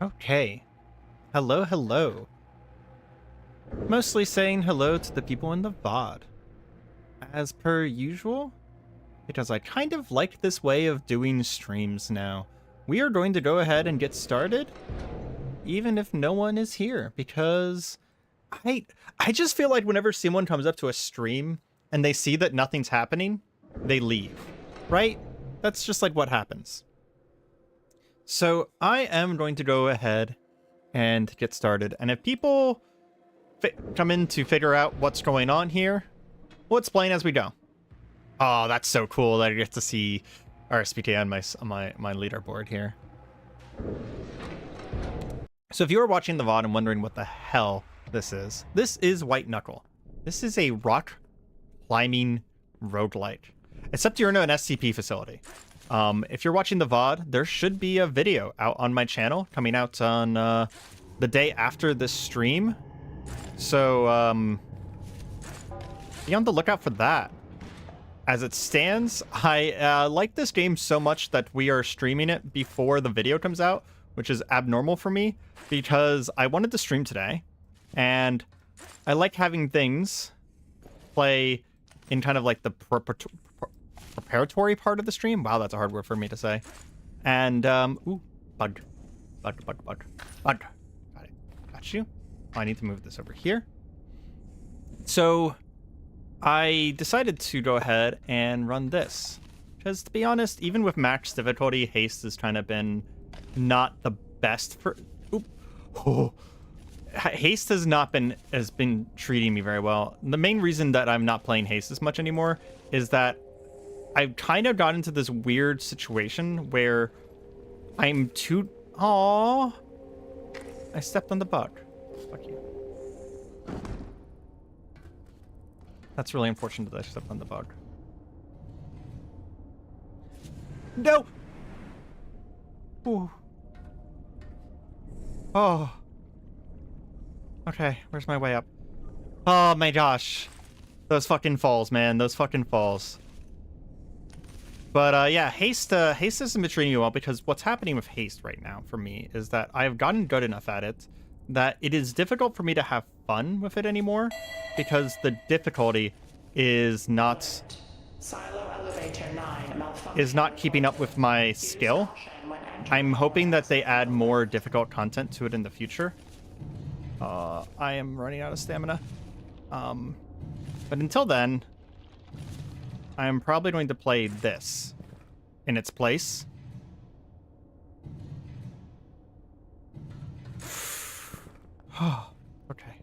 Okay. Hello, hello. Mostly saying hello to the people in the VOD. As per usual, because I kind of like this way of doing streams now. We are going to go ahead and get started, even if no one is here, because I just feel like whenever someone comes up to a stream and they see that nothing's happening, they leave, right? That's just like what happens. So I am going to go ahead and get started. And if people come in to figure out what's going on here, we'll explain as we go. Oh, that's so cool that I get to see SCP on my leaderboard here. So if you are watching the VOD and wondering what the hell this is White Knuckle. This is a rock climbing roguelike. Except you're in an SCP facility. If you're watching the VOD, there should be a video out on my channel coming out on the day after this stream. So be on the lookout for that. As it stands, I like this game so much that we are streaming it before the video comes out, which is abnormal for me because I wanted to stream today, and I like having things play in kind of like the preparatory part of the stream. Wow, that's a hard word for me to say. And, ooh, bug. Got it. Got you. Oh, I need to move this over here. So, I decided to go ahead and run this. Because, to be honest, even with max difficulty, haste has kind of been not the best for... Oop. Oh. Haste has been treating me very well. The main reason that I'm not playing haste as much anymore is that I've kind of got into this weird situation where I'm too... Aww. I stepped on the bug. Fuck you. That's really unfortunate that I stepped on the bug. No! Ooh. Oh. Okay, where's my way up? Oh my gosh. Those fucking falls, man. Those fucking falls. But yeah, haste hasn't been treating you well, because what's happening with haste right now for me is that I've gotten good enough at it that it is difficult for me to have fun with it anymore, because the difficulty is not keeping up with my skill. I'm hoping that they add more difficult content to it in the future. I am running out of stamina. But until then, I'm probably going to play this in its place. Okay.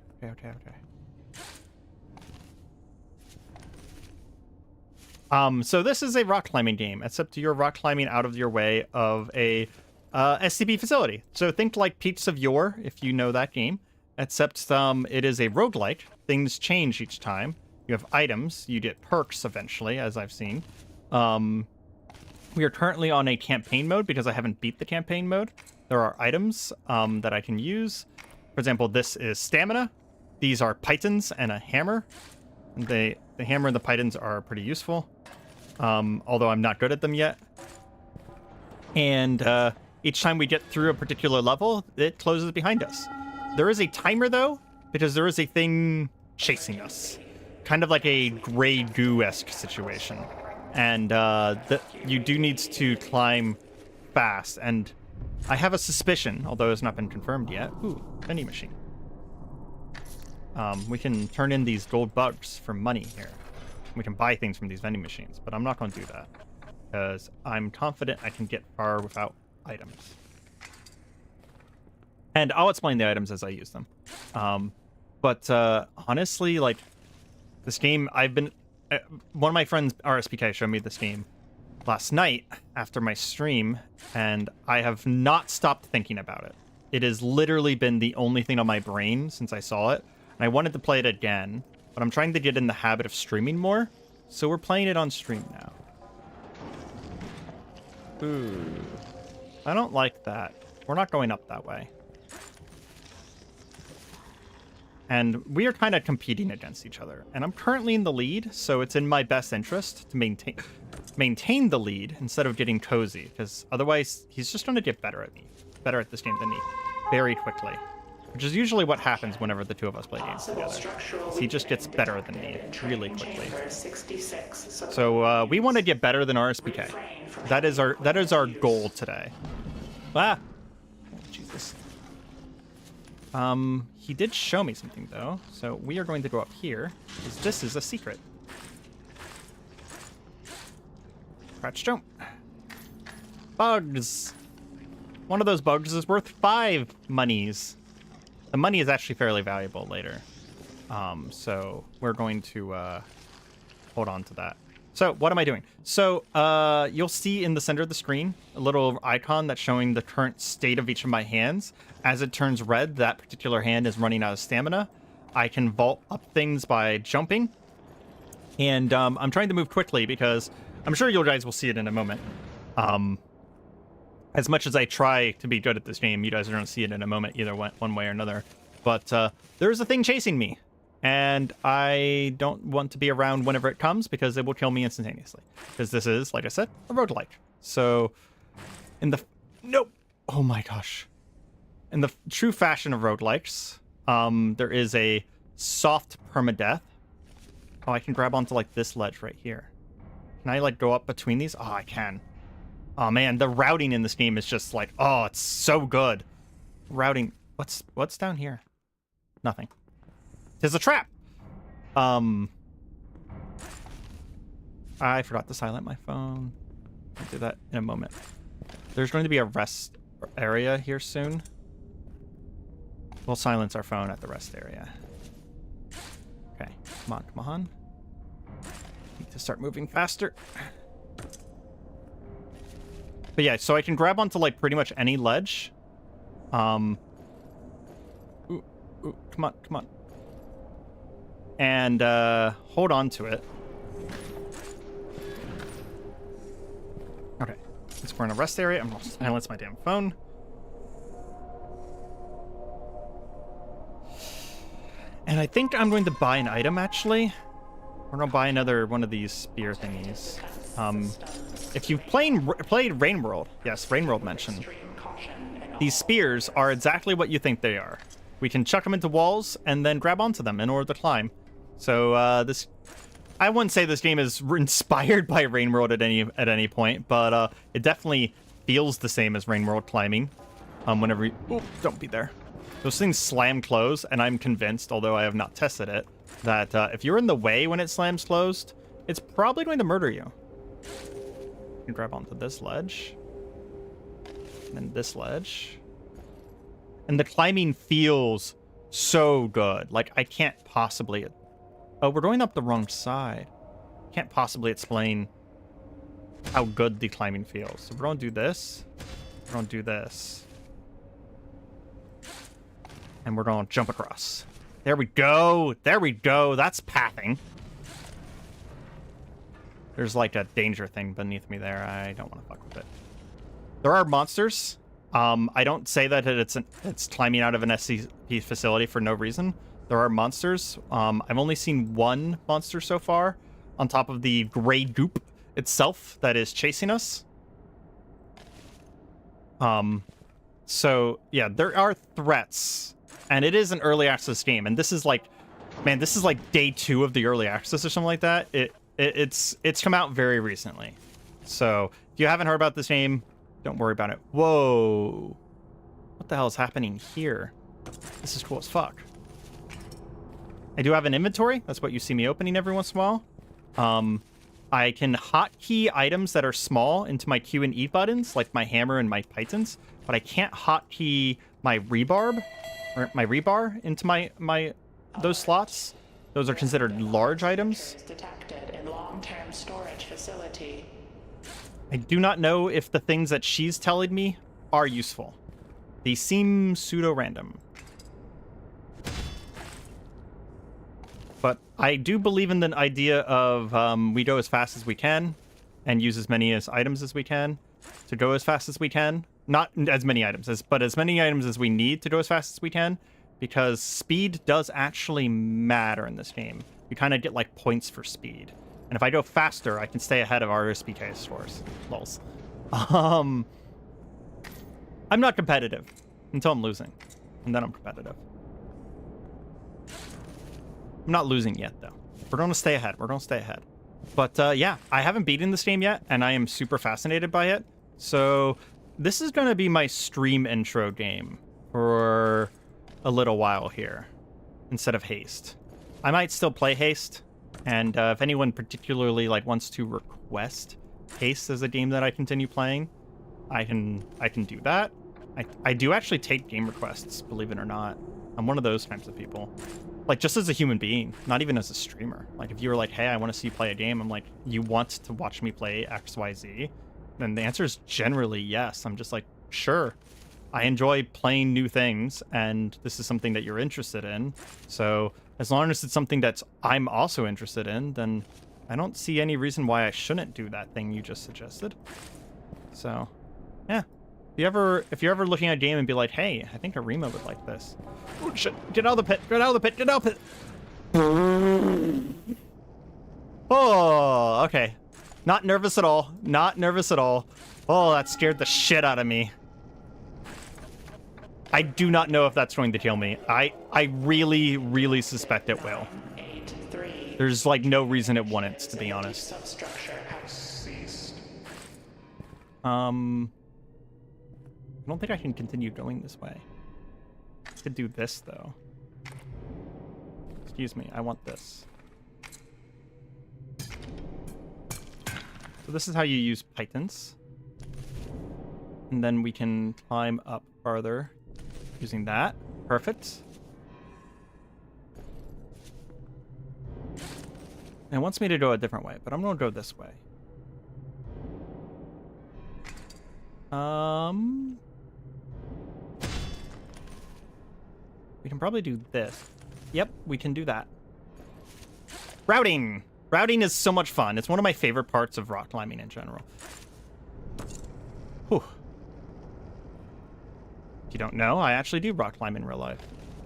So this is a rock climbing game, except you're rock climbing out of your way of a SCP facility. So think like Peaks of Yore, if you know that game, except it is a roguelike. Things change each time. You have items, you get perks eventually, as I've seen. We are currently on a campaign mode because I haven't beat the campaign mode. There are items that I can use. For example, this is stamina. These are pythons and a hammer. The hammer and the pythons are pretty useful, although I'm not good at them yet. And each time we get through a particular level, it closes behind us. There is a timer, though, because there is a thing chasing us. Kind of like a gray goo-esque situation. And you do need to climb fast. And I have a suspicion, although it's not been confirmed yet. Ooh, vending machine. We can turn in these gold bugs for money here. We can buy things from these vending machines, but I'm not going to do that, because I'm confident I can get far without items. And I'll explain the items as I use them. But honestly, like, this game, I've been... one of my friends, RSPK, showed me this game last night after my stream, and I have not stopped thinking about it. It has literally been the only thing on my brain since I saw it. And I wanted to play it again, but I'm trying to get in the habit of streaming more. So we're playing it on stream now. Ooh. I don't like that. We're not going up that way. And we are kind of competing against each other. And I'm currently in the lead, so it's in my best interest to maintain the lead instead of getting cozy, because otherwise he's just going to get better at this game than me very quickly, which is usually what happens whenever the two of us play games together. He just gets better than me really quickly. So we want to get better than RSPK. That is our goal today. Ah, Jesus. He did show me something though, so we are going to go up here because this is a secret. Crouch jump. Bugs. One of those bugs is worth 5 monies. The money is actually fairly valuable later. So we're going to hold on to that. So what am I doing? So you'll see in the center of the screen a little icon that's showing the current state of each of my hands. As it turns red, that particular hand is running out of stamina. I can vault up things by jumping. And I'm trying to move quickly because I'm sure you guys will see it in a moment. As much as I try to be good at this game, you guys are going to see it in a moment, either one way or another. But there's a thing chasing me, and I don't want to be around whenever it comes because it will kill me instantaneously. Because this is, like I said, a roguelike. So, nope. Oh my gosh. In the true fashion of roguelikes, there is a soft permadeath. Oh, I can grab onto, like, this ledge right here. Can I, like, go up between these? Oh, I can. Oh, man, the routing in this game is just, like, oh, it's so good. Routing. What's down here? Nothing. There's a trap! I forgot to silent my phone. I'll do that in a moment. There's going to be a rest area here soon. We'll silence our phone at the rest area. Okay, come on. Need to start moving faster. But yeah, so I can grab onto, like, pretty much any ledge. Ooh, come on. And hold on to it. Okay, since we're in a rest area, I'm gonna silence my damn phone. And I think I'm going to buy an item, actually. We're gonna buy another one of these spear thingies. If you've played Rain World, yes, Rain World mentioned, these spears are exactly what you think they are. We can chuck them into walls and then grab onto them in order to climb. So I wouldn't say this game is inspired by Rain World at any point, but it definitely feels the same as Rain World climbing. Whenever you, ooh, don't be there. Those things slam close, and I'm convinced, although I have not tested it, that if you're in the way when it slams closed, it's probably going to murder you. You can grab onto this ledge. And then this ledge. And the climbing feels so good. Like, I can't possibly... Oh, we're going up the wrong side. Can't possibly explain how good the climbing feels. So we're going to do this. We're going to do this. And we're going to jump across. There we go. There we go. That's pathing. There's like a danger thing beneath me there. I don't want to fuck with it. There are monsters. I don't say that it's climbing out of an SCP facility for no reason. There are monsters. I've only seen one monster so far on top of the gray goop itself that is chasing us. So yeah, there are threats, and it is an early access game, and this is like, man, this is like day 2 of the early access or something like that. It's come out very recently. So if you haven't heard about this game, don't worry about it. Whoa. What the hell is happening here? This is cool as fuck. I do have an inventory. That's what you see me opening every once in a while. I can hotkey items that are small into my Q and E buttons, like my hammer and my pythons, but I can't hotkey my rebarb or my rebar into my those slots. Those are considered large items. Detected in long-term storage facility. I do not know if the things that she's telling me are useful. They seem pseudo-random. But I do believe in the idea of we go as fast as we can and use as many items as we can to go as fast as we can. Not as many items, but as many items as we need to go as fast as we can, because speed does actually matter in this game. You kind of get like points for speed. And if I go faster, I can stay ahead of our SPK scores. Lols. I'm not competitive until I'm losing. And then I'm competitive. I'm not losing yet, though. We're going to stay ahead. We're going to stay ahead. But yeah, I haven't beaten this game yet, and I am super fascinated by it. So this is going to be my stream intro game for a little while here instead of Haste. I might still play Haste, and if anyone particularly like wants to request Haste as a game that I continue playing, I can do that. I do actually take game requests, believe it or not. I'm one of those types of people. Like, just as a human being, not even as a streamer. Like, if you were like, hey, I want to see you play a game, I'm like, you want to watch me play XYZ? Then the answer is generally yes. I'm just like, sure. I enjoy playing new things, and this is something that you're interested in. So as long as it's something that I'm also interested in, then I don't see any reason why I shouldn't do that thing you just suggested. So, yeah. If you're ever looking at a game and be like, hey, I think Areima would like this. Oh, shit. Get out of the pit. Get out of the pit. Get out of the pit. Oh, okay. Not nervous at all. Not nervous at all. Oh, that scared the shit out of me. I do not know if that's going to kill me. I really, really suspect it will. There's like no reason it wouldn't, to be honest. I don't think I can continue going this way. I could do this, though. Excuse me, I want this. So this is how you use pythons. And then we can climb up farther using that. Perfect. And it wants me to go a different way, but I'm going to go this way. We can probably do this. Yep, we can do that. Routing! Routing is so much fun. It's one of my favorite parts of rock climbing in general. Whew. If you don't know, I actually do rock climb in real life.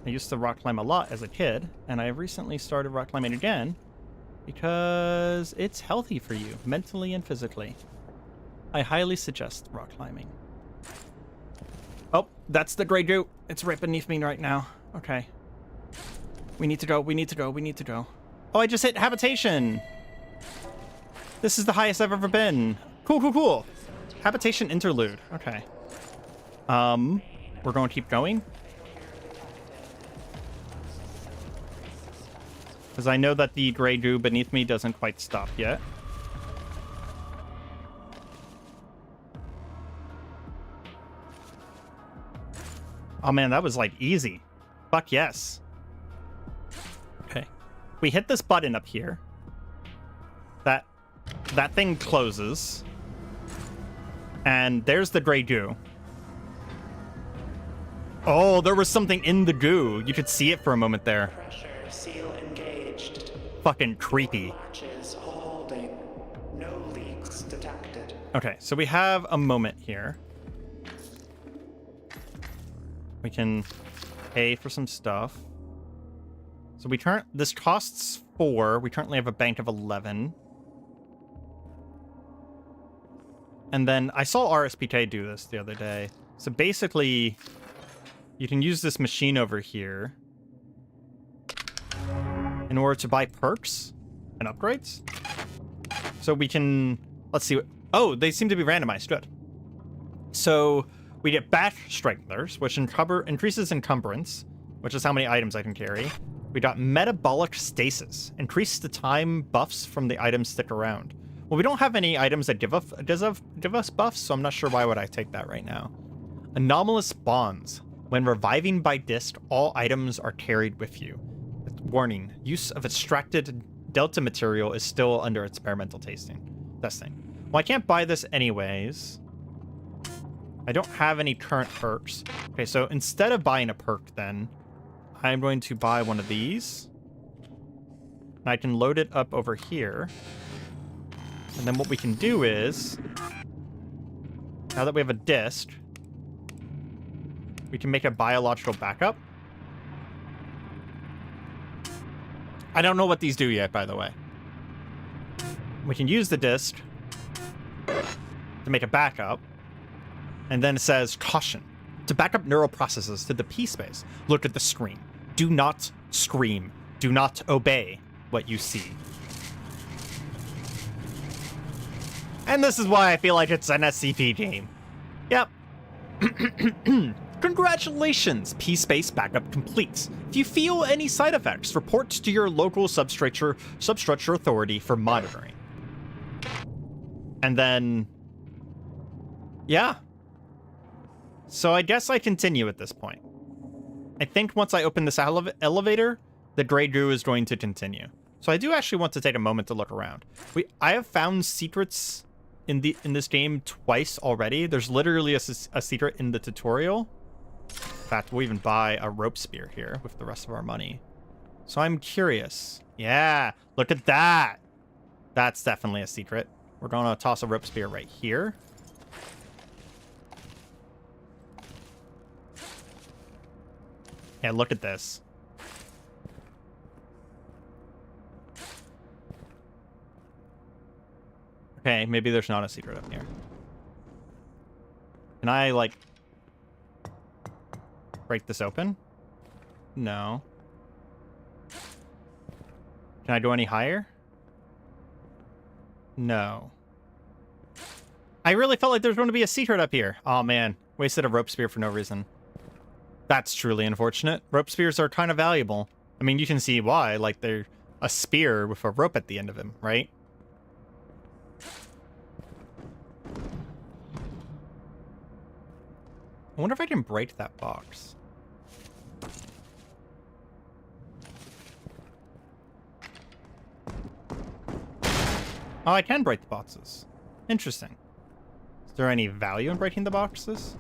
I used to rock climb a lot as a kid, and I recently started rock climbing again because it's healthy for you, mentally and physically. I highly suggest rock climbing. Oh, that's the gray goo. It's right beneath me right now. Okay. We need to go. We need to go. We need to go. Oh, I just hit habitation. This is the highest I've ever been. Cool, cool, cool. Habitation interlude. Okay. We're going to keep going. Because I know that the gray goo beneath me doesn't quite stop yet. Oh man, that was like easy. Fuck yes. Okay. We hit this button up here. That thing closes. And there's the gray goo. Oh, there was something in the goo. You could see it for a moment there. Pressure seal engaged. Fucking creepy. Latches holding. No leaks detected. Okay, so we have a moment here. We can pay for some stuff. So this costs 4. We currently have a bank of 11. And then I saw RSPK do this the other day. So basically, you can use this machine over here in order to buy perks and upgrades. So we can, let's see what, oh, they seem to be randomized. Good. So we get back strengtheners, which increases encumbrance, which is how many items I can carry. We got metabolic stasis, increase the time buffs from the items stick around. Well, we don't have any items that give us buffs, so I'm not sure why would I take that right now. Anomalous bonds. When reviving by dist, all items are carried with you. Warning, use of extracted delta material is still under experimental testing. Well, I can't buy this anyways. I don't have any current perks. Okay, so instead of buying a perk then, I'm going to buy one of these. And I can load it up over here. And then what we can do is, now that we have a disc, we can make a biological backup. I don't know what these do yet, by the way. We can use the disc to make a backup. And then it says, caution. To back up neural processes to the P space, look at the screen. Do not scream. Do not obey what you see. And this is why I feel like it's an SCP game. Yep. Congratulations, P-Space backup complete. If you feel any side effects, report to your local substructure authority for monitoring. And then, yeah. So I guess I continue at this point. I think once I open this elevator, the gray goo is going to continue. So I do actually want to take a moment to look around. I have found secrets in this game twice already. There's literally a secret in the tutorial. In fact, we'll even buy a rope spear here with the rest of our money. So I'm curious. Yeah, look at that. That's definitely a secret. We're going to toss a rope spear right here. Yeah, look at this. Okay, maybe there's not a secret up here. Can I, like, break this open? No. Can I go any higher? No. I really felt like there was going to be a secret up here. Oh, man. Wasted a rope spear for no reason. That's truly unfortunate. Rope spears are kind of valuable. I mean, you can see why. Like, they're a spear with a rope at the end of them, right? I wonder if I can break that box. Oh, I can break the boxes. Interesting. Is there any value in breaking the boxes?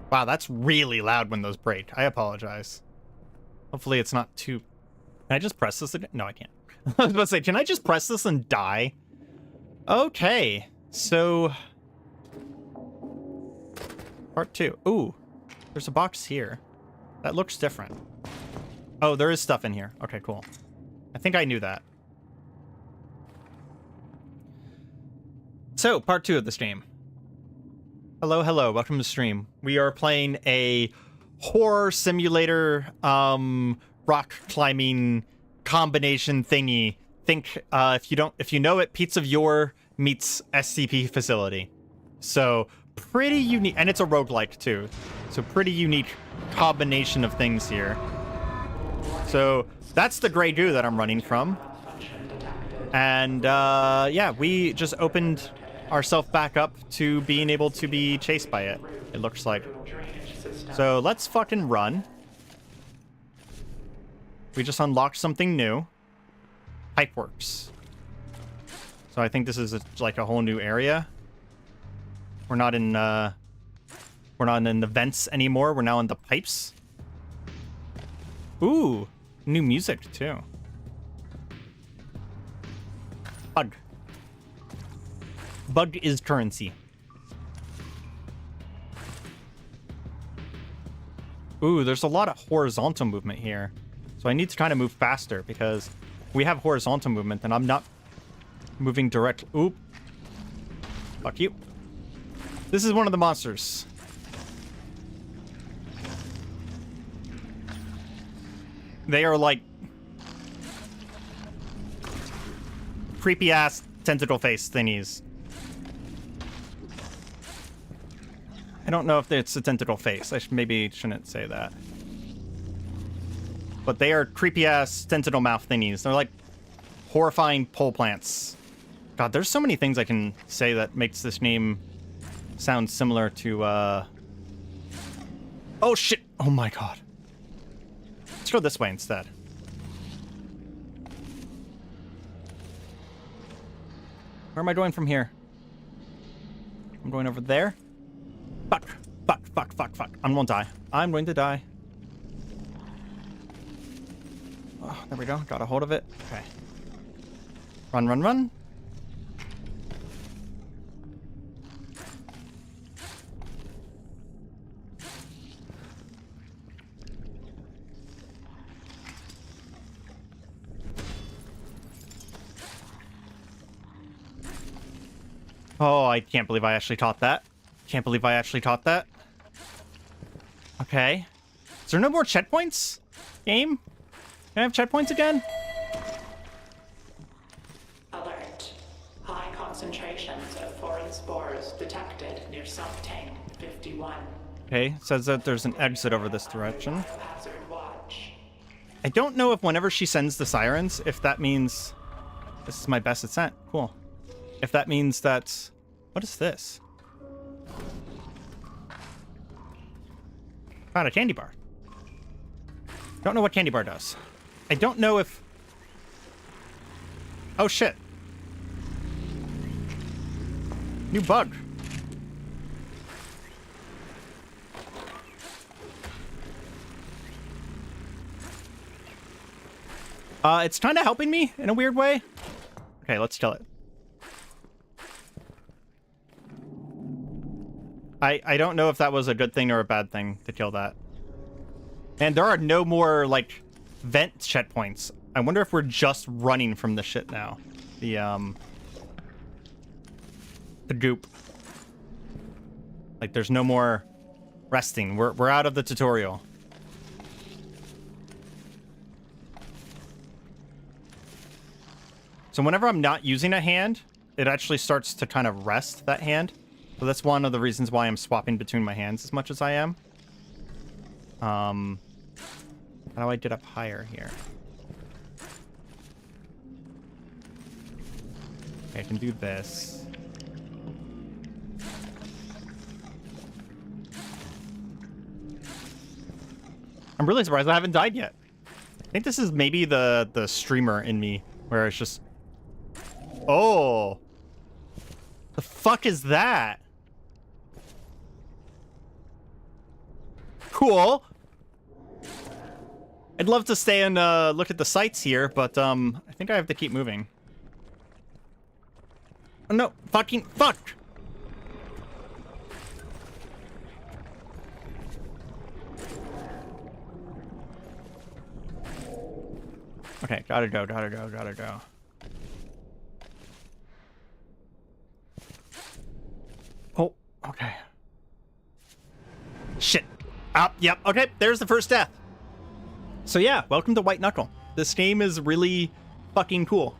Wow, that's really loud when those break. I apologize. Hopefully it's not too... Can I just press this again? No, I can't. I was about to say, can I just press this and die? Okay. So... Part 2. Ooh. There's a box here. That looks different. Oh, there is stuff in here. Okay, cool. I think I knew that. So, part 2 of this game. Hello, hello. Welcome to the stream. We are playing a horror simulator, rock climbing combination thingy. Think, if you know it, Pizza of Yore meets SCP facility. So, pretty unique, and it's a roguelike too. So, pretty unique combination of things here. So, that's the gray goo that I'm running from. And, yeah, we just opened ourselves back up to being able to be chased by it, it looks like. So let's fucking run. We just unlocked something new. Pipeworks. So I think this is like a whole new area. We're not in the vents anymore. We're now in the pipes. Ooh, new music too. Bug. Bug is currency. Ooh, there's a lot of horizontal movement here. So I need to kind of move faster because we have horizontal movement and I'm not moving direct. Oop. Fuck you. This is one of the monsters. They are like creepy ass tentacle face thingies. I don't know if it's a tentacle face. I maybe shouldn't say that. But they are creepy-ass tentacle mouth thingies. They're like horrifying pole plants. God, there's so many things I can say that makes this game sounds similar to, Oh, shit! Oh my god. Let's go this way instead. Where am I going from here? I'm going over there. Fuck. Fuck, fuck, fuck, fuck. I'm gonna die. I'm going to die. Oh, there we go. Got a hold of it. Okay. Run, run, run. Oh, I can't believe I actually taught that. Can't believe I actually taught that. Okay. Is there no more checkpoints? Game? Can I have checkpoints again? Alert. High concentrations of foreign spores detected near sump tank 51. Okay, says that there's an exit over this direction. Hazard watch. I don't know if whenever she sends the sirens, if that means... This is my best ascent. Cool. If that means that... What is this? Found a candy bar. Don't know what candy bar does. I don't know if... Oh, shit. New bug. It's kind of helping me in a weird way. Okay, let's kill it. I don't know if that was a good thing or a bad thing to kill that. And there are no more, like, vent checkpoints. I wonder if we're just running from the shit now. The goop. Like, there's no more resting. We're out of the tutorial. So whenever I'm not using a hand, it actually starts to kind of rest that hand. So that's one of the reasons why I'm swapping between my hands as much as I am. How do I get up higher here? Okay, I can do this. I'm really surprised I haven't died yet. I think this is maybe the streamer in me, where it's just... Oh! The fuck is that? Cool. I'd love to stay and look at the sights here, but I think I have to keep moving. Oh, no, fucking fuck. Okay, gotta go, gotta go, gotta go. Oh, okay. Shit. Yep, okay, there's the first death. So yeah, welcome to White Knuckle. This game is really fucking cool.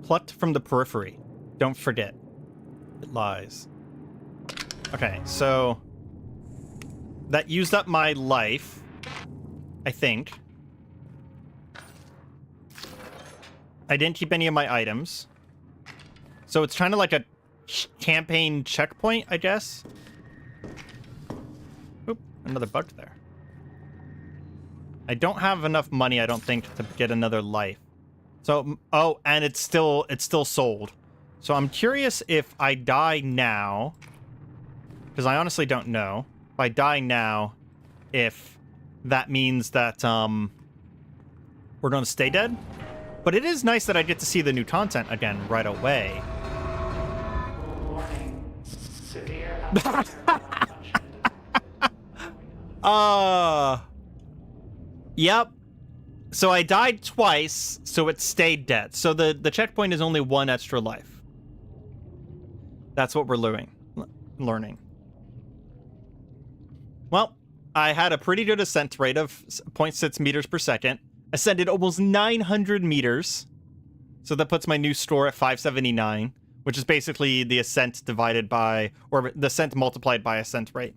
Plucked from the periphery. Don't forget. It lies. Okay, so... That used up my life, I think. I didn't keep any of my items. So it's kind of like a campaign checkpoint, I guess. Oop, another bug there. I don't have enough money, I don't think, to get another life. So, oh, and it's still sold. So I'm curious if I die now, because I honestly don't know. If I die now, if that means that we're going to stay dead. But it is nice that I get to see the new content again right away. Warning. Severe Yep. So I died twice, so it stayed dead. So the checkpoint is only one extra life. That's what we're learning. Well, I had a pretty good ascent rate of 0.6 meters per second. Ascended almost 900 meters. So that puts my new score at 579, which is basically the ascent divided by, or the ascent multiplied by ascent rate.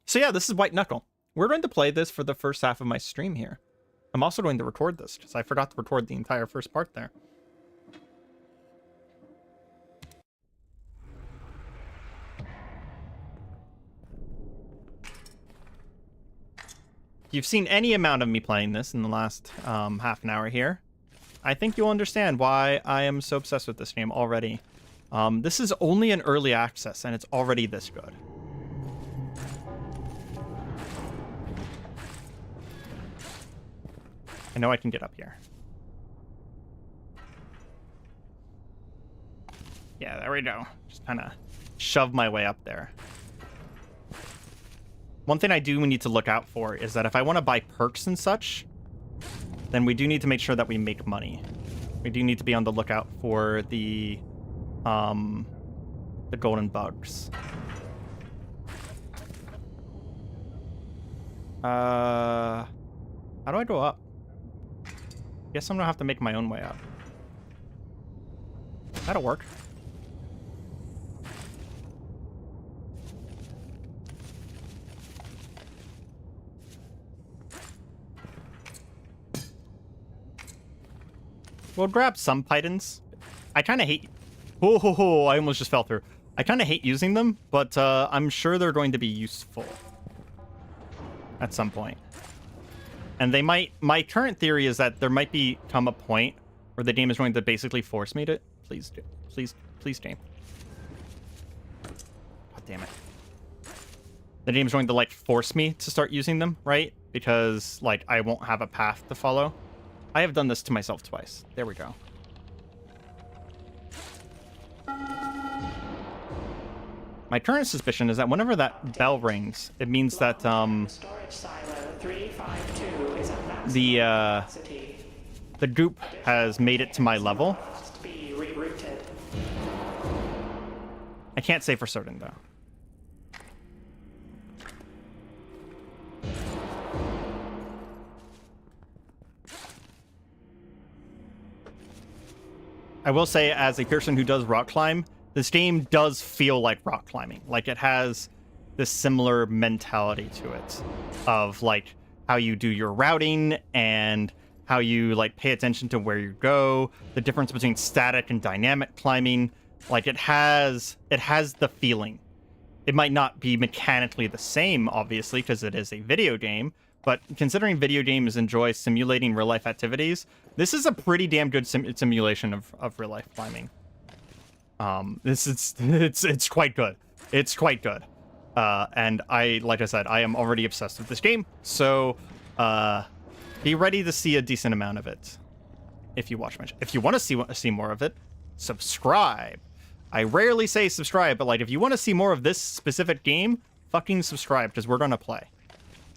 So yeah, this is White Knuckle. We're going to play this for the first half of my stream here. I'm also going to record this because I forgot to record the entire first part there. If you've seen any amount of me playing this in the last half an hour here, I think you'll understand why I am so obsessed with this game already. This is only an early access, and it's already this good. I know I can get up here. Yeah, there we go. Just kind of shove my way up there. One thing I do need to look out for is that if I want to buy perks and such, then we do need to make sure that we make money. We do need to be on the lookout for the golden bugs. How do I go up? Guess I'm gonna have to make my own way up. That'll work. We'll grab some pythons. I kind of hate... Oh, I almost just fell through. I kind of hate using them, but I'm sure they're going to be useful at some point. And they might... My current theory is that there might become a point where the game is going to basically force me to... Please, please, game. God damn it. The game's going to, like, force me to start using them, right? Because, like, I won't have a path to follow. I have done this to myself twice. There we go. My current suspicion is that whenever that bell rings, it means that the goop has made it to my level. I can't say for certain though. I will say, as a person who does rock climb, this game does feel like rock climbing. Like, it has this similar mentality to it of, like, how you do your routing and how you, like, pay attention to where you go, the difference between static and dynamic climbing. Like, it has the feeling. It might not be mechanically the same, obviously, because it is a video game, but considering video games enjoy simulating real-life activities, this is a pretty damn good simulation of real-life climbing. It's quite good. It's quite good. And like I said, I am already obsessed with this game, so be ready to see a decent amount of it if you watch my channel. If you want to see more of it, subscribe. I rarely say subscribe, but like if you want to see more of this specific game, fucking subscribe, because we're gonna play.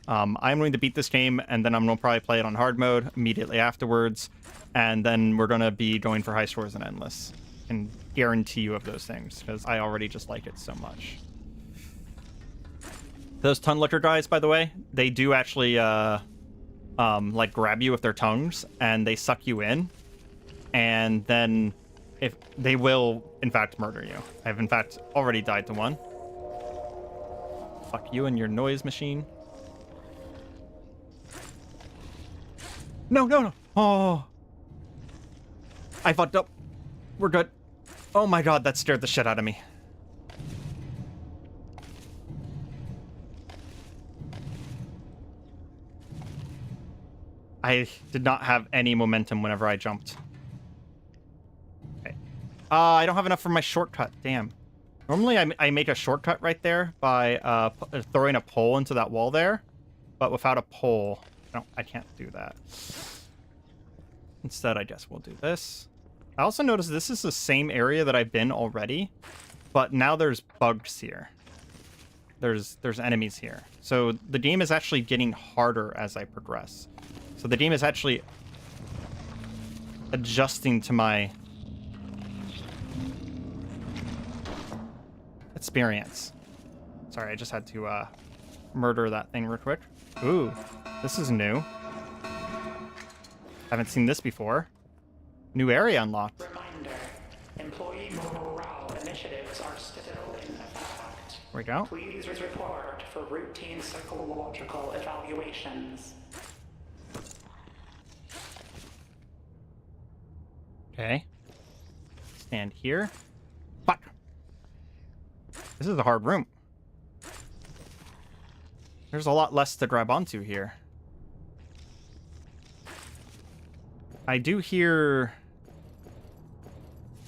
I'm going to beat this game, and then I'm going to probably play it on hard mode immediately afterwards, and then we're going to be going for high scores and endless. I can guarantee you of those things, because I already just like it so much. Those tongue licker guys, by the way, they do actually, like, grab you with their tongues, and they suck you in, and then if they will, in fact, murder you. I've, in fact, already died to one. Fuck you and your noise machine. No. Oh. I fucked up. We're good. Oh my god, that scared the shit out of me. I did not have any momentum whenever I jumped. Okay. I don't have enough for my shortcut. Damn. Normally I make a shortcut right there by throwing a pole into that wall there, but without a pole... No, I can't do that. Instead, I guess we'll do this. I also noticed this is the same area that I've been already, but now there's bugs here. There's enemies here. So the game is actually getting harder as I progress. So the game is actually adjusting to my experience. Sorry, I just had to murder that thing real quick. Ooh. This is new. Haven't seen this before. New area unlocked. Reminder, employee morale initiatives are still in effect. There we go. Please report for routine psychological evaluations. Okay. Stand here. Fuck. This is a hard room. There's a lot less to grab onto here. I do hear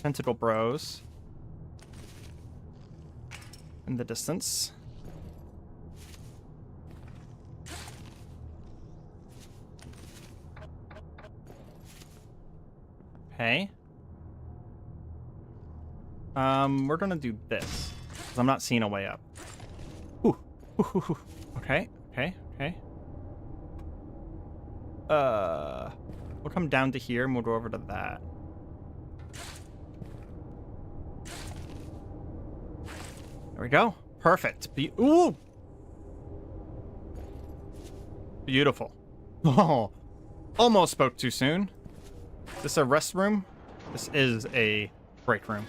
tentacle bros in the distance. Okay. We're gonna do this, because I'm not seeing a way up. Ooh. Ooh. Okay, okay, okay. We'll come down to here and we'll go over to that. There we go. Perfect. Ooh! Beautiful. Oh, almost spoke too soon. Is this a rest room? This is a break room.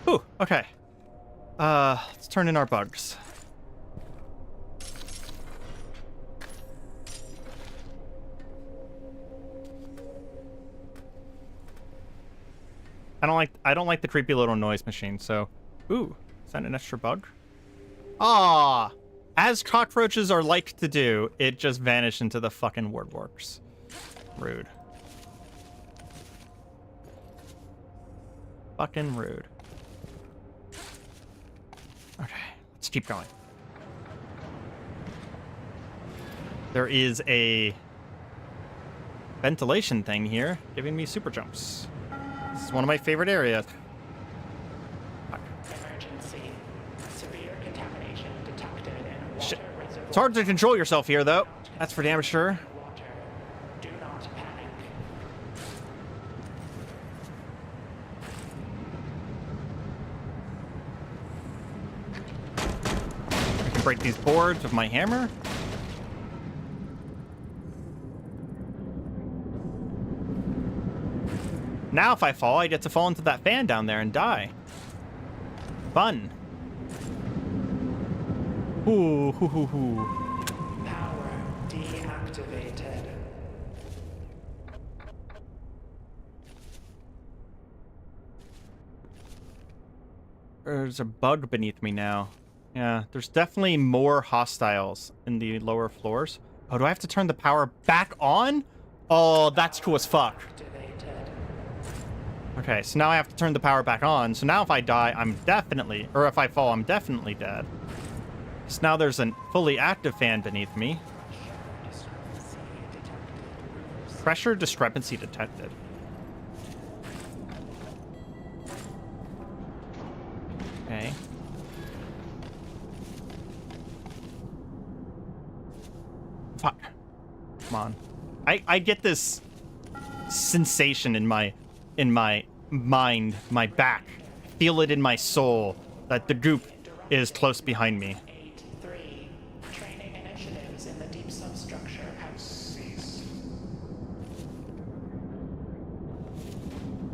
Ooh, okay. Let's turn in our bugs. I don't like the creepy little noise machine, so ooh, is that an extra bug? Ah, as cockroaches are like to do, it just vanished into the fucking woodworks. Rude. Fucking rude. Okay, let's keep going. There is a ventilation thing here giving me super jumps. This is one of my favorite areas. Emergency. Severe contamination detected in water Shit. reservoir. It's hard to control yourself here, though. That's for damn sure. Water. Do not panic. I can break these boards with my hammer. Now if I fall, I get to fall into that fan down there and die. Fun. Ooh, hoo, hoo, hoo. Power deactivated. There's a bug beneath me now. Yeah, there's definitely more hostiles in the lower floors. Oh, do I have to turn the power back on? Oh, that's cool as fuck. Activated. Okay, so now I have to turn the power back on. So now if I die, I'm definitely, or if I fall, I'm definitely dead. So now there's a fully active fan beneath me. Pressure discrepancy detected. Okay. Fuck. Come on. I get this sensation in my mind, my back. Feel it in my soul that the goop is close behind me. 8-3. Training initiatives in the deep substructure have ceased.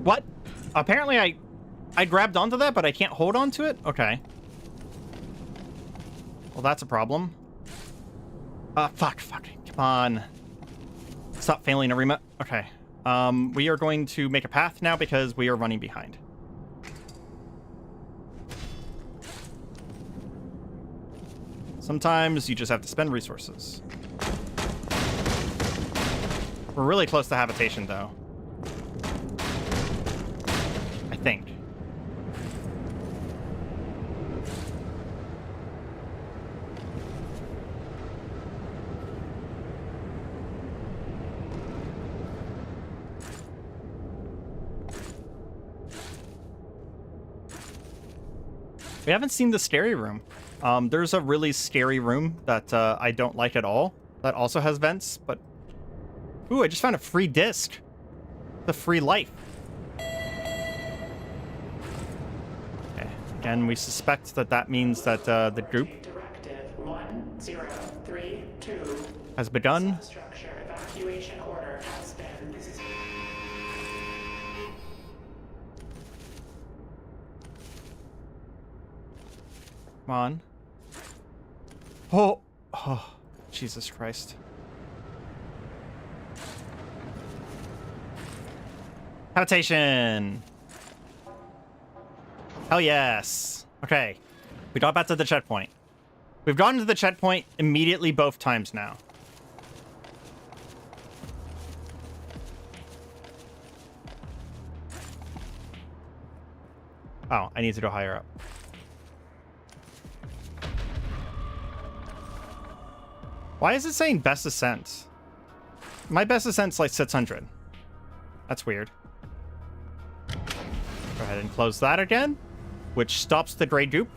What? Apparently I grabbed onto that, but I can't hold onto it? Okay. Well, that's a problem. Fuck. Come on. Stop failing, Areima. Okay. We are going to make a path now because we are running behind. Sometimes you just have to spend resources. We're really close to habitation, though. I think. We haven't seen the scary room. There's a really scary room that I don't like at all. That also has vents, but... Ooh, I just found a free disc. The free life. Okay. Again, we suspect that that means that the group Directive 1032. has begun. Substructure evacuation order has been. Come on. Oh, Jesus Christ. Habitation. Hell yes. Okay. We got back to the checkpoint. We've gotten to the checkpoint immediately both times now. Oh, I need to go higher up. Why is it saying best ascent? My best ascent's like 600. That's weird. Go ahead and close that again, which stops the gray goop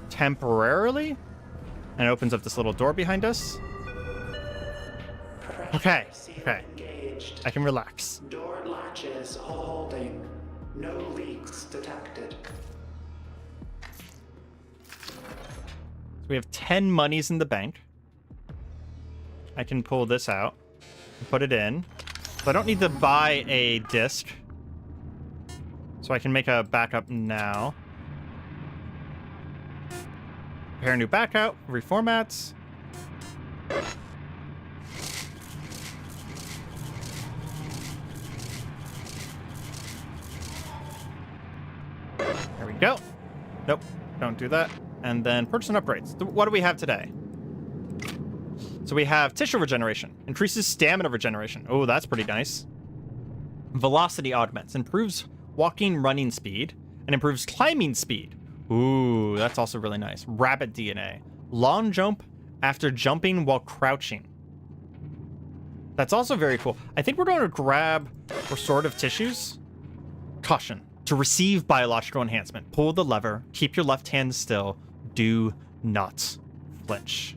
temporarily and opens up this little door behind us. Okay, okay. I can relax. Door latches holding. No leaks detected. So we have 10 monies in the bank. I can pull this out and put it in. So I don't need to buy a disc. So I can make a backup now. Prepare a new backup, reformats. There we go. Nope, don't do that. And then purchase and upgrades. What do we have today? So we have tissue regeneration, increases stamina regeneration. Oh, that's pretty nice. Velocity augments, improves walking, running speed, and improves climbing speed. Ooh, that's also really nice. Rabbit DNA, long jump after jumping while crouching. That's also very cool. I think we're going to grab restorative tissues. Caution. To receive biological enhancement, pull the lever, keep your left hand still, do not flinch.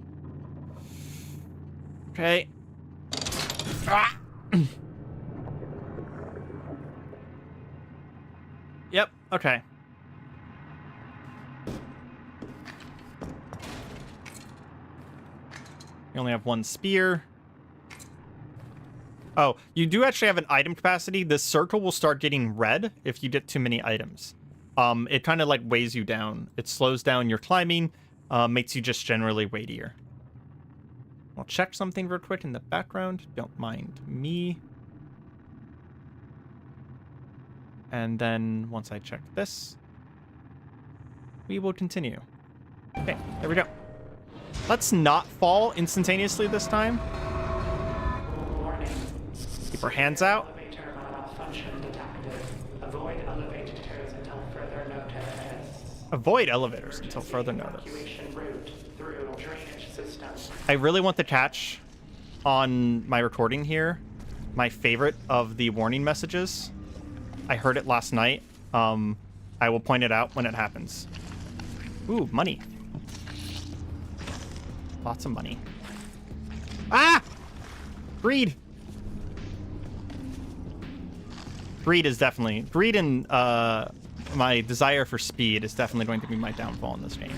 Okay. Ah! Yep, okay. You only have one spear. Oh, you do actually have an item capacity. This circle will start getting red if you get too many items. It kind of like weighs you down. It slows down your climbing, makes you just generally weightier. I'll check something real quick in the background. Don't mind me. And then once I check this, we will continue. Okay, there we go. Let's not fall instantaneously this time. Warning. Keep our hands out. Elevator malfunction detected. Avoid elevators until further notice. Avoid elevators until further notice. Evacuation route through drainage system. I really want to catch on my recording here my favorite of the warning messages. I heard it last night. I will point it out when it happens. Ooh, money. Lots of money. Ah! Greed. Greed is definitely... Greed and my desire for speed is definitely going to be my downfall in this game.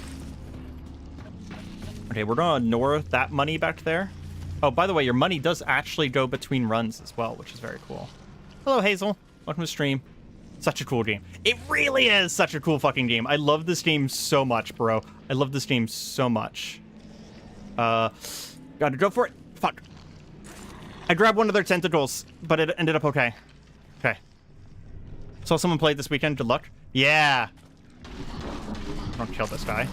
Okay, we're going to ignore that money back there. Oh, by the way, your money does actually go between runs as well, which is very cool. Hello, Hazel. Welcome to the stream. Such a cool game. It really is such a cool fucking game. I love this game so much, bro. I love this game so much. Gotta go for it. Fuck. I grabbed one of their tentacles, but it ended up okay. Okay. Saw someone play this weekend. Good luck. Yeah. Don't kill this guy.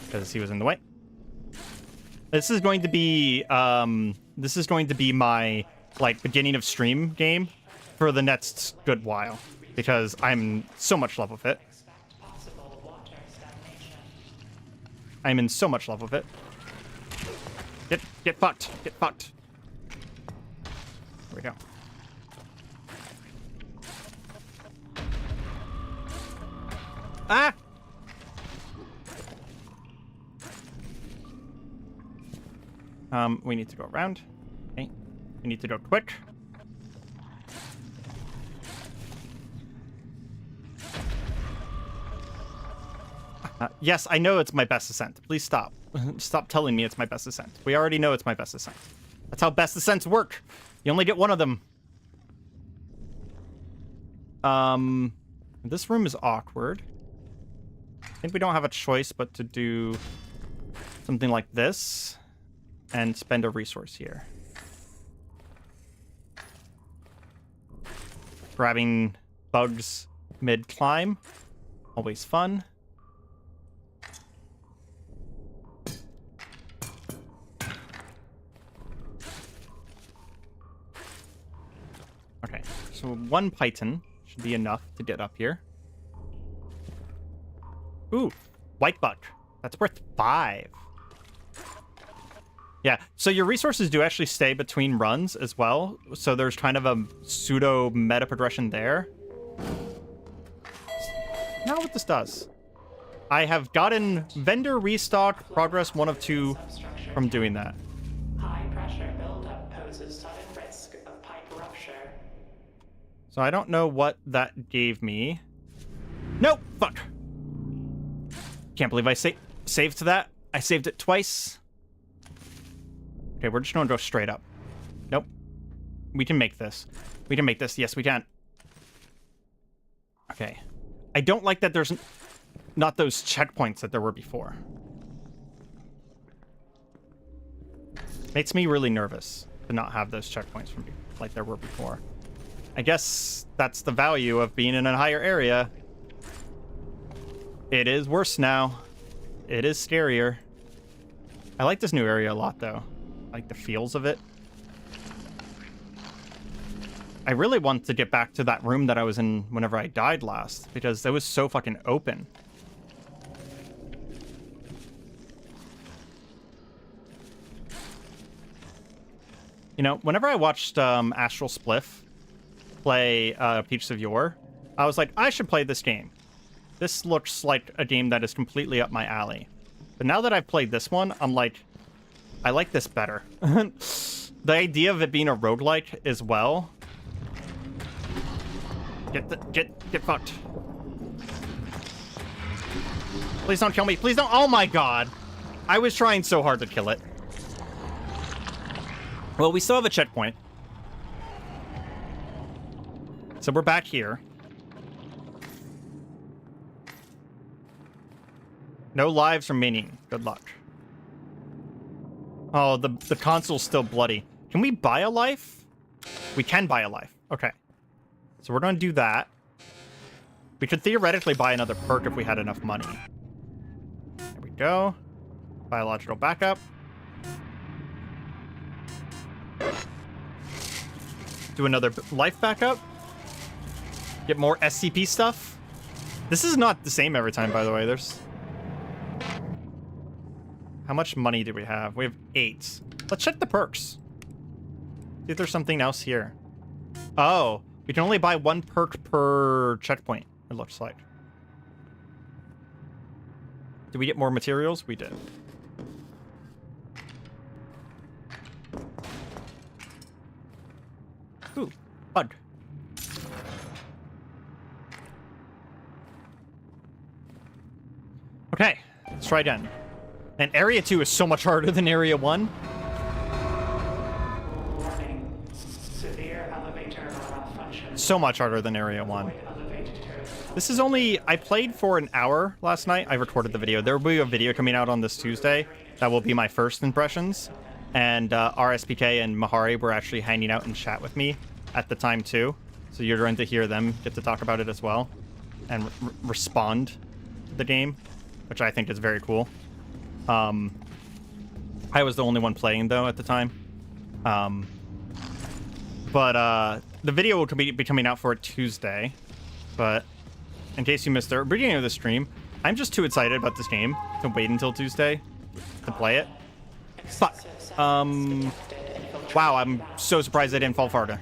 Because he was in the way. This is going to be, my, like, beginning of stream game for the next good while. Because I'm so much love with it. I'm in so much love with it. Get fucked. Get fucked. There we go. Ah! We need to go around. Okay. We need to go quick. Yes, I know it's my best ascent. Please stop. Stop telling me it's my best ascent. We already know it's my best ascent. That's how best ascents work. You only get one of them. This room is awkward. I think we don't have a choice but to do something like this and spend a resource here. Grabbing bugs mid-climb. Always fun. Okay, so one python should be enough to get up here. Ooh, white bug. That's worth 5. Yeah, so your resources do actually stay between runs as well. So there's kind of a pseudo meta progression there. Not what this does. I have gotten vendor restock progress 1 of 2 from doing that. High pressure buildup poses sudden risk of pipe rupture. So I don't know what that gave me. Nope, fuck. Can't believe I saved that. I saved it twice. Okay, we're just gonna go straight up. Nope. We can make this. We can make this. Yes, we can. Okay. I don't like that there's not those checkpoints that there were before. Makes me really nervous to not have those checkpoints from like there were before. I guess that's the value of being in a higher area. It is worse now. It is scarier. I like this new area a lot, though. I like the feels of it. I really want to get back to that room that I was in whenever I died last, because it was so fucking open. You know, whenever I watched Astral Spliff play Peaches of Yore, I was like, I should play this game. This looks like a game that is completely up my alley. But now that I've played this one, I'm like, I like this better. The idea of it being a roguelike as well. Get fucked. Please don't kill me. Please don't. Oh my god. I was trying so hard to kill it. Well, we still have a checkpoint. So we're back here. No lives remaining. Good luck. Oh, the console's still bloody. Can we buy a life? We can buy a life. Okay. So we're going to do that. We could theoretically buy another perk if we had enough money. There we go. Biological backup. Do another life backup. Get more SCP stuff. This is not the same every time, by the way. There's... How much money do we have? We have 8. Let's check the perks. See if there's something else here. Oh, we can only buy 1 perk per checkpoint, it looks like. Did we get more materials? We did. Ooh, bug. Okay, let's try again. And Area 2 is so much harder than Area 1. Warning. Severe elevator malfunction. So much harder than Area 1. This is only... I played for an hour last night. I recorded the video. There will be a video coming out on this Tuesday. That will be my first impressions. And RSPK and Mahari were actually hanging out and chat with me at the time, too. So you're going to hear them get to talk about it as well. And respond to the game, which I think is very cool. I was the only one playing, though, at the time. But the video will be coming out for Tuesday. But in case you missed the beginning of the stream, I'm just too excited about this game to wait until Tuesday to play it. But, wow, I'm so surprised I didn't fall farther.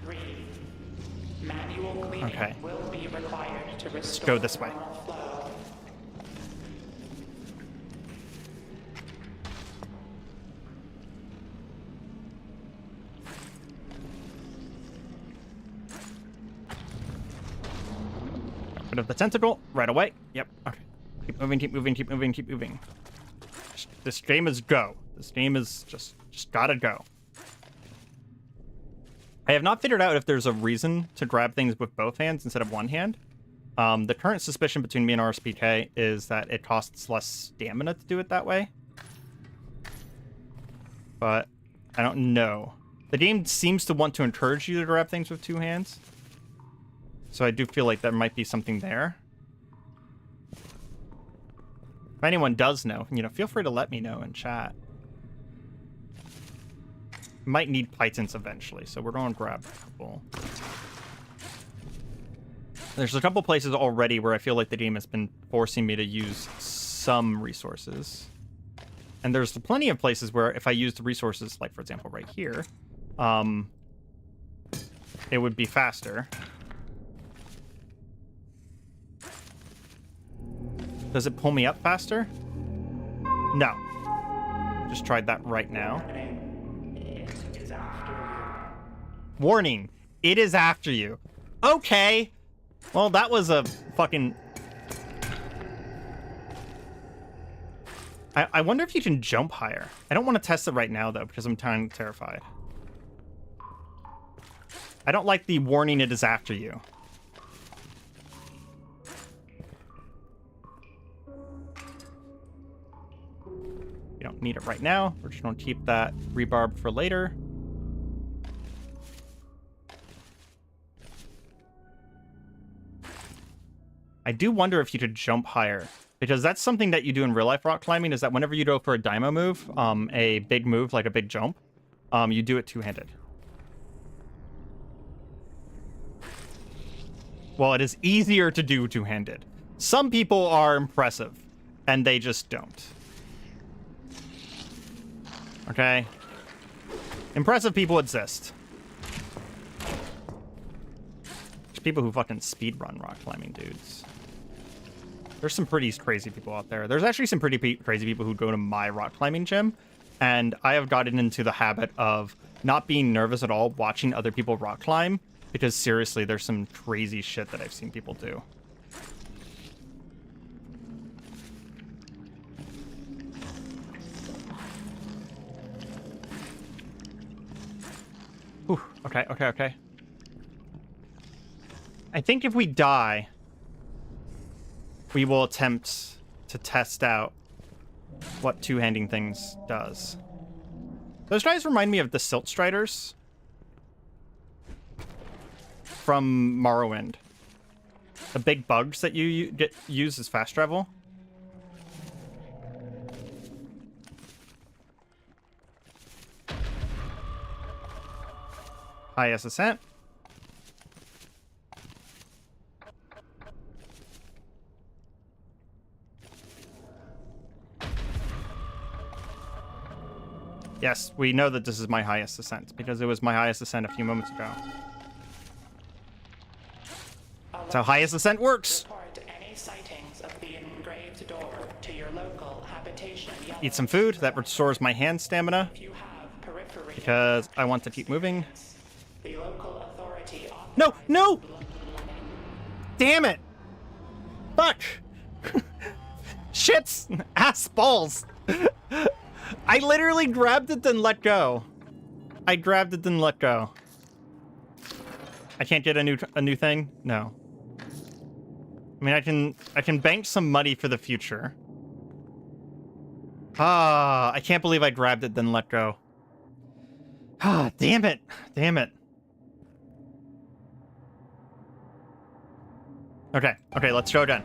Okay. Let's go this way. Rid of the tentacle right away. Yep. Okay. Keep moving, keep moving, keep moving, keep moving. This game is go. This game is just gotta go. I have not figured out if there's a reason to grab things with both hands instead of one hand. The current suspicion between me and RSPK is that it costs less stamina to do it that way. But I don't know. The game seems to want to encourage you to grab things with 2 hands. So I do feel like there might be something there. If anyone does know, feel free to let me know in chat. Might need pythons eventually, so we're going to grab a couple. There's a couple places already where I feel like the game has been forcing me to use some resources. And there's plenty of places where if I used the resources, like for example right here, it would be faster. Does it pull me up faster? No. Just tried that right now. Warning, it is after you. Okay. Well, that was a fucking... I wonder if you can jump higher. I don't want to test it right now, though, because I'm kind of terrified. I don't like the warning it is after you. You don't need it right now. We're just going to keep that rebarb for later. I do wonder if you could jump higher, because that's something that you do in real life rock climbing, is that whenever you go for a Daimo move, a big move, like a big jump, you do it two-handed. Well, it is easier to do two-handed. Some people are impressive, and they just don't. Okay? Impressive people exist. There's people who fucking speedrun rock climbing, dudes. There's some pretty crazy people out there. There's actually some pretty crazy people who go to my rock climbing gym, and I have gotten into the habit of not being nervous at all watching other people rock climb, because seriously, there's some crazy shit that I've seen people do. Whew. Okay. I think if we die, we will attempt to test out what two-handing things does. Those guys remind me of the Silt Striders from Morrowind. The big bugs that you use as fast travel. Highest ascent. Yes, we know that this is my highest ascent, because it was my highest ascent a few moments ago. That's how highest ascent works. Report any sightings of the engraved door to your local habitation. Eat some food. That restores my hand stamina, If you have periphery because I want to keep moving. the local authority No! Damn it! Fuck! Shits! Ass balls! I literally grabbed it, then let go. I grabbed it, then let go. I can't get a new thing? No. I mean, I can bank some money for the future. Ah, I can't believe I grabbed it, then let go. Ah, damn it. Damn it. Okay, let's go again.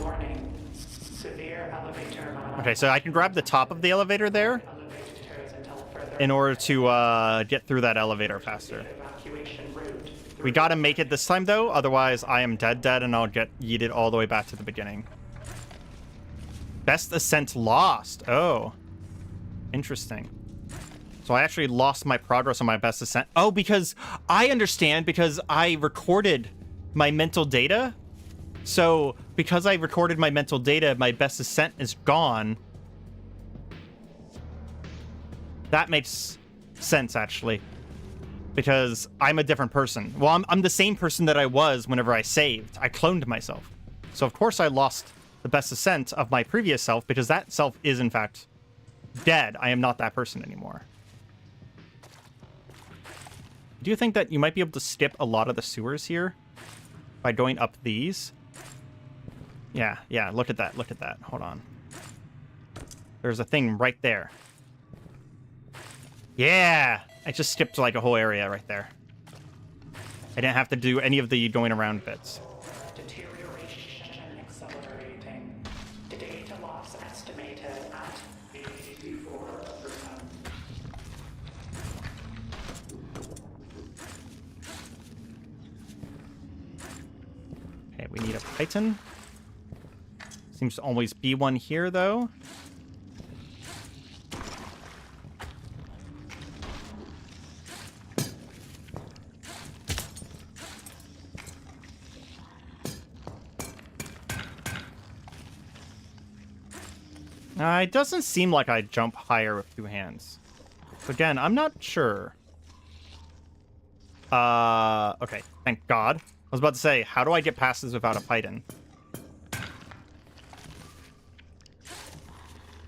warning. Severe elevator. Okay, so I can grab the top of the elevator there Elevators until further in order to get through that elevator faster. evacuation route. We gotta make it this time, though, otherwise I am dead, and I'll get yeeted all the way back to the beginning. Best ascent lost. Oh. Interesting. So I actually lost my progress on my best ascent. Oh, because I understand, because I recorded my mental data. So because I recorded my mental data, my best ascent is gone. That makes sense, actually. Because I'm a different person. Well, I'm the same person that I was whenever I saved. I cloned myself. So of course I lost the best ascent of my previous self, because that self is in fact dead. I am not that person anymore. Do you think that you might be able to skip a lot of the sewers here by going up these? Yeah, look at that, Hold on. There's a thing right there. Yeah, I just skipped like a whole area right there. I didn't have to do any of the going around bits. Deterioration accelerating. Data loss estimated at 84%. Okay, we need a Python. Seems to always be one here, though. It doesn't seem like I jump higher with two hands. So again, I'm not sure. Okay, thank God. I was about to say, how do I get past this without a Python?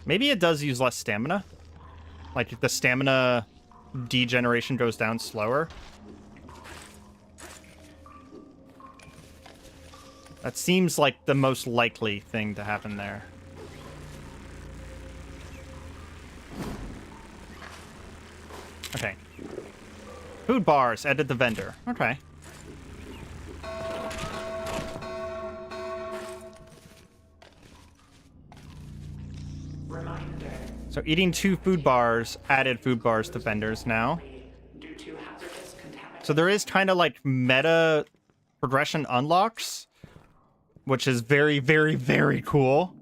Maybe it does use less stamina. Like, the stamina degeneration goes down slower. That seems like the most likely thing to happen there. Okay. Food bars, edit the vendor. Okay. Reminder. So eating 2 food bars added food bars to vendors now. Due to hazardous contamination. So there is kind of like meta progression unlocks, which is very, very, very cool.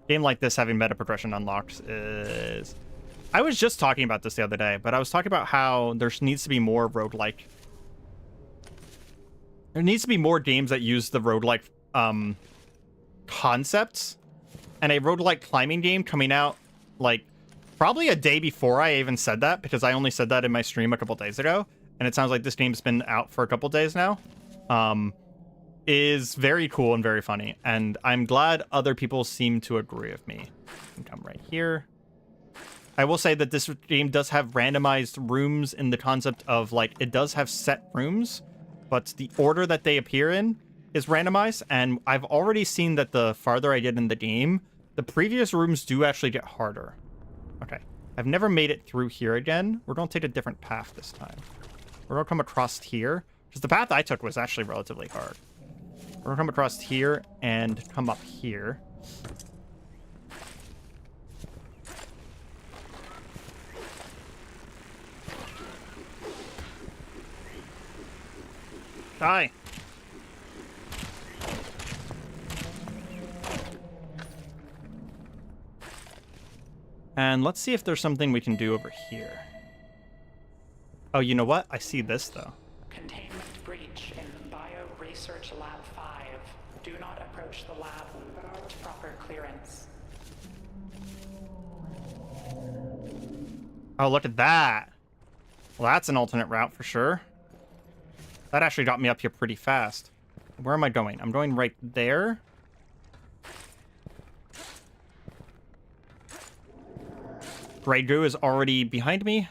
Game like this having meta progression unlocks is... I was just talking about this the other day, but I was talking about how there needs to be more roguelike. There needs to be more games that use the roguelike concepts. And a roguelike climbing game coming out, like, probably a day before I even said that, because I only said that in my stream a couple days ago. And it sounds like this game's been out for a couple days now. Is very cool and very funny. And I'm glad other people seem to agree with me. I can come right here. I will say that this game does have randomized rooms in the concept of, like, it does have set rooms, but the order that they appear in is randomized, and I've already seen that the farther I get in the game, the previous rooms do actually get harder. Okay. I've never made it through here again. We're going to take a different path this time. We're going to come across here, because the path I took was actually relatively hard. We're going to come across here and come up here. Die. And let's see if there's something we can do over here. Oh, you know what? I see this, though. Containment breach in Bio Research Lab 5. Do not approach the lab without proper clearance. Oh, look at that. Well, that's an alternate route for sure. That actually got me up here pretty fast. Where am I going? I'm going right there. Grey Goo is already behind me.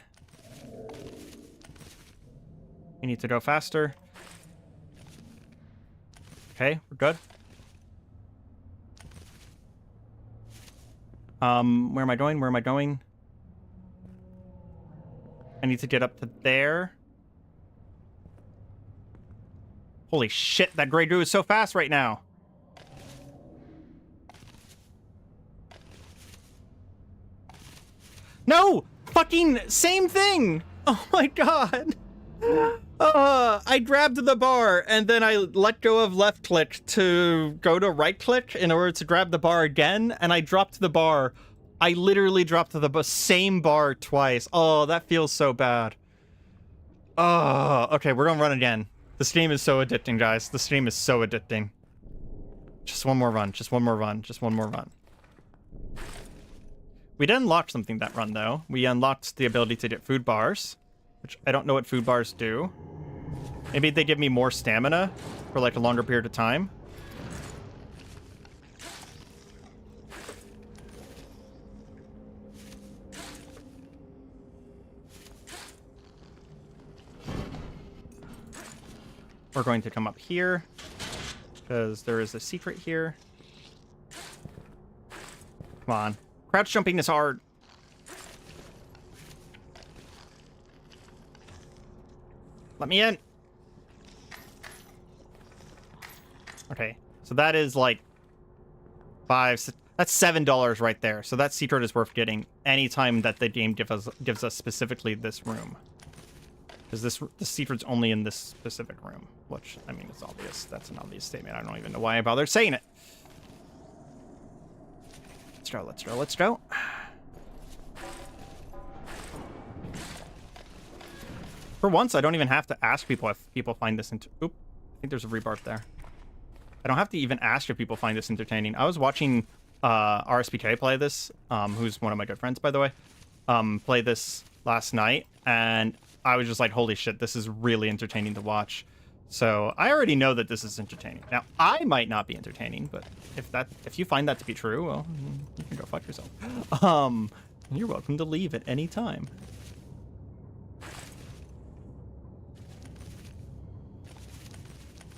I need to go faster. Okay, we're good. Where am I going? Where am I going? I need to get up to there. Holy shit, that Grey Goo is so fast right now. No! Fucking same thing! Oh my god! I grabbed the bar, and then I let go of left click to go to right click in order to grab the bar again, and I dropped the bar. I literally dropped the same bar twice. Oh, that feels so bad. Oh, okay, we're gonna run again. This game is so addicting, guys. This game is so addicting. Just one more run. Just one more run. Just one more run. We did unlock something that run, though. We unlocked the ability to get food bars, which I don't know what food bars do. Maybe they give me more stamina for, like, a longer period of time. We're going to come up here, because there is a secret here. Come on. Crouch jumping is hard. Let me in. Okay, so that is like that's $7 right there. So that secret is worth getting anytime that the game gives us specifically this room. Because the secret's only in this specific room. Which, I mean, it's obvious. That's an obvious statement. I don't even know why I bothered saying it. Let's go, let's go, let's go. For once, I don't even have to ask people if people find this Oop, I think there's a rebarb there. I don't have to even ask if people find this entertaining. I was watching RSPK play this, who's one of my good friends, by the way, play this last night, and I was just like, holy shit, this is really entertaining to watch. So I already know that this is entertaining. Now, I might not be entertaining, but if you find that to be true, well, you can go fuck yourself. You're welcome to leave at any time.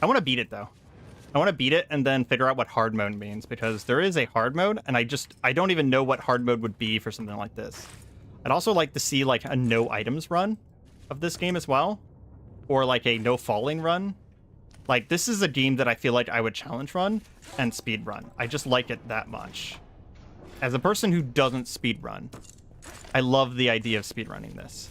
I want to beat it, though. I want to beat it and then figure out what hard mode means, because there is a hard mode, and I don't even know what hard mode would be for something like this. I'd also like to see, like, a no items run of this game as well, or, like, a no falling run. Like, this is a game that I feel like I would challenge run and speed run. I just like it that much. As a person who doesn't speed run, I love the idea of speed running this.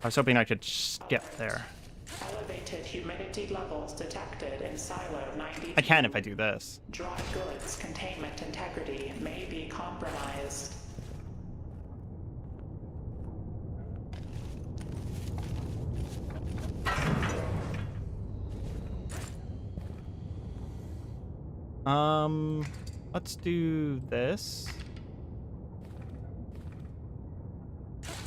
I was hoping I could skip there. Elevated humidity levels detected in silo 92. I can if I do this. Dry goods containment integrity may be compromised. Let's do this.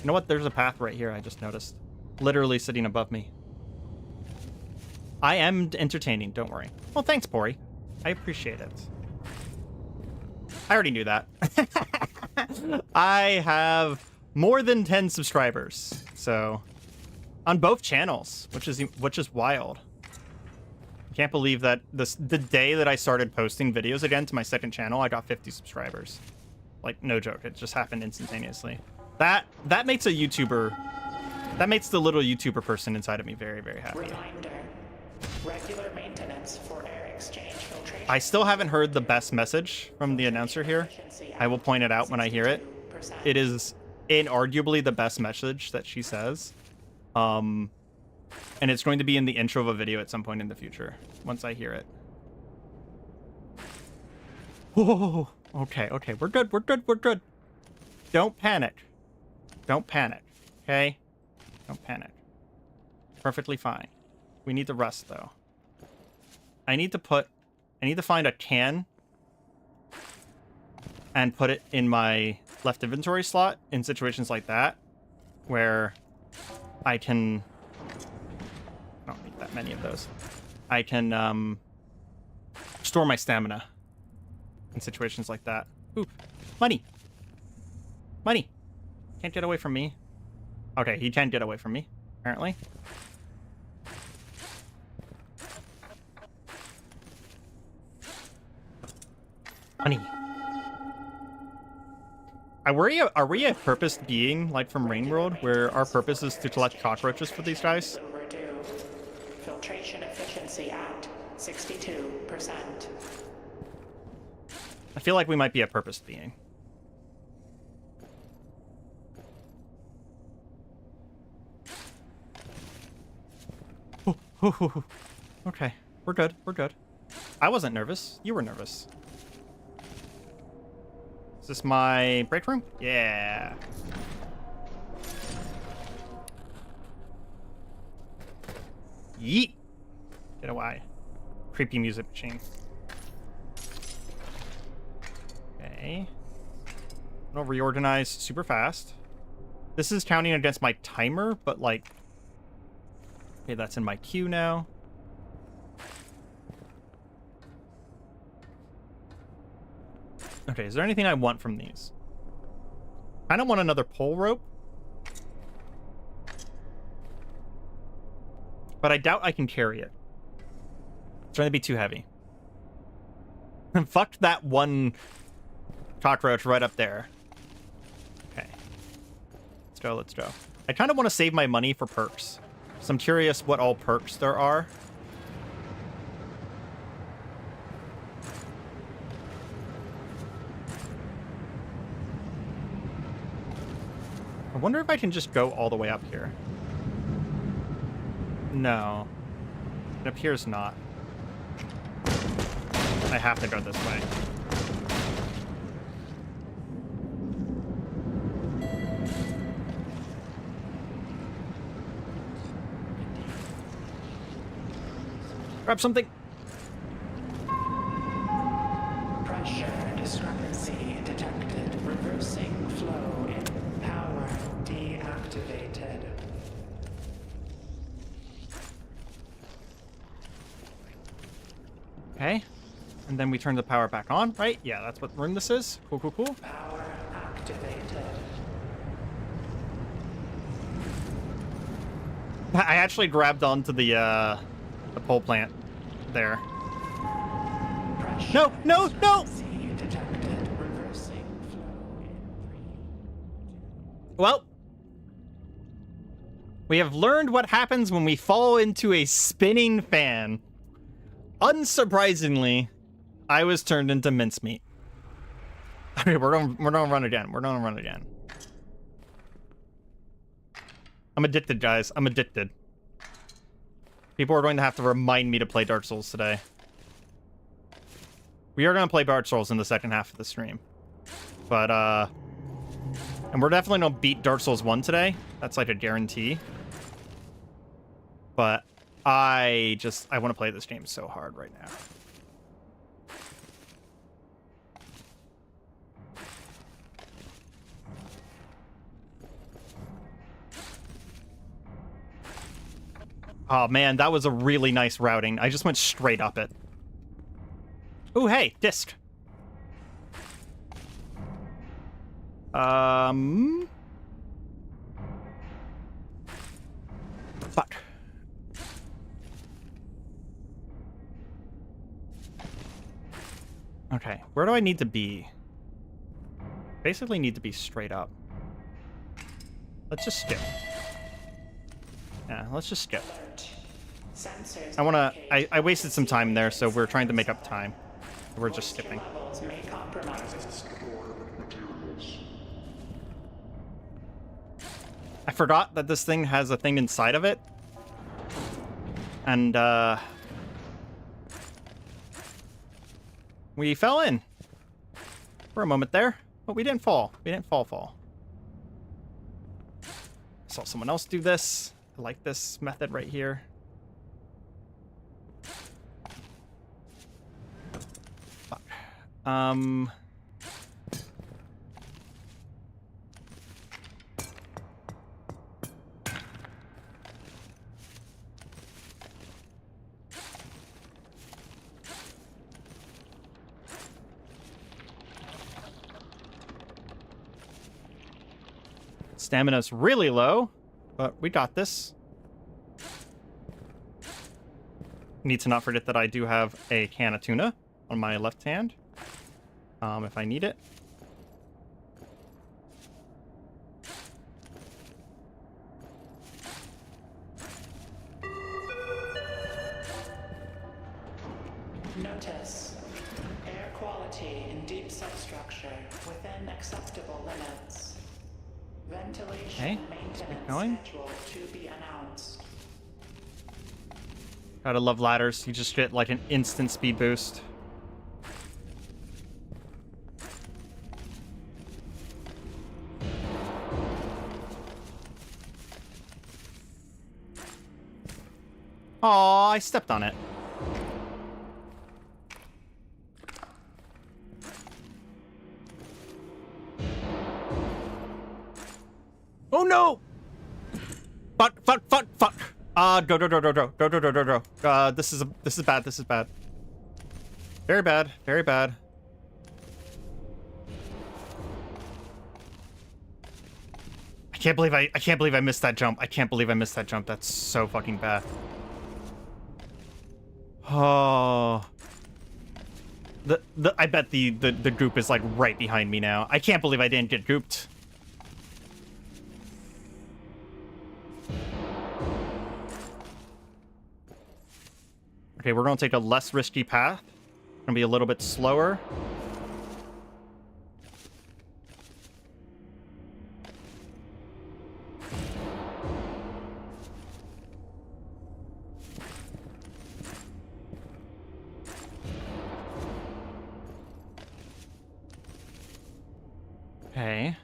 You know what? There's a path right here, I just noticed. Literally sitting above me. I am entertaining, don't worry. Well, thanks, Pori. I appreciate it. I already knew that. I have more than 10 subscribers, so on both channels, which is wild. I can't believe that the day that I started posting videos again to my second channel, I got 50 subscribers. Like, no joke, it just happened instantaneously. That makes a YouTuber, that makes the little YouTuber person inside of me very, very happy. Reminder. Regular maintenance for air exchange filtration. I still haven't heard the best message from the announcer here. I will point it out when I hear it. It is inarguably the best message that she says. And it's going to be in the intro of a video at some point in the future, once I hear it. Oh, okay, we're good. Don't panic. Don't panic, okay? Don't panic. Perfectly fine. We need to rest, though. I need to find a can and put it in my left inventory slot in situations like that, where I can... I don't need that many of those. I can store my stamina in situations like that. Ooh, money! Money! Can't get away from me. Okay, he can get away from me, apparently. Money. Are we a purposed being, like from Rain World, where our purpose is to collect cockroaches for these guys? Overdue. Filtration efficiency at 62%. I feel like we might be a purposed being. Okay, we're good. I wasn't nervous. You were nervous. Is this my break room? Yeah. Yeet. Get away. Creepy music machine. Okay. I'm gonna reorganize super fast. This is counting against my timer, but like... Okay, that's in my queue now. Okay, is there anything I want from these? I don't want another pole rope. But I doubt I can carry it. It's trying to be too heavy. Fuck that one cockroach right up there. Okay. go, let's go. I kind of want to save my money for perks. So I'm curious what all perks there are. I wonder if I can just go all the way up here. No. It appears not. I have to go this way. Grab something. Pressure discrepancy detected. Reversing flow in power deactivated. Okay. And then we turn the power back on, right? Yeah, that's what room this is. Cool, cool, cool. Power activated. I actually grabbed onto the pole plant there. Pressure No, no, no! discrepancy detected. Reversing flow in 3. Well, we have learned what happens when we fall into a spinning fan. Unsurprisingly, I was turned into mincemeat. Okay, we're gonna run again. We're gonna run again. I'm addicted, guys. I'm addicted. People are going to have to remind me to play Dark Souls today. We are gonna play Dark Souls in the second half of the stream. But, and we're definitely gonna beat Dark Souls 1 today. That's like a guarantee. But I want to play this game so hard right now. Oh man, that was a really nice routing. I just went straight up it. Ooh, hey, disc. Fuck. Okay, where do I need to be? Basically need to be straight up. Let's just skip. Yeah, let's just skip. Sensors I wasted some time there, so we're trying to make up time. We're just skipping. levels may compromise. I forgot that this thing has a thing inside of it. And, we fell in for a moment there, but we didn't fall. We didn't fall. I saw someone else do this. I like this method right here. Fuck. Stamina's really low, but we got this. Need to not forget that I do have a can of tuna on my left hand, if I need it. Notice. Air quality in deep substructure within acceptable limits. Ventilation Okay, let's get going. maintenance schedule to be announced. Gotta love ladders. You just get like an instant speed boost. Aw, I stepped on it. Oh no! Fuck. Go. This is bad. Very bad. I can't believe I missed that jump. That's so fucking bad. Oh. I bet the goop is like right behind me now. I can't believe I didn't get gooped. Okay, we're going to take a less risky path. Gonna be a little bit slower. Okay.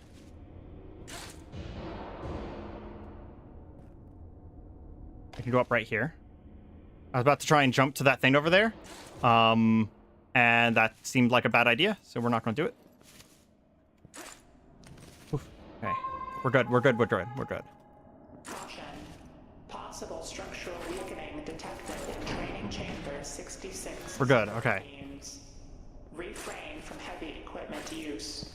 I can go up right here. I was about to try and jump to that thing over there. And that seemed like a bad idea, so we're not going to do it. Oof. Okay. We're good. We're good. We're good. We're good. Caution. Possible structural weakening detected in training chamber 66. We're good. Okay. Means refrain from heavy equipment use.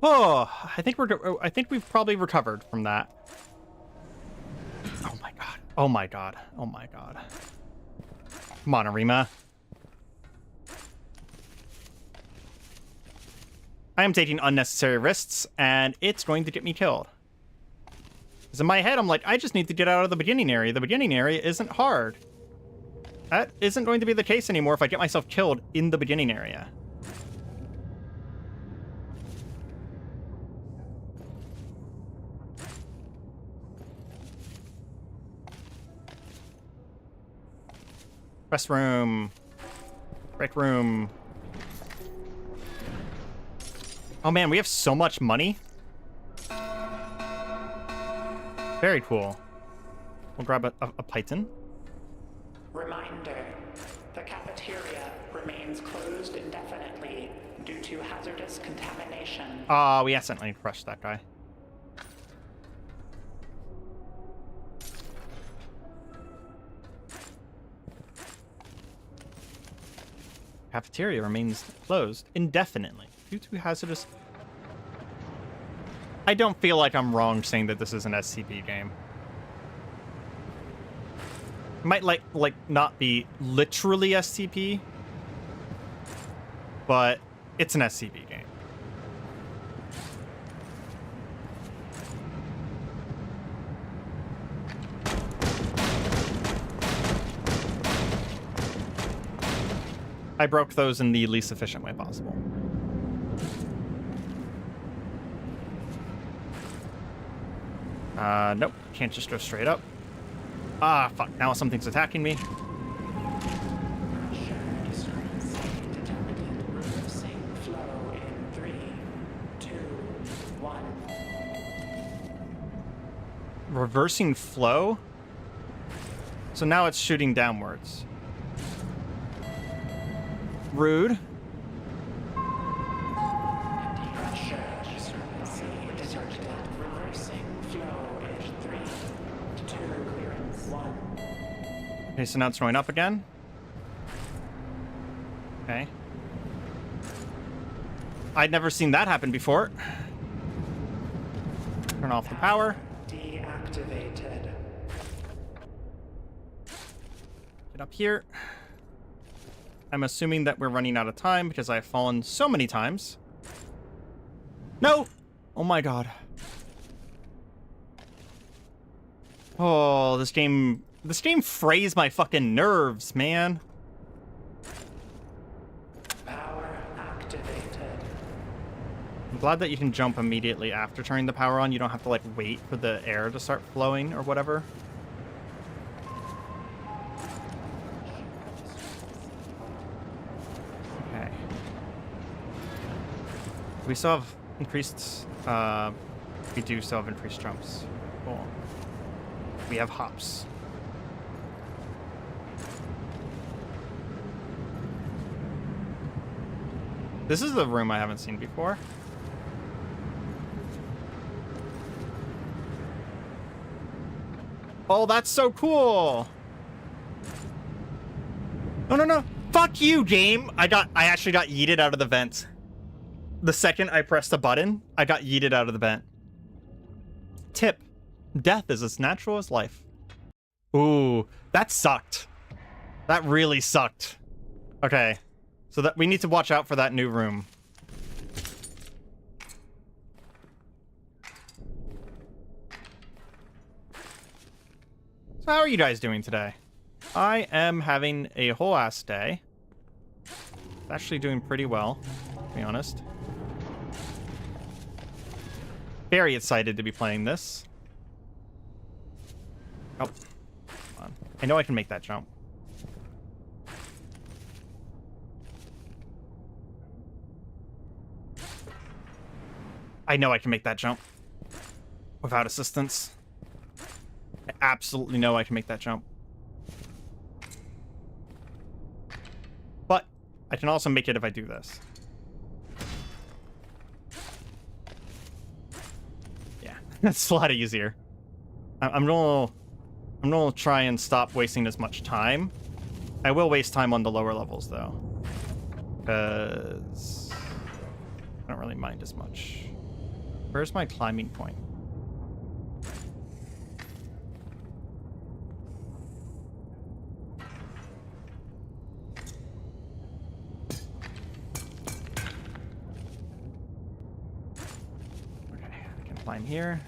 Oh, I think I think we've probably recovered from that. Oh my god. Oh my god. Oh my god. Come on, Areima. I am taking unnecessary risks, and it's going to get me killed. Because in my head, I'm like, I just need to get out of the beginning area. The beginning area isn't hard. That isn't going to be the case anymore if I get myself killed in the beginning area. Rest room. Break room. Oh man, we have so much money. Very cool. We'll grab a python. Reminder. The cafeteria remains closed indefinitely due to hazardous contamination. Ah, we accidentally crushed that guy. Cafeteria remains closed indefinitely due to hazardous. I don't feel like I'm wrong saying that this is an SCP game. It might like not be literally SCP, but it's an SCP game. I broke those in the least efficient way possible. Nope. Can't just go straight up. Ah, fuck. Now something's attacking me. Reversing flow? So now it's shooting downwards. Rude. Okay, so now it's going up again. Okay. I'd never seen that happen before. Turn off the power. Deactivated. Get up here. I'm assuming that we're running out of time because I've fallen so many times. No! Oh my god. Oh, this game frays my fucking nerves, man. Power activated. I'm glad that you can jump immediately after turning the power on. You don't have to, like, wait for the air to start flowing or whatever. Okay. We still have increased, we do still have increased jumps. Cool. We have hops. This is the room I haven't seen before. Oh, that's so cool. No, no, no. Fuck you, game. I actually got yeeted out of the vent. The second I pressed the button, I got yeeted out of the vent. Tip. Death is as natural as life. Ooh, that sucked. That really sucked. Okay. So that we need to watch out for that new room. How are you guys doing today? I am having a whole ass day. Actually doing pretty well, to be honest. Very excited to be playing this. Oh, come on. I know I can make that jump. I know I can make that jump without assistance. I absolutely know I can make that jump. But I can also make it if I do this. Yeah, that's a lot easier. I'm gonna try and stop wasting as much time. I will waste time on the lower levels though, because I don't really mind as much. Where's my climbing point? Okay, I can climb here.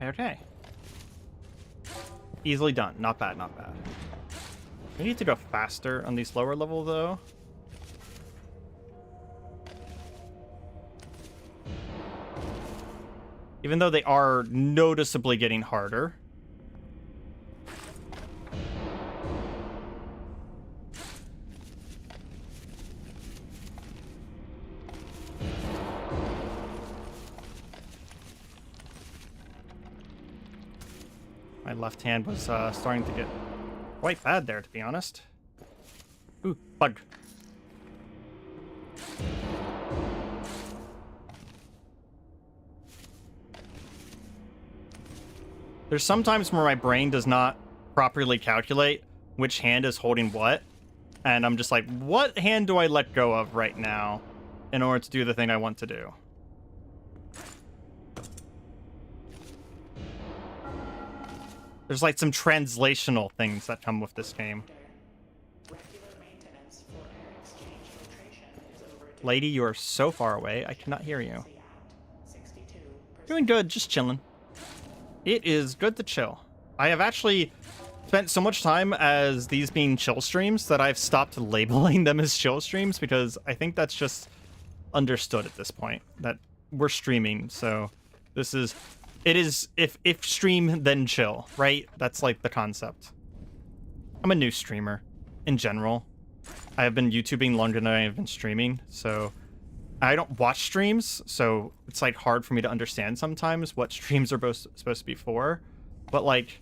Okay. Easily done. Not bad, not bad. We need to go faster on these lower level, though. Even though they are noticeably getting harder. My left hand was starting to get quite bad there, to be honest. Ooh, bug. There's sometimes where my brain does not properly calculate which hand is holding what. And I'm just like, what hand do I let go of right now in order to do the thing I want to do? There's like some translational things that come with this game. Lady, you are so far away, I cannot hear you. Doing good, just chilling. It is good to chill. I have actually spent so much time as these being chill streams that I've stopped labeling them as chill streams because I think that's just understood at this point that we're streaming. So this is, it is if stream then chill, right? That's like the concept. I'm a new streamer in general. I have been YouTubing longer than I have been streaming, so I don't watch streams, so it's like hard for me to understand sometimes what streams are supposed to be for. But like,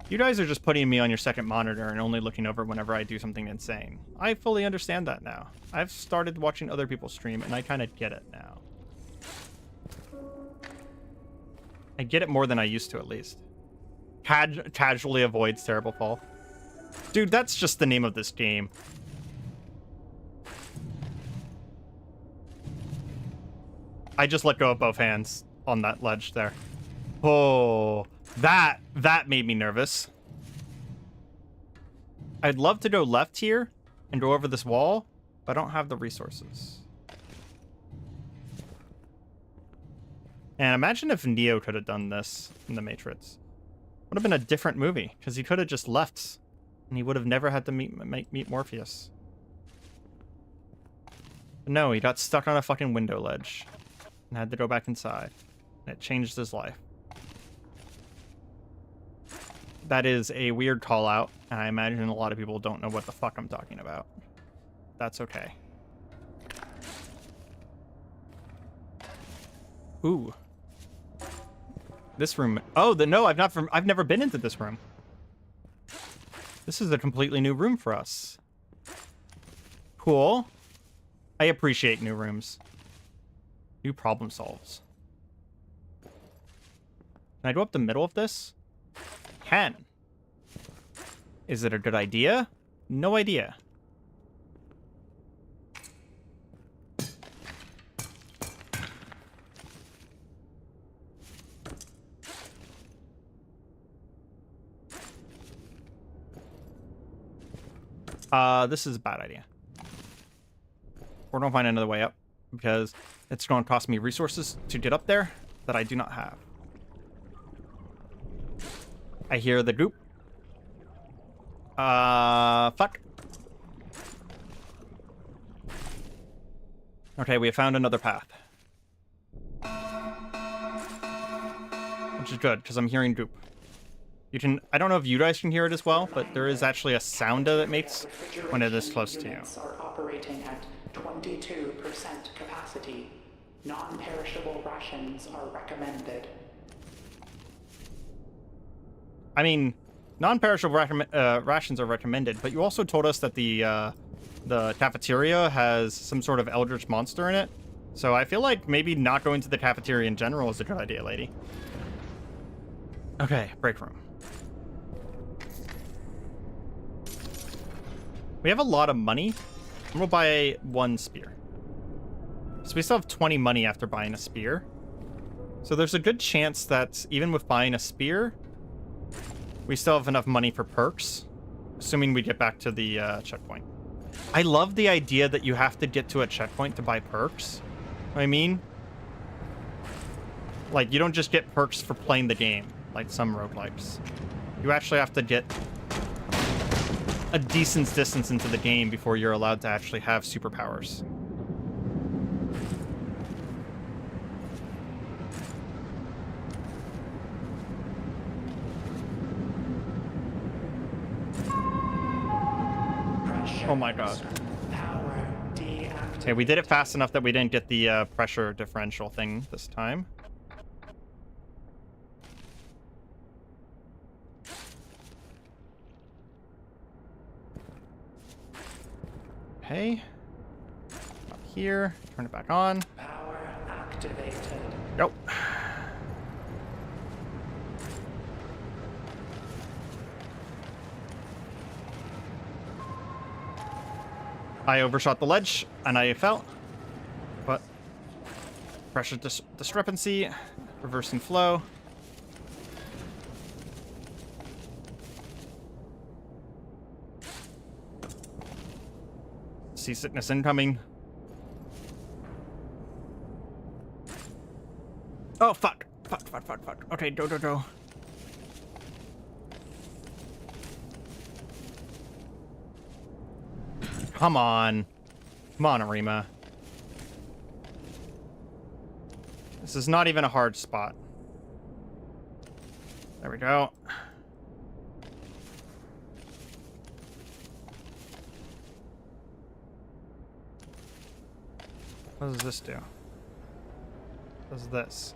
you guys are just putting me on your second monitor and only looking over whenever I do something insane. I fully understand that now. I've started watching other people stream and I kind of get it now. I get it more than I used to, at least. Casually avoids terrible fall. Dude, that's just the name of this game. I just let go of both hands on that ledge there. Oh, that made me nervous. I'd love to go left here and go over this wall, but I don't have the resources. And imagine if Neo could have done this in The Matrix. Would have been a different movie, because he could have just left, and he would have never had to meet Morpheus. But no, he got stuck on a fucking window ledge and had to go back inside. And it changed his life. That is a weird call out, and I imagine a lot of people don't know what the fuck I'm talking about. That's okay. Ooh. This room. Oh, no, I've never been into this room. This is a completely new room for us. Cool. I appreciate new rooms. New problem solves. Can I go up the middle of this? Can. Is it a good idea? No idea. This is a bad idea. Or don't find another way up, because it's going to cost me resources to get up there that I do not have. I hear the goop. Fuck. Okay, we have found another path. Which is good, because I'm hearing goop. You can, I don't know if you guys can hear it as well, but there is actually a sound that it makes when it is close to you. Are operating at 22% capacity. Non-perishable rations are recommended. I mean, non-perishable rations are recommended, but you also told us that the cafeteria has some sort of eldritch monster in it. So I feel like maybe not going to the cafeteria in general is a good idea, lady. Okay, break room. We have a lot of money. I'm gonna buy one spear. So we still have 20 money after buying a spear. So there's a good chance that even with buying a spear, we still have enough money for perks, assuming we get back to the checkpoint. I love the idea that you have to get to a checkpoint to buy perks. You know what I mean? Like, you don't just get perks for playing the game, like some roguelikes. You actually have to get a decent distance into the game before you're allowed to actually have superpowers. Oh my god. Okay, we did it fast enough that we didn't get the pressure differential thing this time. Okay. Up here. Turn it back on. Power activated. Go. I overshot the ledge, and I fell. But pressure discrepancy, reversing flow. Seasickness incoming. Oh, fuck. Fuck. Okay, go. Come on. Come on, Areima. This is not even a hard spot. There we go. What does this do? What does this?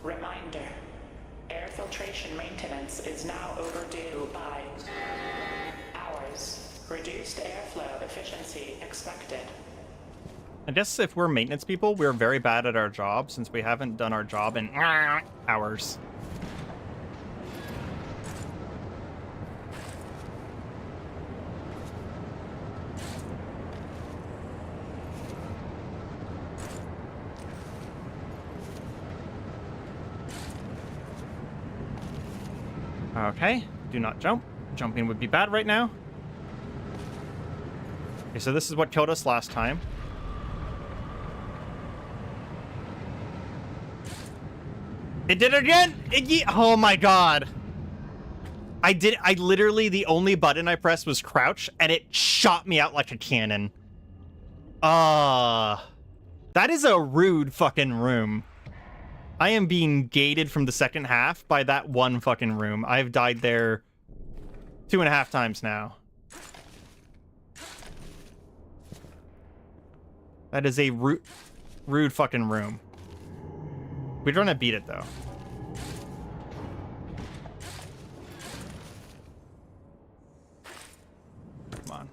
Reminder, air filtration maintenance is now overdue by hours. Reduced airflow efficiency expected. I guess if we're maintenance people, we're very bad at our job since we haven't done our job in hours. Okay, do not jump. Jumping would be bad right now. Okay, so this is what killed us last time. It did it again! Oh my god. I literally, the only button I pressed was crouch, and it shot me out like a cannon. That is a rude fucking room. I am being gated from the second half by that one fucking room. I've died there 2.5 times now. That is a rude fucking room. We're gonna beat it, though. Come on.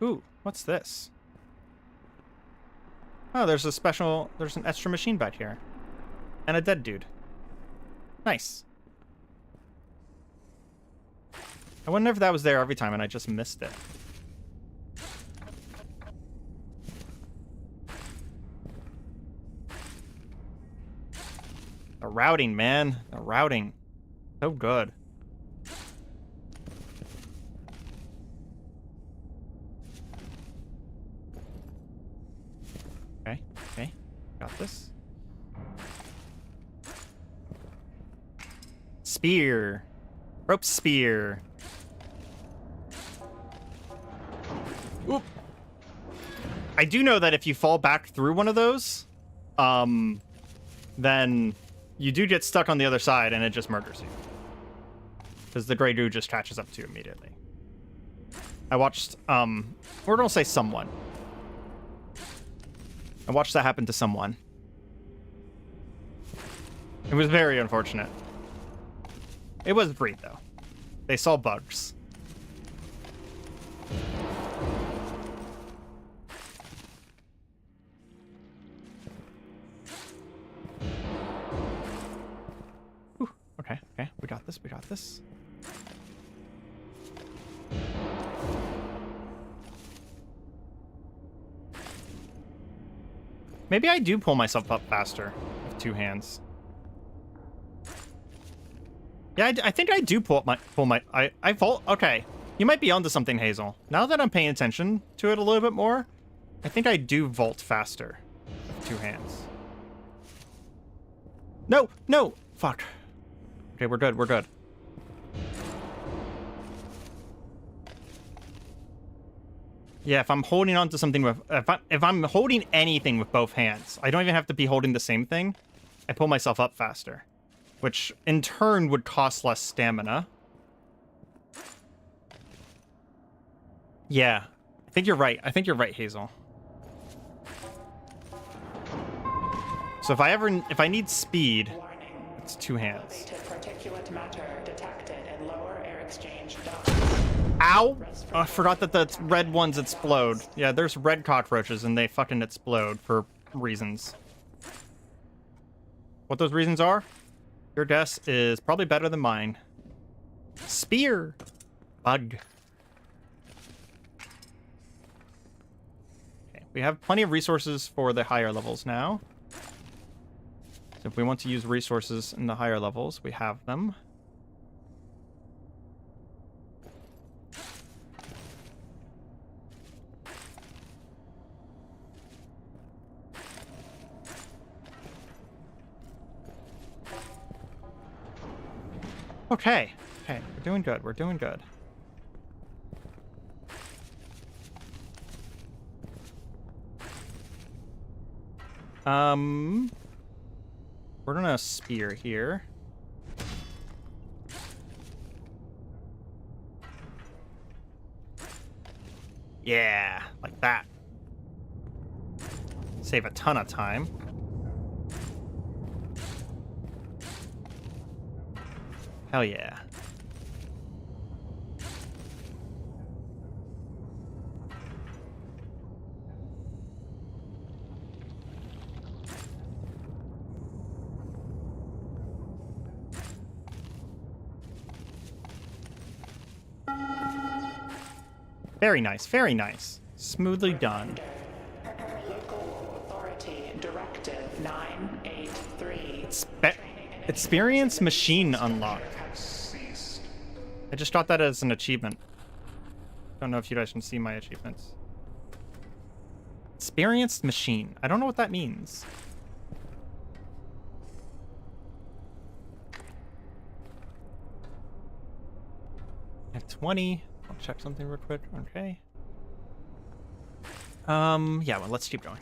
Ooh, what's this? Oh, there's an extra machine back here. And a dead dude. Nice. I wonder if that was there every time and I just missed it. The routing, man. The routing. So good. Okay, okay. Got this. Spear. Rope spear. Oop. I do know that if you fall back through one of those, then you do get stuck on the other side and it just murders you. Because the Grey Goo just catches up to you immediately. I watched, we're gonna say someone. I watched that happen to someone. It was very unfortunate. It was brief, though. They saw bugs. Whew. Okay, okay. We got this, we got this. Maybe I do pull myself up faster with two hands. Yeah, I think I do pull my I vault. Okay, you might be onto something, Hazel. Now that I'm paying attention to it a little bit more, I think I do vault faster with two hands. No, no, fuck. Okay, we're good, we're good. Yeah, if I'm holding on to something with, if I'm holding anything with both hands, I don't even have to be holding the same thing. I pull myself up faster, which in turn would cost less stamina. Yeah, I think you're right. I think you're right, Hazel. So if I need speed, it's two hands. Particulate matter detected in lower air exchange ducts. Ow! Oh, I forgot that the red ones explode. Yeah, there's red cockroaches and they fucking explode for reasons. What those reasons are? Your guess is probably better than mine. Spear! Bug. Okay, we have plenty of resources for the higher levels now. So if we want to use resources in the higher levels, we have them. Okay, okay, we're doing good, we're doing good. We're gonna spear here. Yeah, like that. Save a ton of time. Hell yeah. Very nice, very nice. Smoothly done. Local Authority Directive 983. Experience machine unlocked. I just got that as an achievement. Don't know if you guys can see my achievements. Experienced machine. I don't know what that means. I have 20. I'll check something real quick. Okay. Yeah, well, let's keep going.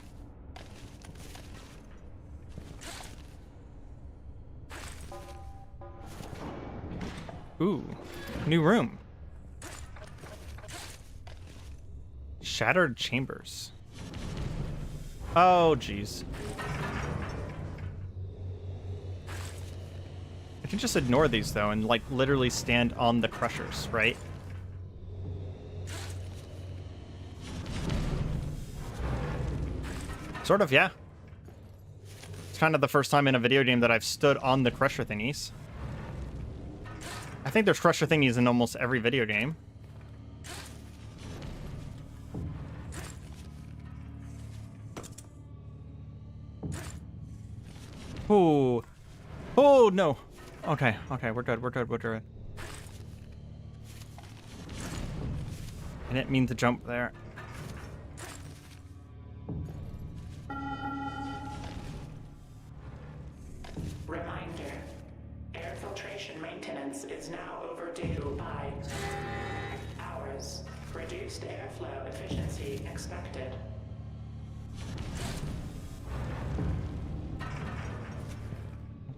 Ooh, new room. Shattered chambers. Oh, jeez. I can just ignore these, though, and, like, literally stand on the crushers, right? Sort of, yeah. It's kind of the first time in a video game that I've stood on the crusher thingies. I think there's crusher thingies in almost every video game. Ooh. Oh, no. Okay, okay, we're good, we're good, we're good. I didn't mean to jump there. Reminder, air filtration maintenance is now overdue by hours. Reduced airflow efficiency expected.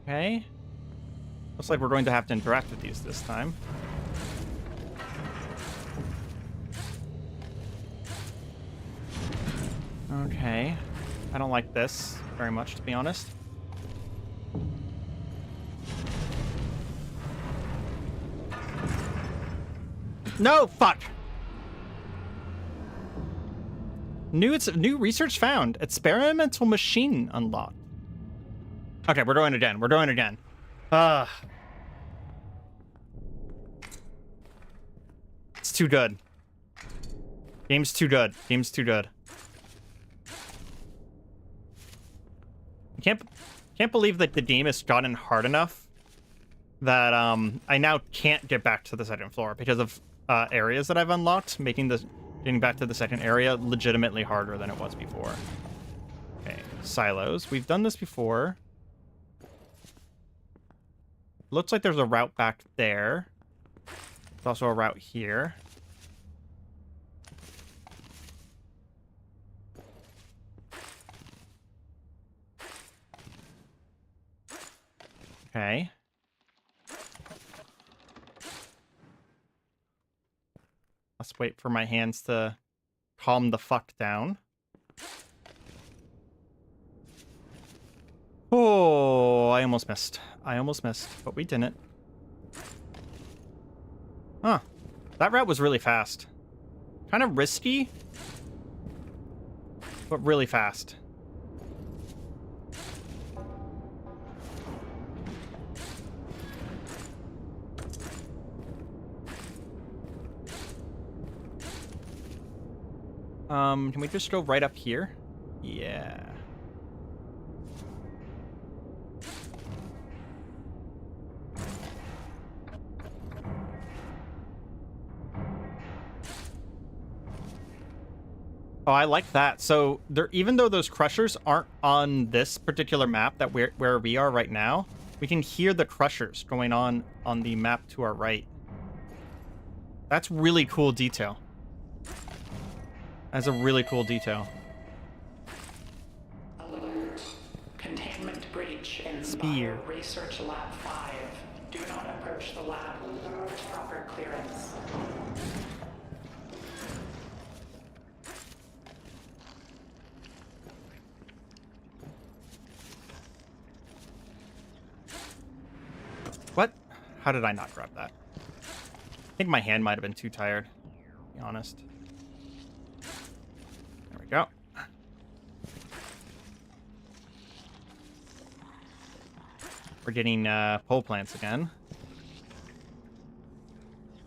Okay. Looks like we're going to have to interact with these this time. Okay. I don't like this very much, to be honest. No, fuck! New research found. Experimental machine unlocked. Okay, we're doing it again. We're doing it again. It's too good. Game's too good. Game's too good. I can't believe that the game has gotten hard enough that I now can't get back to the second floor because of areas that I've unlocked, making getting back to the second area legitimately harder than it was before. Okay, silos. We've done this before. Looks like there's a route back there. There's also a route here. Okay. Let's wait for my hands to calm the fuck down. Oh, I almost missed. I almost missed, but we didn't. Huh. That route was really fast. Kind of risky, but really fast. Can we just go right up here? Yeah. Oh, I like that. So there, even though those crushers aren't on this particular map that where we are right now, we can hear the crushers going on the map to our right. That's really cool detail. That's a really cool detail. Alert. Containment breach in Spear. Research Lab 5. Do not approach the lab without proper clearance. What? How did I not grab that? I think my hand might have been too tired, to be honest. There we go. We're getting pole plants again.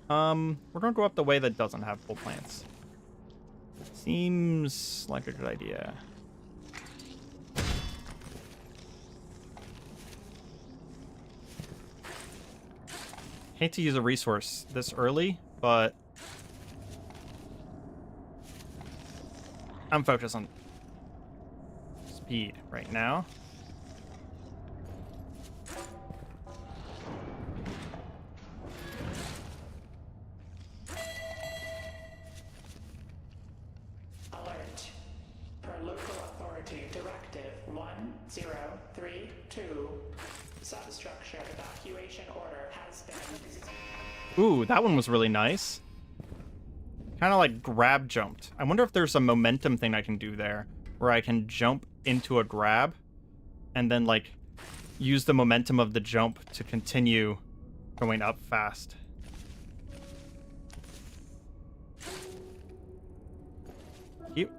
We're gonna go up the way that doesn't have pole plants. Seems like a good idea. Hate to use a resource this early, but I'm focused on speed right now. Alert. Per local authority directive 1032, substructure evacuation order has been. Ooh, that one was really nice. Kind of like grab jumped. I wonder if there's a momentum thing I can do there where I can jump into a grab and then like use the momentum of the jump to continue going up fast. Cute.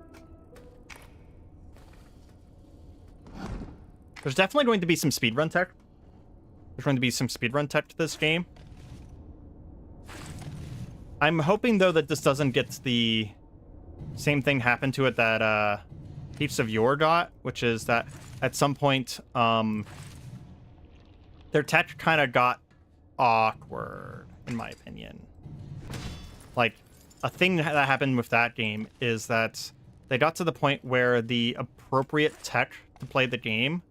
There's definitely going to be some speedrun tech. There's going to be some speedrun tech to this game. I'm hoping, though, that this doesn't get the same thing happen to it that Heaps of Yore got, which is that at some point, their tech kind of got awkward, in my opinion. Like, a thing that happened with that game is that they got to the point where the appropriate tech to play the game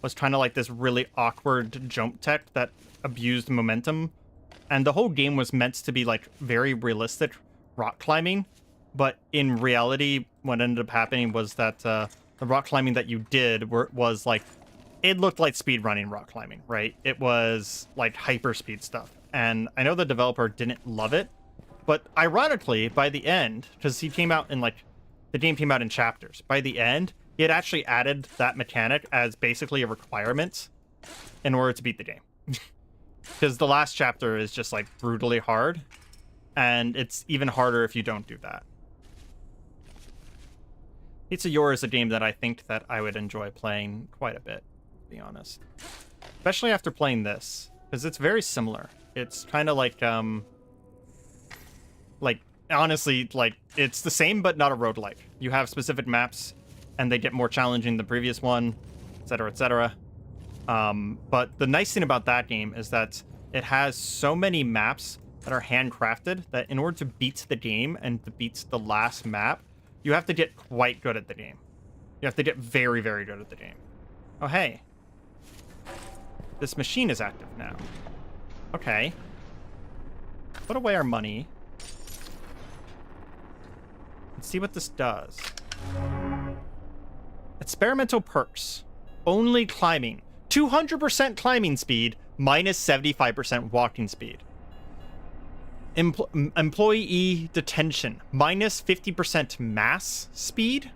was kind of like this really awkward jump tech that abused momentum. And the whole game was meant to be like very realistic rock climbing. But in reality, what ended up happening was that the rock climbing that you did was like, it looked like speedrunning rock climbing, right? It was like hyper speed stuff. And I know the developer didn't love it, but ironically, by the end, because he came out in like, the game came out in chapters. By the end, he had actually added that mechanic as basically a requirement in order to beat the game. Because the last chapter is just like brutally hard, and it's even harder if you don't do that. Pizza Your is a game that I think that I would enjoy playing quite a bit, to be honest. Especially after playing this, because it's very similar. It's kind of like honestly, like, it's the same, but not a roguelike. You have specific maps, and they get more challenging than the previous one, etc., etc. But the nice thing about that game is that it has so many maps that are handcrafted that in order to beat the game and to beat the last map, you have to get quite good at the game. You have to get very, very good at the game. Oh, hey. This machine is active now. Okay. Put away our money. Let's see what this does. Experimental perks. Only climbing. 200% climbing speed, minus 75% walking speed. Employee detention, minus 50% mass speed,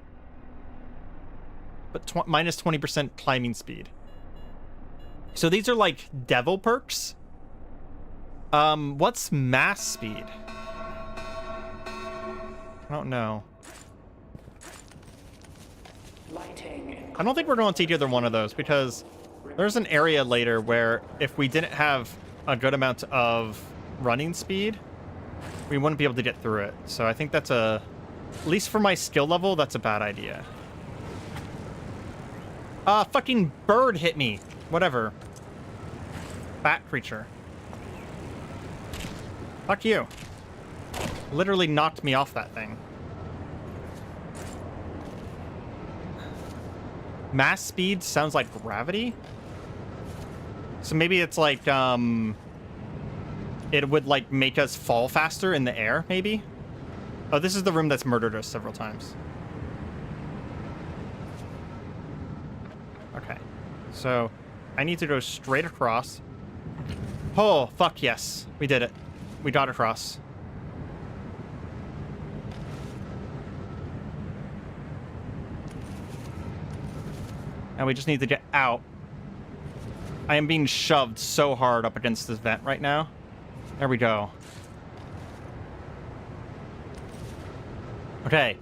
but minus 20% climbing speed. So these are like devil perks. What's mass speed? I don't know. I don't think we're going to take either one of those, because there's an area later where if we didn't have a good amount of running speed, we wouldn't be able to get through it. So I think that's at least for my skill level, that's a bad idea. Fucking bird hit me. Whatever. Bat creature. Fuck you. Literally knocked me off that thing. Mass speed sounds like gravity? So maybe it's like, it would, like, make us fall faster in the air, maybe? Oh, this is the room that's murdered us several times. Okay. So, I need to go straight across. Oh, fuck yes. We did it. We got across. And we just need to get out. I am being shoved so hard up against this vent right now. There we go. Okay.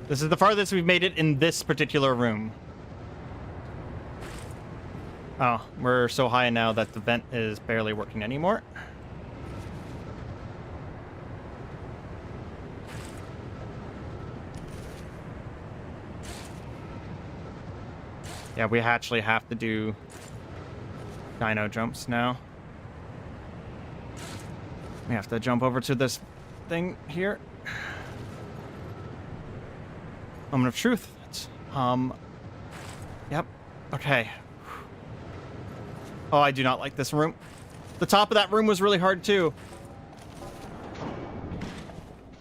This is the farthest we've made it in this particular room. Oh, we're so high now that the vent is barely working anymore. Yeah, we actually have to do dino jumps now. We have to jump over to this thing here. Moment of truth. Yep. Okay. Oh, I do not like this room. The top of that room was really hard too.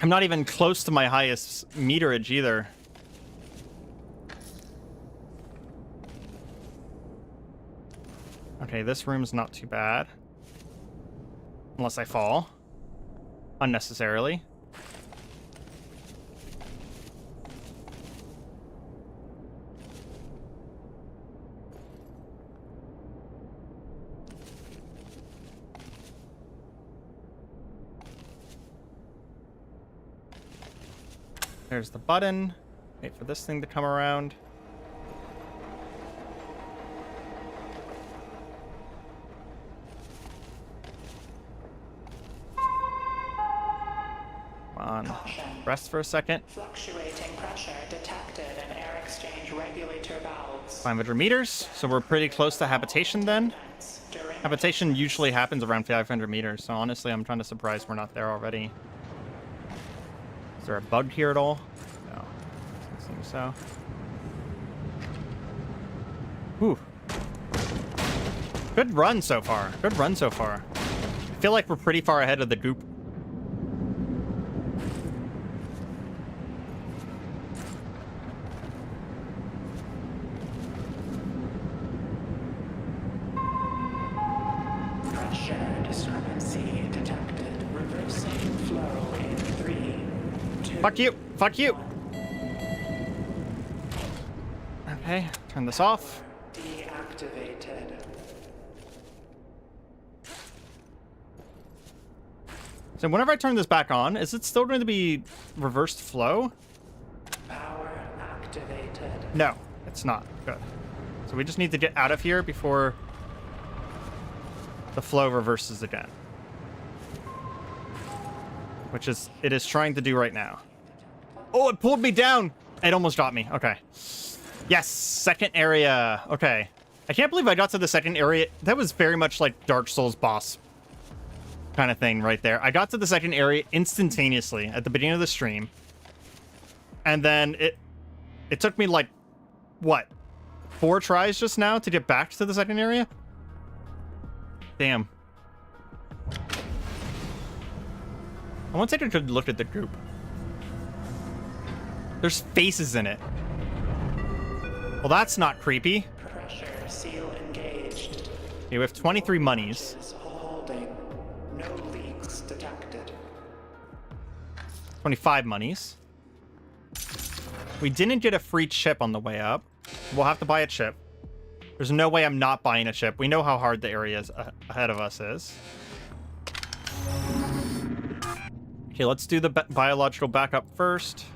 I'm not even close to my highest meterage either. Okay, this room's not too bad. Unless I fall. Unnecessarily. There's the button. Wait for this thing to come around. Come on. Caution. Rest for a second. Fluctuating pressure detected in air exchange regulator valves. 500 meters. So we're pretty close to habitation then. Habitation usually happens around 500 meters. So honestly, I'm kind of surprised we're not there already. Is there a bug here at all? No. Doesn't seem so. Whew. Good run so far. Good run so far. I feel like we're pretty far ahead of the goop. Pressure discrepancy detected. Reversing flow in 3, 2. Fuck you! Fuck you! Okay, turn this off. Deactivated. So whenever I turn this back on, is it still going to be reversed flow? Power activated. No, it's not. Good. So we just need to get out of here before the flow reverses again. Which is, it is trying to do right now. Oh, it pulled me down! It almost got me. Okay. Yes, second area. Okay. I can't believe I got to the second area. That was very much like Dark Souls boss kind of thing right there. I got to the second area instantaneously at the beginning of the stream. And then it took me like, what, 4 tries just now to get back to the second area? Damn. I want to take a good look at the group. There's faces in it. Well, that's not creepy. Pressure seal engaged. Okay, we have 23 monies. Is holding. No leaks detected. 25 monies. We didn't get a free chip on the way up. We'll have to buy a chip. There's no way I'm not buying a chip. We know how hard the area ahead of us is. Okay, let's do the biological backup first.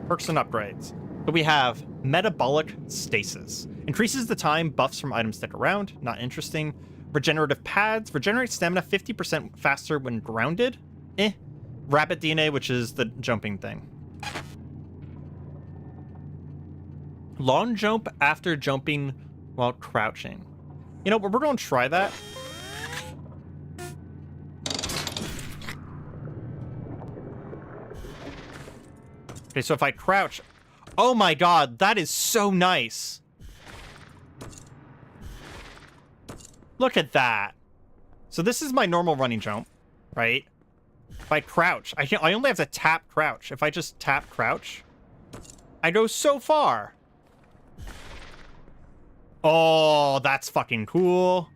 Perks and upgrades. So we have metabolic stasis. Increases the time buffs from items stick around. Not interesting. Regenerative pads. Regenerate stamina 50% faster when grounded. Rapid DNA, which is the jumping thing. Long jump after jumping while crouching. You know, we're going to try that. Okay, so if I crouch... Oh my god, that is so nice. Look at that. So this is my normal running jump, right? If I crouch, I only have to tap crouch. If I just tap crouch, I go so far. Oh, that's fucking cool.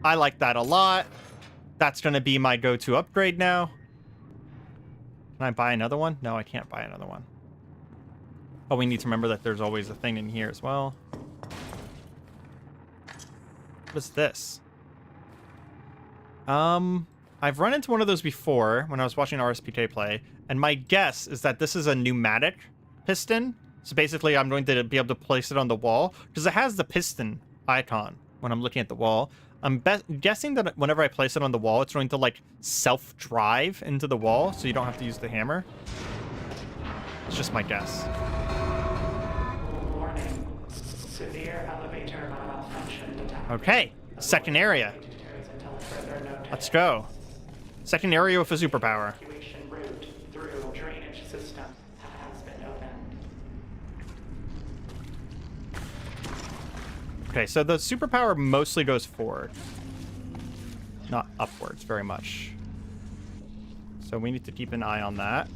I like that a lot. That's gonna be my go-to upgrade now. Can I buy another one? No, I can't buy another one. Oh, we need to remember that there's always a thing in here as well. What is this? I've run into one of those before when I was watching RSPK play, and my guess is that this is a pneumatic piston. So basically, I'm going to be able to place it on the wall because it has the piston icon when I'm looking at the wall. I'm guessing that whenever I place it on the wall, it's going to like self-drive into the wall, so you don't have to use the hammer. It's just my guess. Warning. Severe elevator malfunction detected. Okay, second area. Let's go. Second area with a superpower. Evacuation route through drainage system has been opened. Okay, so the superpower mostly goes forward, not upwards very much. So we need to keep an eye on that.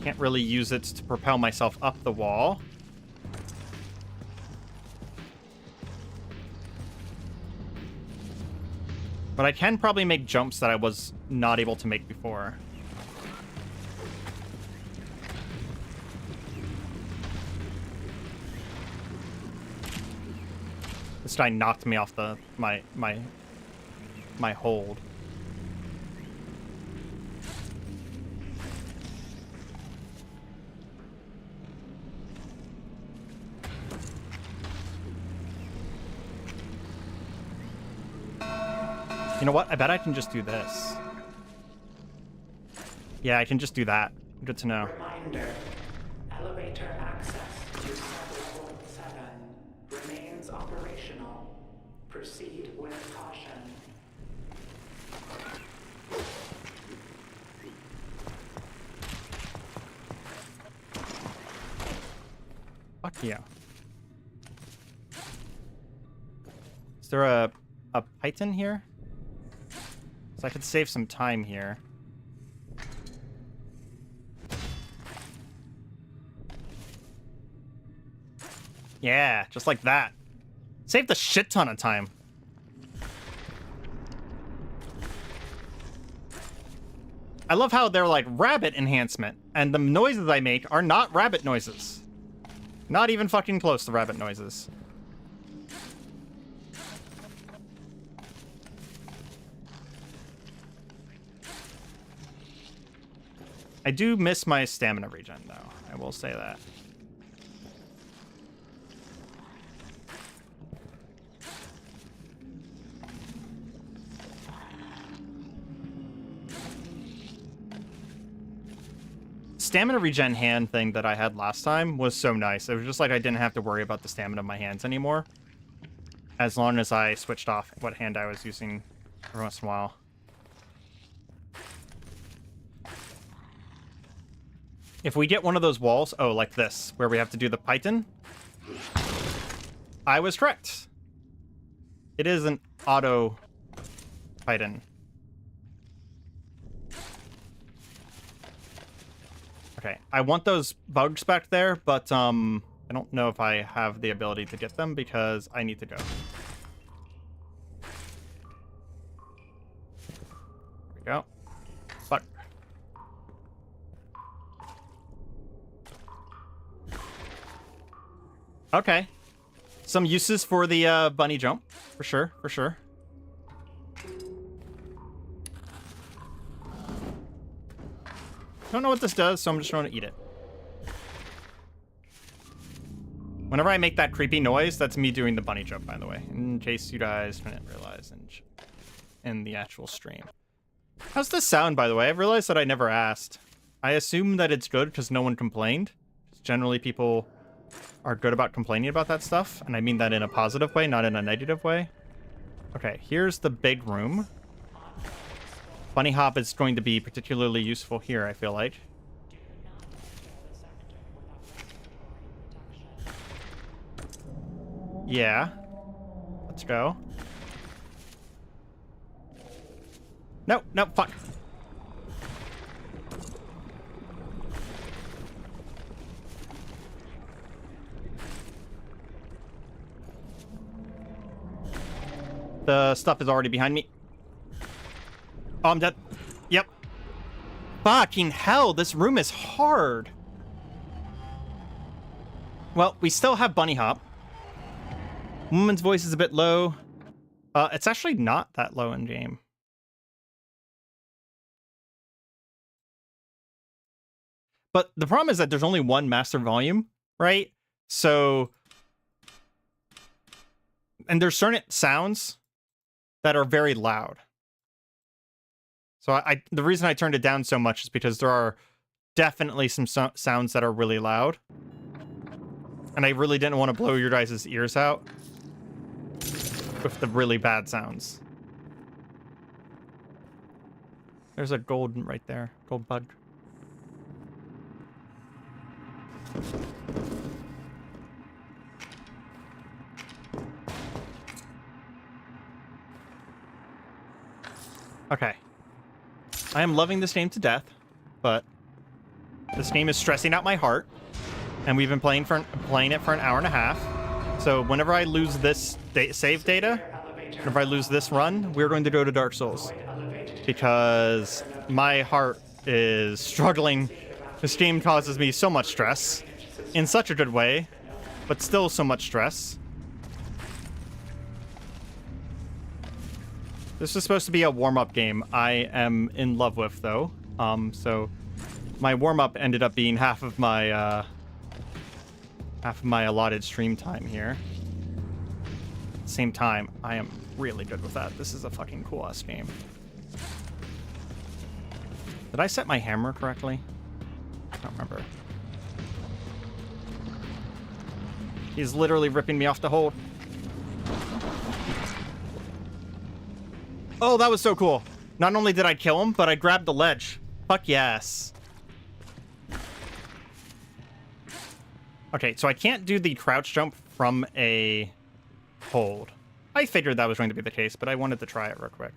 Can't really use it to propel myself up the wall. But I can probably make jumps that I was not able to make before. This guy knocked me off my hold. You know what? I bet I can just do this. Yeah, I can just do that. Good to know. Reminder. Elevator access to sublevel 7 remains operational. Proceed with caution. Fuck yeah. Is there a python here? So I could save some time here. Yeah, just like that. Saved a shit ton of time. I love how they're like rabbit enhancement, and the noises I make are not rabbit noises. Not even fucking close to rabbit noises. I do miss my stamina regen, though. I will say that. Stamina regen hand thing that I had last time was so nice. It was just like I didn't have to worry about the stamina of my hands anymore, as long as I switched off what hand I was using every once in a while. If we get one of those walls, oh, like this, where we have to do the python, I was correct. It is an auto python. Okay, I want those bugs back there, but I don't know if I have the ability to get them because I need to go. There we go. Fuck. Okay. Some uses for the bunny jump, for sure, for sure. Don't know what this does, so I'm just going to eat it. Whenever I make that creepy noise, that's me doing the bunny jump, by the way, in case you guys didn't realize in the actual stream. How's this sound, by the way? I've realized that I never asked. I assume that it's good because no one complained. Generally, people are good about complaining about that stuff, and I mean that in a positive way, not in a negative way. Okay, here's the big room. Bunny hop is going to be particularly useful here, I feel like. Yeah. Let's go. No, no, fuck. The stuff is already behind me. Oh, I'm dead. Yep. Fucking hell, this room is hard. Well, we still have bunny hop. Woman's voice is a bit low. It's actually not that low in game. But the problem is that there's only one master volume, right? So, and there's certain sounds that are very loud. So the reason I turned it down so much is because there are definitely some sounds that are really loud. And I really didn't want to blow your guys' ears out with the really bad sounds. There's a gold right there. Gold bug. Okay. I am loving this game to death, but this game is stressing out my heart, and we've been playing it for an hour and a half. So whenever I lose this save data, whenever I lose this run, we're going to go to Dark Souls, because my heart is struggling. This game causes me so much stress, in such a good way, but still so much stress. This is supposed to be a warm-up game I am in love with, though. So my warm-up ended up being half of my allotted stream time here. At the same time, I am really good with that. This is a fucking cool-ass game. Did I set my hammer correctly? I don't remember. He's literally ripping me off the hold. Oh, that was so cool. Not only did I kill him, but I grabbed the ledge. Fuck yes. Okay, so I can't do the crouch jump from a hold. I figured that was going to be the case, but I wanted to try it real quick.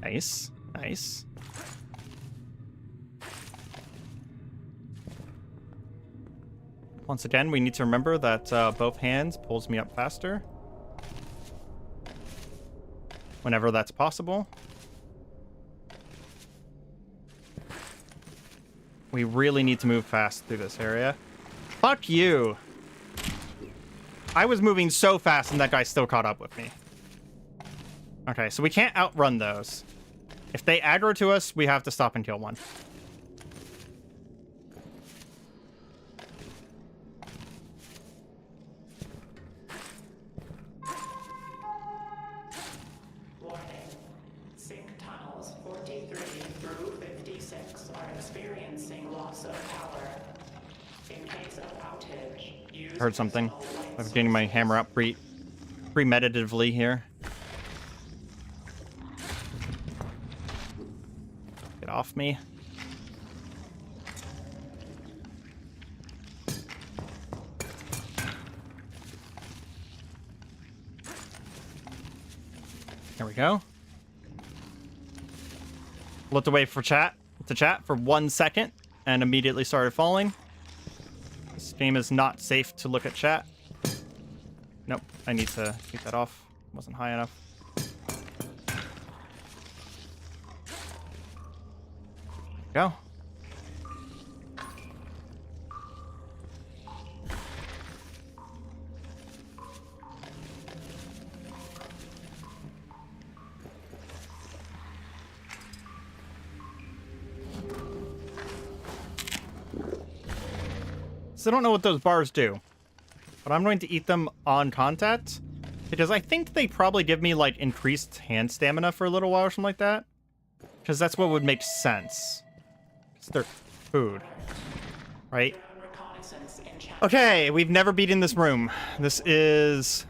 Nice, nice. Once again, we need to remember that both hands pulls me up faster. Whenever that's possible. We really need to move fast through this area. Fuck you! I was moving so fast and that guy still caught up with me. Okay, so we can't outrun those. If they aggro to us, we have to stop and kill one. Warning. Sync tunnels 43 through 56 are experiencing loss of power. In case of outage, use Heard something. personal light I'm getting my hammer up premeditatively here. Get off me. There we go. Looked away for chat for 1 second and immediately started falling. This game is not safe to look at chat. Nope, I need to keep that off. Wasn't high enough. Go. So I don't know what those bars do, but I'm going to eat them on contact because I think they probably give me like increased hand stamina for a little while or something like that. Because that's what would make sense. It's their food, right? reconnaissance in chat. Okay, we've never beaten this room. This is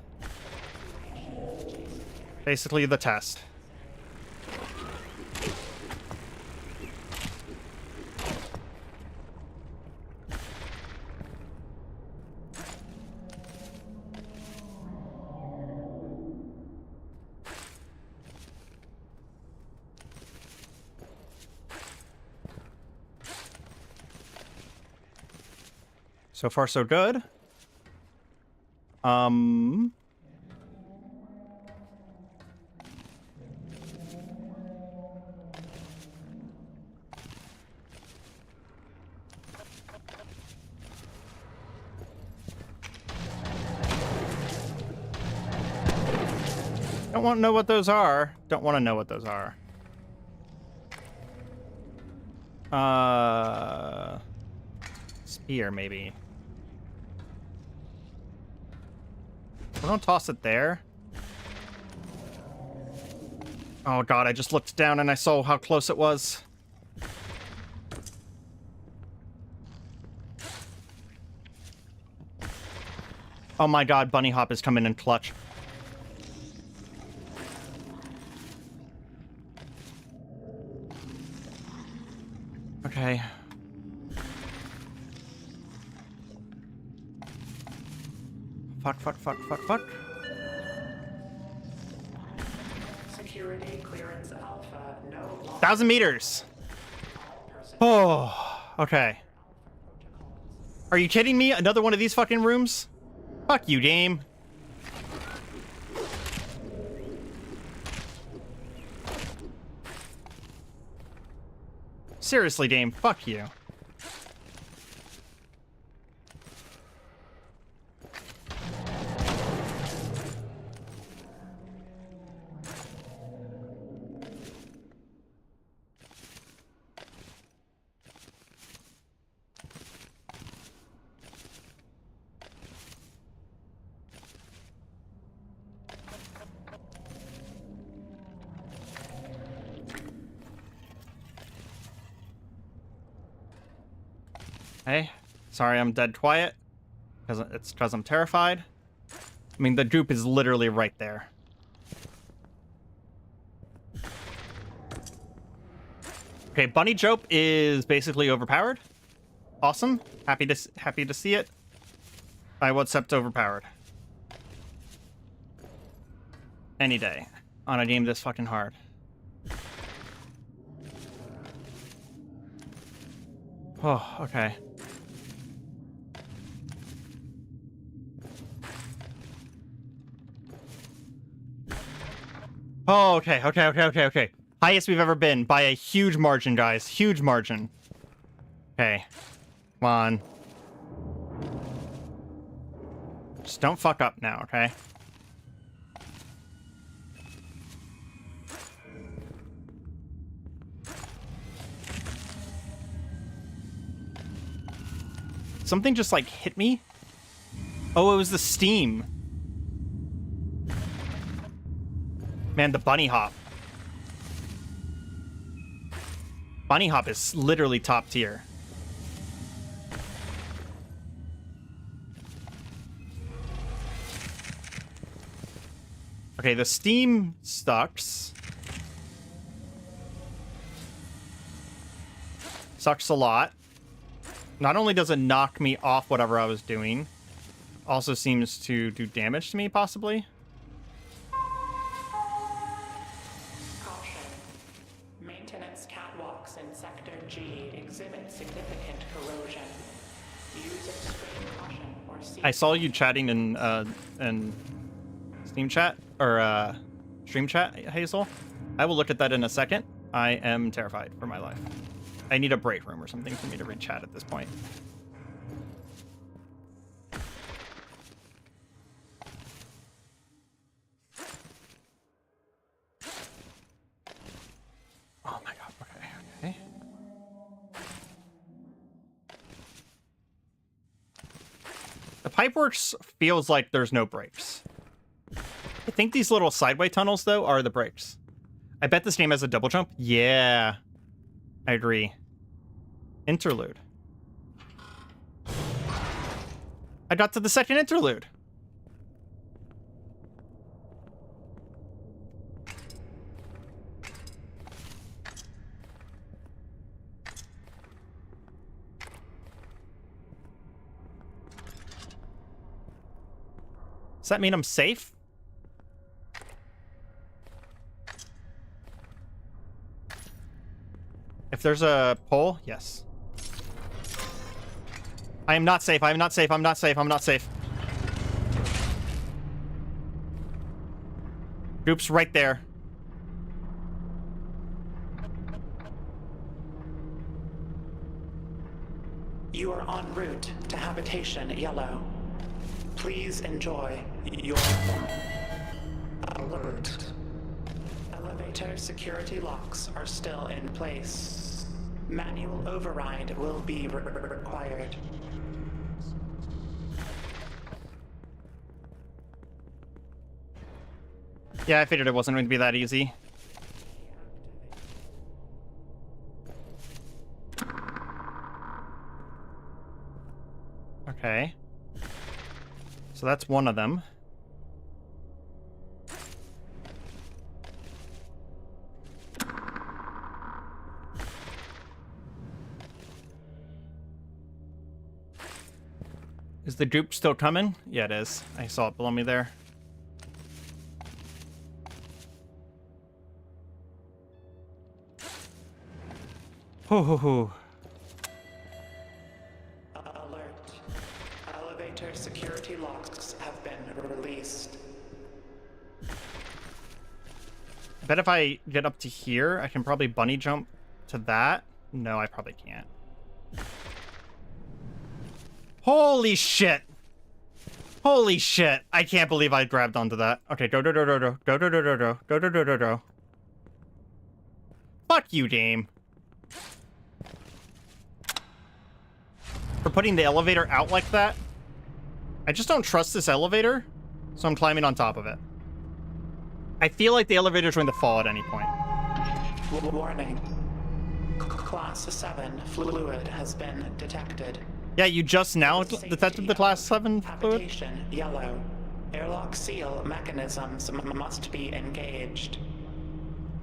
basically the test. So far, so good. Don't want to know what those are. Don't want to know what those are. Spear, maybe. We don't toss it there. Oh god, I just looked down and I saw how close it was. Oh my god, Bunny Hop is coming in clutch. Okay. Fuck. Security clearance alpha, no longer 1,000 meters. personnel. Oh, okay. Are you kidding me? Another one of these fucking rooms? Fuck you, game. Seriously, Dame, fuck you. Hey, sorry I'm dead quiet. It's because I'm terrified. I mean, the goop is literally right there. Okay, Bunny Jope is basically overpowered. Awesome. Happy to see it. I would accept overpowered. Any day on a game this fucking hard. Oh, okay. Oh, okay. Highest we've ever been by a huge margin, guys. Huge margin. Okay. Come on. Just don't fuck up now, okay? Something just, like, hit me? Oh, it was the steam. Man, the bunny hop. Bunny hop is literally top tier. Okay, the steam sucks. Sucks a lot. Not only does it knock me off whatever I was doing, also seems to do damage to me, possibly. Caution. Maintenance catwalks in Sector G exhibit significant corrosion. Use extreme caution or seek... I saw you chatting in Steam chat, or stream chat, Hazel. I will look at that in a second. I am terrified for my life. I need a break room or something for me to read chat at this point. Oh my god, okay. The Pipeworks feels like there's no brakes. I think these little sideway tunnels, though, are the brakes. I bet this game has a double jump. Yeah. I agree. Interlude. I got to the second interlude. Does that mean I'm safe? If there's a pole, yes. I am not safe. I am not safe. I'm not safe. I'm not safe. Group's right there. You are en route to Habitation Yellow. Please enjoy your alert. Elevator security locks are still in place. Manual override will be required. Yeah, I figured it wasn't going to be that easy. Okay. So that's one of them. Is the dupe still coming? Yeah, it is. I saw it below me there. Hoo hoo hoo. Alert. Elevator security locks have been released. I bet if I get up to here, I can probably bunny jump to that. No, I probably can't. Holy shit! Holy shit! I can't believe I grabbed onto that. Okay, go. Fuck you, game. For putting the elevator out like that. I just don't trust this elevator, so I'm climbing on top of it. I feel like the elevator's going to fall at any point. Warning. Class 7 fluid has been detected. Yeah, you just now detected the class 7 fluid? Habitation yellow. Airlock seal mechanisms must be engaged.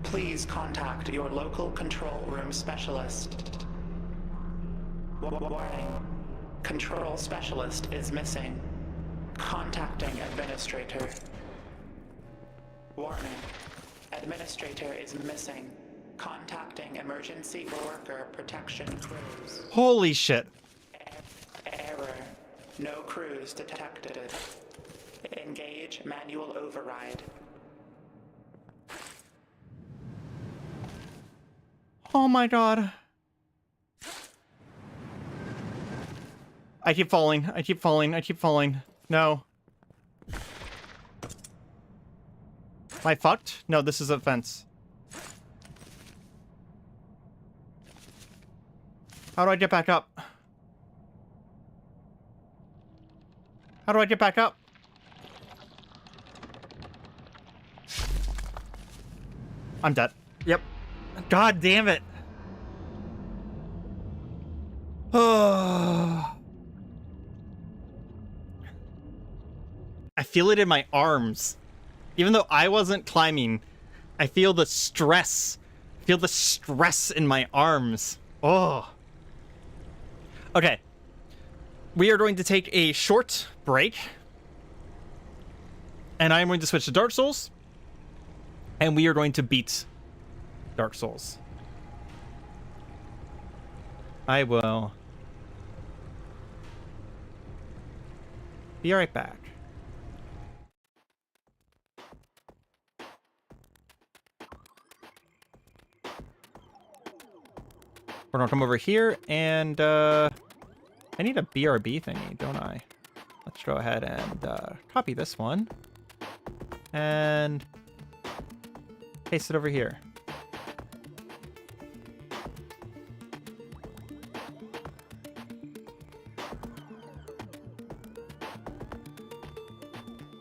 Please contact your local control room specialist. Warning. Control specialist is missing. Contacting administrator. Warning. Administrator is missing. Contacting emergency worker protection crews. Holy shit. Error. No crews detected. Engage manual override. Oh my god. I keep falling. I keep falling. I keep falling. No. Am I fucked? No, this is a fence. How do I get back up? How do I get back up? I'm dead. Yep. God damn it. Oh. I feel it in my arms. Even though I wasn't climbing, I feel the stress. I feel the stress in my arms. Oh. Okay. We are going to take a short break. And I'm going to switch to Dark Souls. And we are going to beat Dark Souls. I will be right back. We're gonna come over here and I need a BRB thingy, don't I? Let's go ahead and copy this one and paste it over here.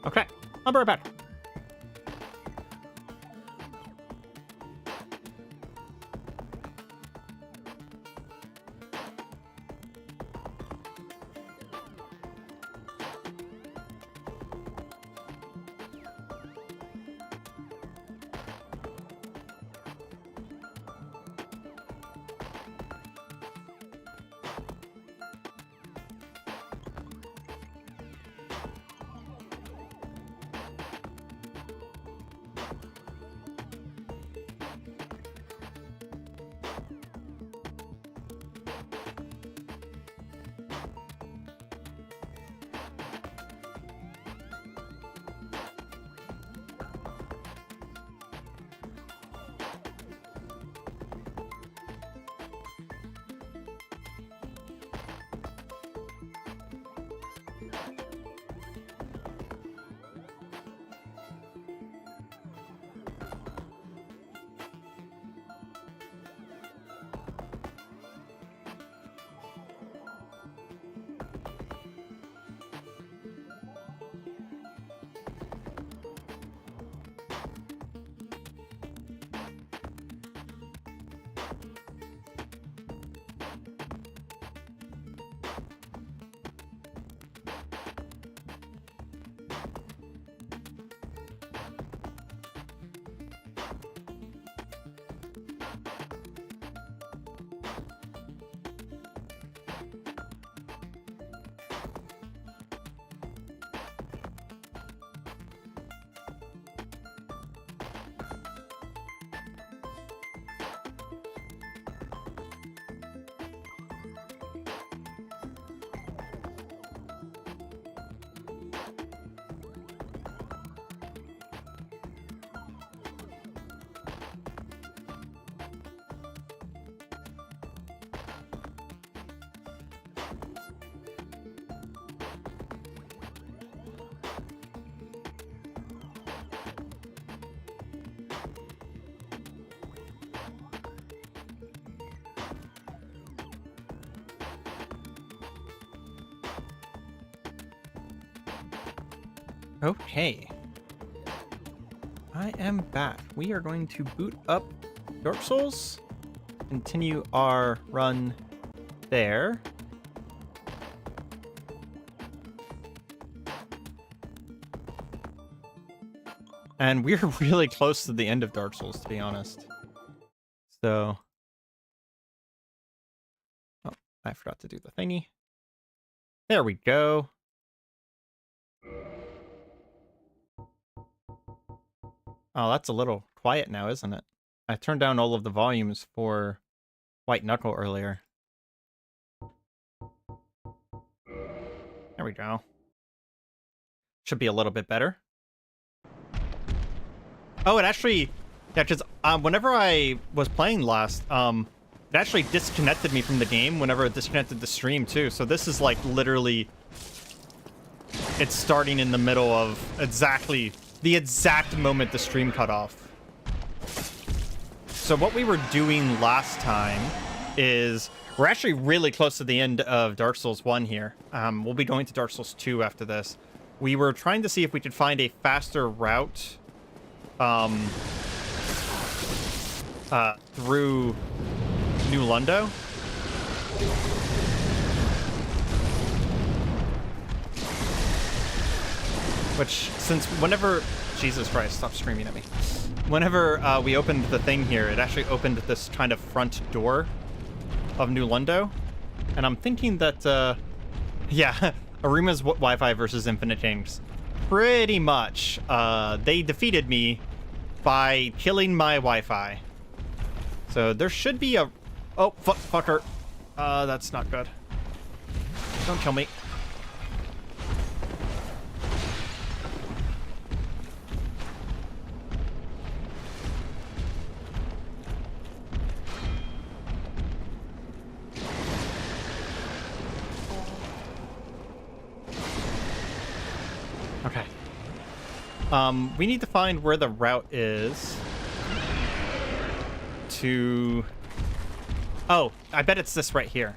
Okay, I'll be right back. Okay. I am back. We are going to boot up Dark Souls, continue our run there. And we're really close to the end of Dark Souls, to be honest. So... Oh, I forgot to do the thingy. There we go. Oh, that's a little quiet now, isn't it? I turned down all of the volumes for White Knuckle earlier. There we go. Should be a little bit better. Oh, it actually... Yeah, because whenever I was playing last, it actually disconnected me from the game whenever it disconnected the stream, too. So this is, like, literally... It's starting in the middle of exactly... the exact moment the stream cut off. So what we were doing last time is... We're actually really close to the end of Dark Souls 1 here. We'll be going to Dark Souls 2 after this. We were trying to see if we could find a faster route through New Lundo. Which, since whenever... Jesus Christ, stop screaming at me. Whenever we opened the thing here, it actually opened this kind of front door of New Lundo. And I'm thinking that, yeah, Areima's Wi-Fi versus Infinite James. Pretty much, they defeated me by killing my Wi-Fi. So there should be a... Oh, fucker. That's not good. Don't kill me. Okay. We need to find where the route is to... Oh, I bet it's this right here.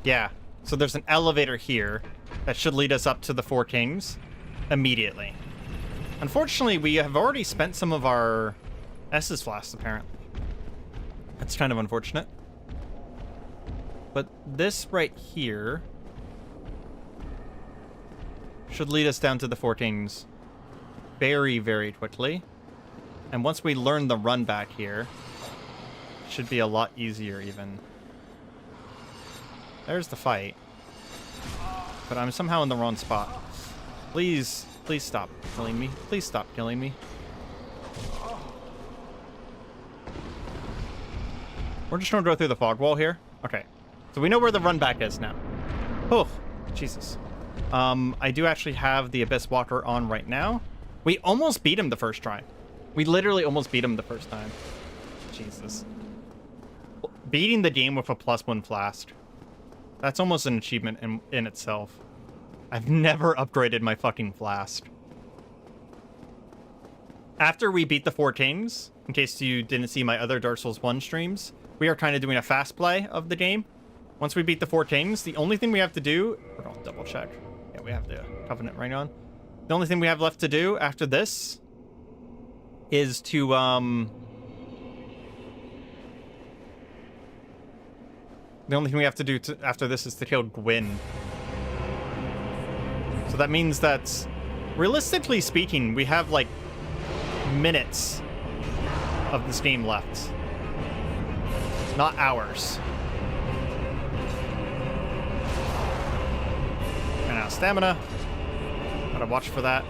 Yeah. So there's an elevator here that should lead us up to the Four Kings immediately. Unfortunately, we have already spent some of our Estus flasks, apparently. That's kind of unfortunate. But this right here should lead us down to the Four Kings very, very quickly. And once we learn the run back here, it should be a lot easier even. There's the fight. But I'm somehow in the wrong spot. Please, please stop killing me. Please stop killing me. We're just gonna go through the fog wall here. Okay. So we know where the run back is now. Oh, Jesus. I do actually have the Abyss Walker on right now. We almost beat him the first try. We literally almost beat him the first time. Jesus. Beating the game with a +1 flask. That's almost an achievement in itself. I've never upgraded my fucking flask. After we beat the Four Kings, in case you didn't see my other Dark Souls 1 streams, we are kind of doing a fast play of the game. Once we beat the Four Kings, the only thing we have to do... We're going to double check. Yeah, we have the Covenant right on. The only thing we have left to do after this is to, the only thing we have to do after this is to kill Gwyn. So that means that, realistically speaking, we have, like, minutes of this game left. Not hours. And now stamina. Gotta watch for that.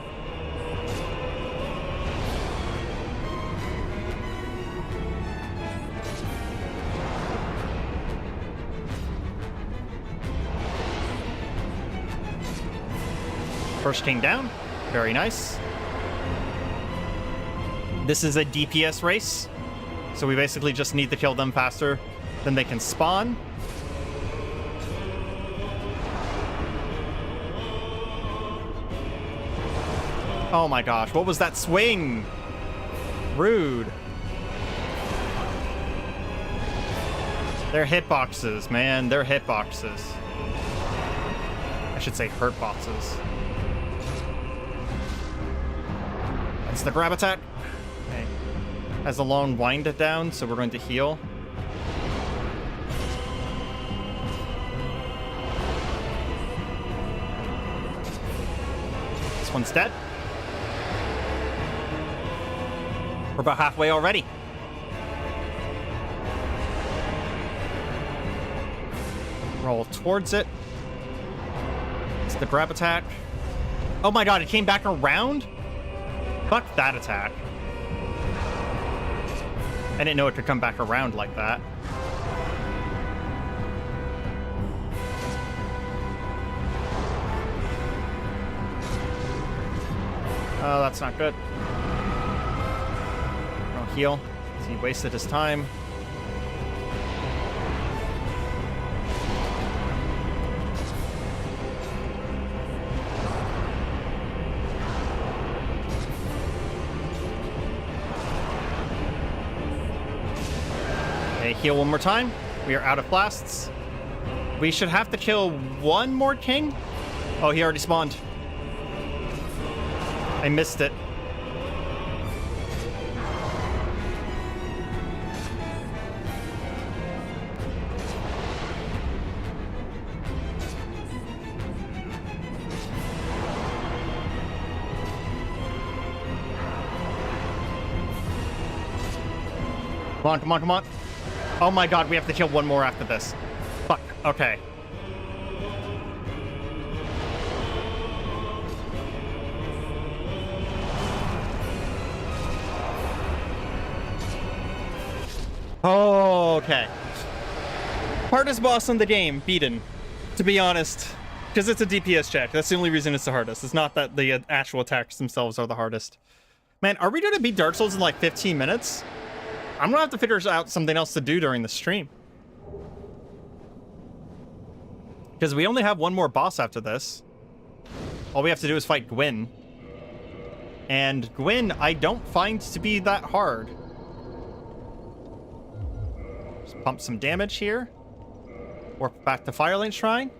First king down. Very nice. This is a DPS race. So we basically just need to kill them faster than they can spawn. Oh my gosh, what was that swing? Rude. They're hitboxes, man. They're hitboxes. I should say hurt boxes. That's the grab attack. Okay. Has a long wind it down, so we're going to heal. This one's dead. We're about halfway already. Roll towards it. It's the grab attack. Oh my god, it came back around? Fuck that attack. I didn't know it could come back around like that. Oh, that's not good. No heal. He wasted his time. Okay, heal one more time. We are out of blasts. We should have to kill one more king. Oh, he already spawned. I missed it. Come on, come on, come on. Oh my god, we have to kill one more after this. Fuck, okay. Okay. Hardest boss in the game, beaten. To be honest. Because it's a DPS check. That's the only reason it's the hardest. It's not that the actual attacks themselves are the hardest. Man, are we going to beat Dark Souls in like 15 minutes? I'm going to have to figure out something else to do during the stream. Because we only have one more boss after this. All we have to do is fight Gwyn. And Gwyn, I don't find to be that hard. Just pump some damage here. Warp back to Firelink Shrine.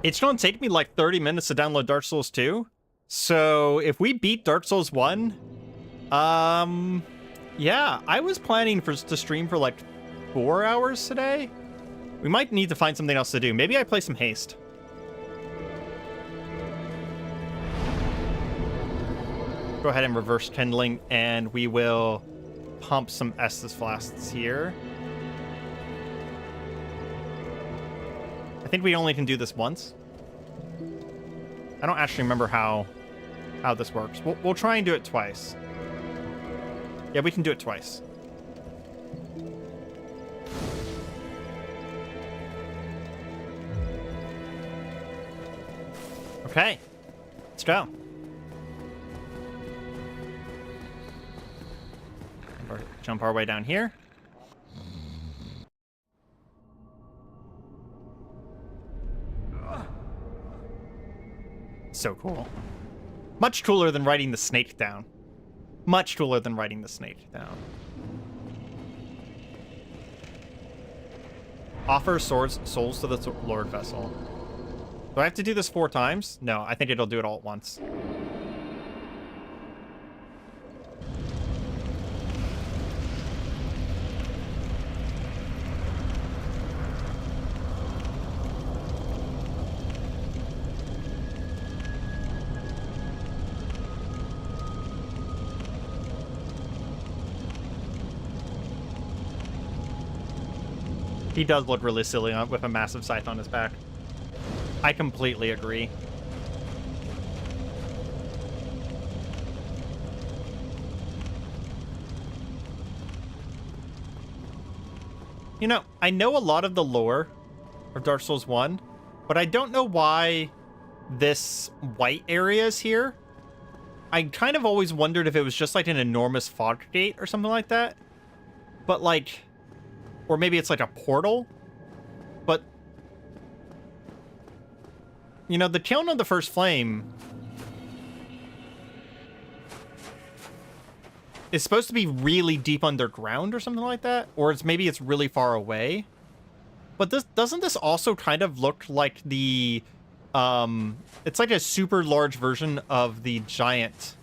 It's going to take me like 30 minutes to download Dark Souls 2. So if we beat Dark Souls 1, yeah, I was planning to stream for like 4 hours today. We might need to find something else to do. Maybe I play some Haste. Go ahead and reverse kindling, and we will pump some Estus flasks here. I think we only can do this once. I don't actually remember how this works. We'll try and do it twice. Yeah, we can do it twice. Okay, let's go. Jump our way down here. So cool. Much cooler than writing the snake down. Much cooler than writing the snake down. Offer souls to the Lord Vessel. Do I have to do this 4 times? No, I think it'll do it all at once. He does look really silly with a massive scythe on his back. I completely agree. You know, I know a lot of the lore of Dark Souls 1, but I don't know why this white area is here. I kind of always wondered if it was just like an enormous fog gate or something like that. But like... Or maybe it's like a portal. But, you know, the Kiln of the First Flame is supposed to be really deep underground or something like that. Or maybe it's really far away. But doesn't this also kind of look like the... it's like a super large version of the giant...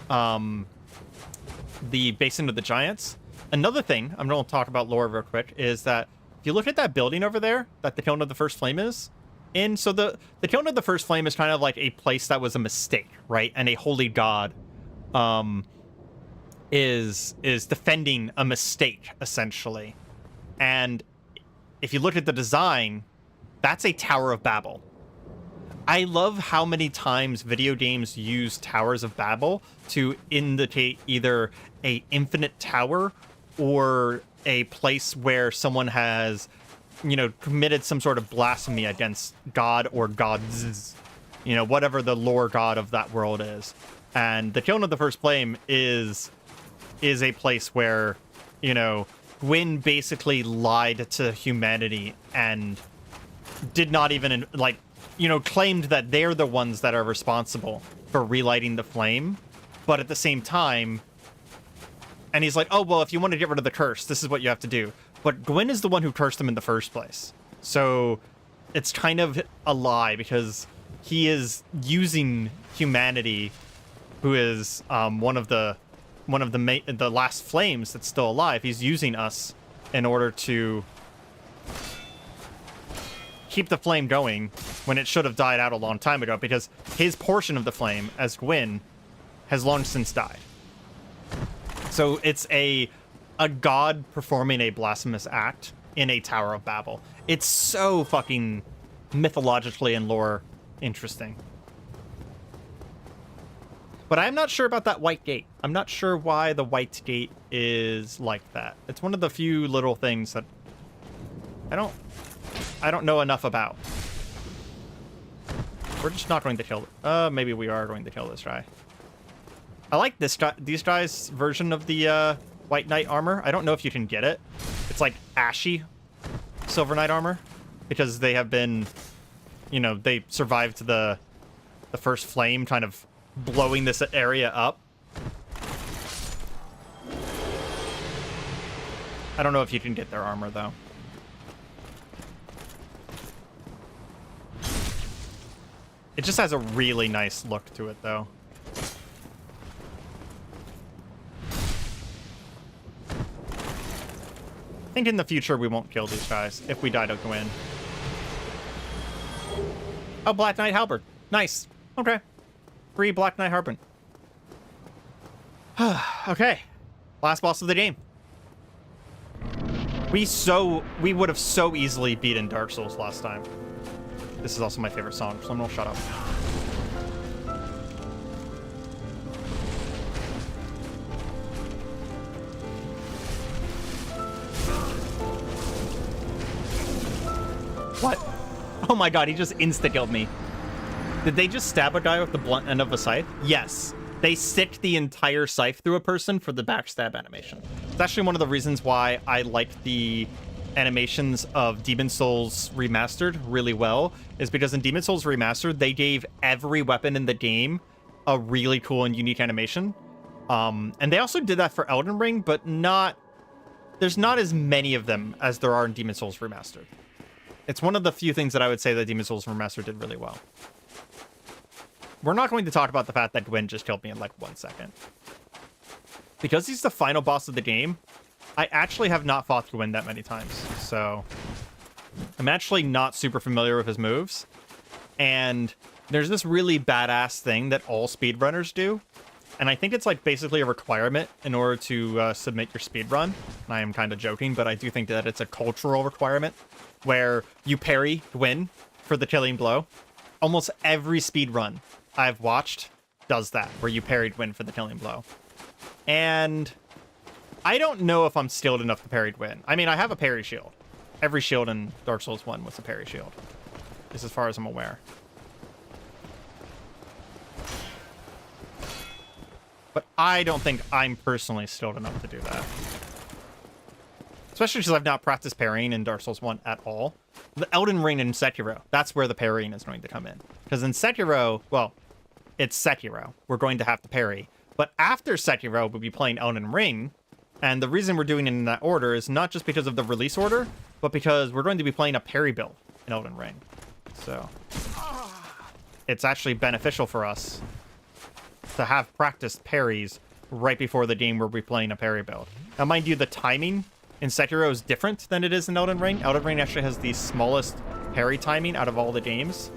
the Basin of the Giants. Another thing, I'm going to talk about lore real quick, is that if you look at that building over there, that the Kiln of the First Flame is, So the kiln of the first flame is kind of like a place that was a mistake, right? And a holy god is defending a mistake, essentially. And if you look at the design, that's a Tower of Babel. I love how many times video games use Towers of Babel to indicate either a infinite tower or a place where someone has, committed some sort of blasphemy against God or gods, whatever the lore god of that world is. And the kiln of the first flame is a place where, Gwyn basically lied to humanity and did not even, claimed that they're the ones that are responsible for relighting the flame. But at the same time, and he's like, oh, well, if you want to get rid of the curse, this is what you have to do. But Gwyn is the one who cursed them in the first place. So it's kind of a lie because he is using humanity, who is one of the last flames that's still alive. He's using us in order to keep the flame going when it should have died out a long time ago, because his portion of the flame as Gwyn has long since died. So it's a god performing a blasphemous act in a Tower of Babel. It's so fucking mythologically and lore interesting. But I'm not sure about that white gate. I'm not sure why the white gate is like that. It's one of the few little things that I don't know enough about. We're just not going to kill it. Maybe we are going to kill this guy. I like these guys' version of the White Knight armor. I don't know if you can get it. It's like ashy Silver Knight armor, because they have been, they survived the first flame kind of blowing this area up. I don't know if you can get their armor, though. It just has a really nice look to it, though. I think in the future we won't kill these guys if we die to Gwyn. Oh, Black Knight Halberd. Nice. Okay. Free Black Knight Halberd. Okay. Last boss of the game. We would have so easily beaten Dark Souls last time. This is also my favorite song, so I'm gonna shut up. What? Oh my god, he just insta-killed me. Did they just stab a guy with the blunt end of a scythe? Yes. They stick the entire scythe through a person for the backstab animation. It's actually one of the reasons why I like the animations of Demon Souls Remastered really well, is because in Demon Souls Remastered, they gave every weapon in the game a really cool and unique animation. And they also did that for Elden Ring, but there's not as many of them as there are in Demon Souls Remastered. It's one of the few things that I would say that Demon Souls Remastered did really well. We're not going to talk about the fact that Gwyn just killed me in like 1 second. Because he's the final boss of the game, I actually have not fought Gwyn that many times. So I'm actually not super familiar with his moves. And there's this really badass thing that all speedrunners do. And I think it's like basically a requirement in order to submit your speedrun. And I am kind of joking, but I do think that it's a cultural requirement where you parry Gwyn for the killing blow. Almost every speedrun I've watched does that, where you parry Gwyn for the killing blow. And I don't know if I'm skilled enough to parry Gwyn. I mean, I have a parry shield. Every shield in Dark Souls 1 was a parry shield, as far as I'm aware. But I don't think I'm personally skilled enough to do that. Especially because I've not practiced parrying in Dark Souls 1 at all. The Elden Ring and Sekiro, that's where the parrying is going to come in. Because in Sekiro, well, it's Sekiro. We're going to have to parry. But after Sekiro, we'll be playing Elden Ring. And the reason we're doing it in that order is not just because of the release order, but because we're going to be playing a parry build in Elden Ring. So it's actually beneficial for us to have practiced parries right before the game where we're playing a parry build. Now, mind you, the timing in Sekiro is different than it is in Elden Ring. Elden Ring actually has the smallest parry timing out of all the games.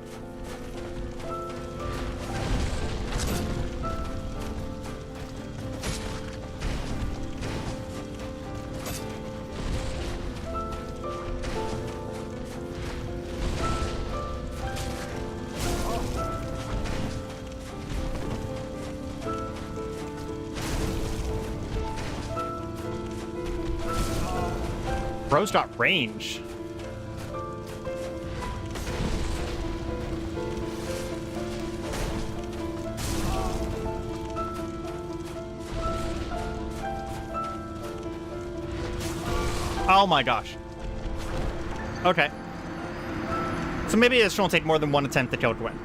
Bro's got range. Oh my gosh. Okay. So maybe this won't take more than one attempt to kill Gwen.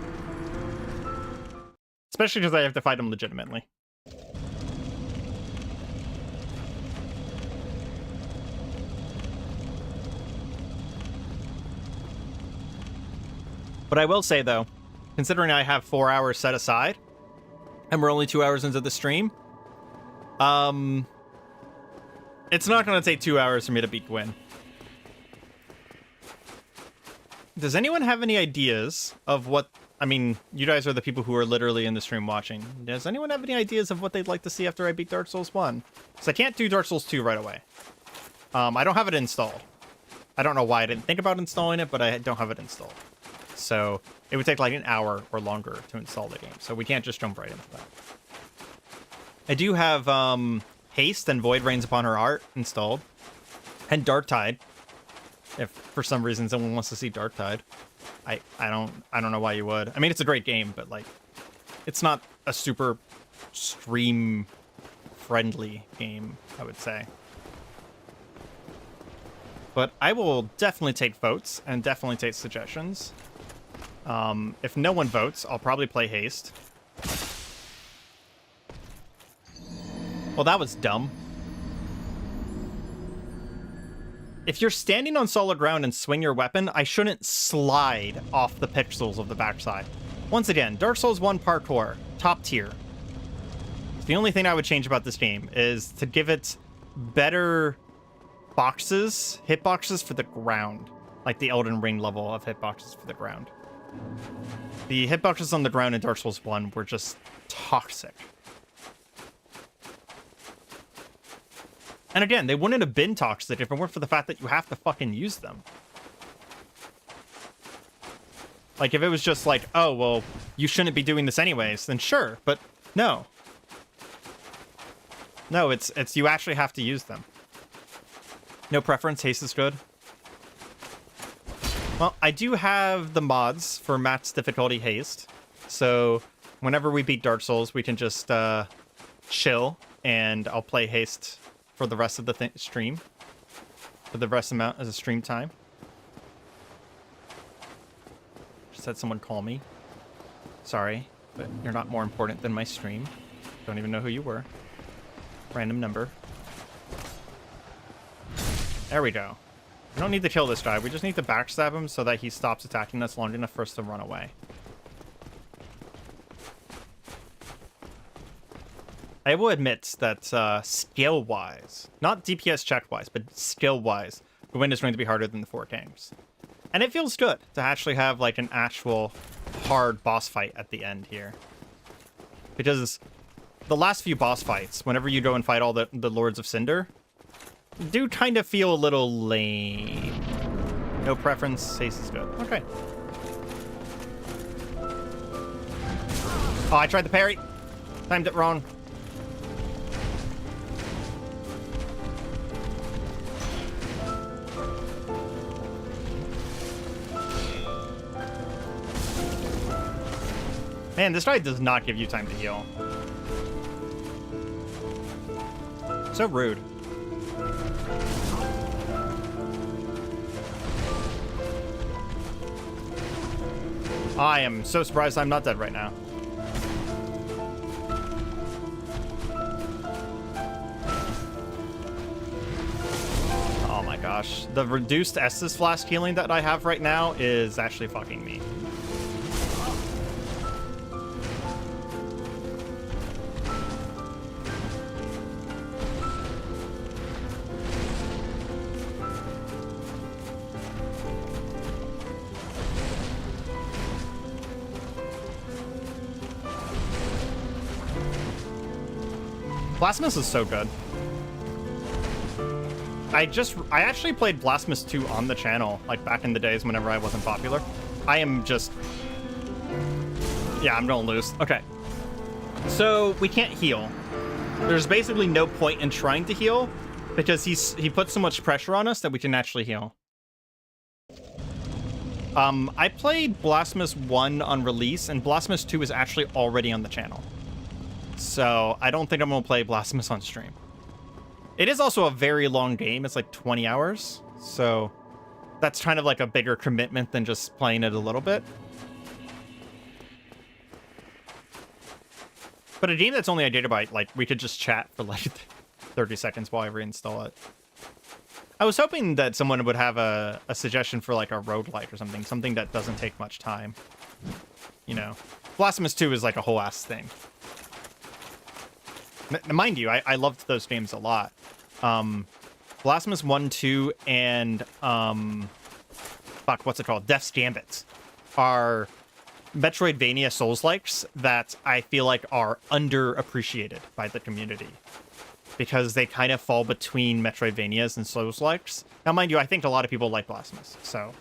Especially because I have to fight him legitimately. But I will say, though, considering I have 4 hours set aside, and we're only 2 hours into the stream, it's not going to take 2 hours for me to beat Gwyn. Does anyone have any ideas of what... I mean, you guys are the people who are literally in the stream watching. Does anyone have any ideas of what they'd like to see after I beat Dark Souls 1? Because I can't do Dark Souls 2 right away. I don't have it installed. I don't know why I didn't think about installing it, but I don't have it installed. So it would take like an hour or longer to install the game. So we can't just jump right into that. I do have Haste and Void Rains Upon Her Art installed. And Dark Tide. If for some reason someone wants to see Dark Tide. I don't know why you would. I mean, it's a great game, but like it's not a super stream friendly game, I would say. But I will definitely take votes and definitely take suggestions. If no one votes, I'll probably play Haste. Well, that was dumb. If you're standing on solid ground and swing your weapon, I shouldn't slide off the pixels of the backside. Once again, Dark Souls 1 parkour, top tier. The only thing I would change about this game is to give it better boxes, hitboxes for the ground. Like the Elden Ring level of hitboxes for the ground. The hitboxes on the ground in Dark Souls 1 were just toxic. And again, they wouldn't have been toxic if it weren't for the fact that you have to fucking use them. Like, if it was just like, oh, well, you shouldn't be doing this anyways, then sure, but no. No, it's you actually have to use them. No preference, haste is good. Well, I do have the mods for max difficulty haste, so whenever we beat Dark Souls, we can just chill, and I'll play haste for the rest of the stream. For the rest amount as a stream time. Just had someone call me. Sorry, but you're not more important than my stream. Don't even know who you were. Random number. There we go. We don't need to kill this guy. We just need to backstab him so that he stops attacking us long enough for us to run away. I will admit that skill-wise, not DPS check-wise, but skill-wise, the win is going to be harder than the 4 games. And it feels good to actually have like an actual hard boss fight at the end here. Because the last few boss fights, whenever you go and fight all the Lords of Cinder, do kind of feel a little lame. No preference, haste is good. Okay. Oh, I tried the parry. Timed it wrong. Man, this guy does not give you time to heal. So rude. I am so surprised I'm not dead right now. Oh my gosh. The reduced Estus Flask healing that I have right now is actually fucking me. Blasphemous is so good. I actually played Blasphemous 2 on the channel, like back in the days whenever I wasn't popular. I am just... Yeah, I'm gonna lose. Okay. So, we can't heal. There's basically no point in trying to heal, because he puts so much pressure on us that we can actually heal. I played Blasphemous 1 on release, and Blasphemous 2 is actually already on the channel. So, I don't think I'm gonna play Blasphemous on stream. It is also a very long game. It's like 20 hours. So that's kind of like a bigger commitment than just playing it a little bit. But a game that's only a gigabyte, like, we could just chat for like 30 seconds while I reinstall it. I was hoping that someone would have a suggestion for like a roguelike or something that doesn't take much time. You know, Blasphemous 2 is like a whole ass thing. Mind you, I loved those games a lot. Blasphemous 1, 2, and fuck, what's it called? Death's Gambit are Metroidvania Souls-likes that I feel like are underappreciated by the community because they kind of fall between Metroidvanias and Souls-likes. Now, mind you, I think a lot of people like Blasphemous, so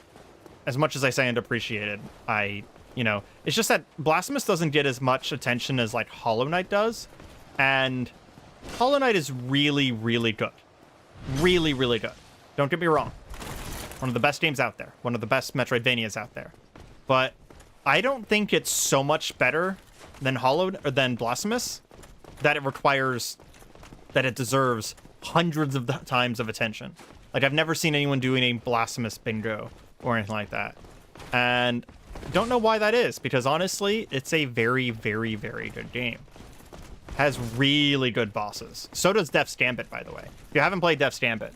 as much as I say underappreciated, you know, it's just that Blasphemous doesn't get as much attention as like Hollow Knight does. And Hollow Knight is really, really good. Really, really good. Don't get me wrong. One of the best games out there. One of the best Metroidvanias out there. But I don't think it's so much better than than Blasphemous that it deserves hundreds of times of attention. Like, I've never seen anyone doing a Blasphemous bingo or anything like that. And don't know why that is, because honestly, it's a very, very, very good game. Has really good bosses. So does Death's Gambit, by the way. If you haven't played Death's Gambit,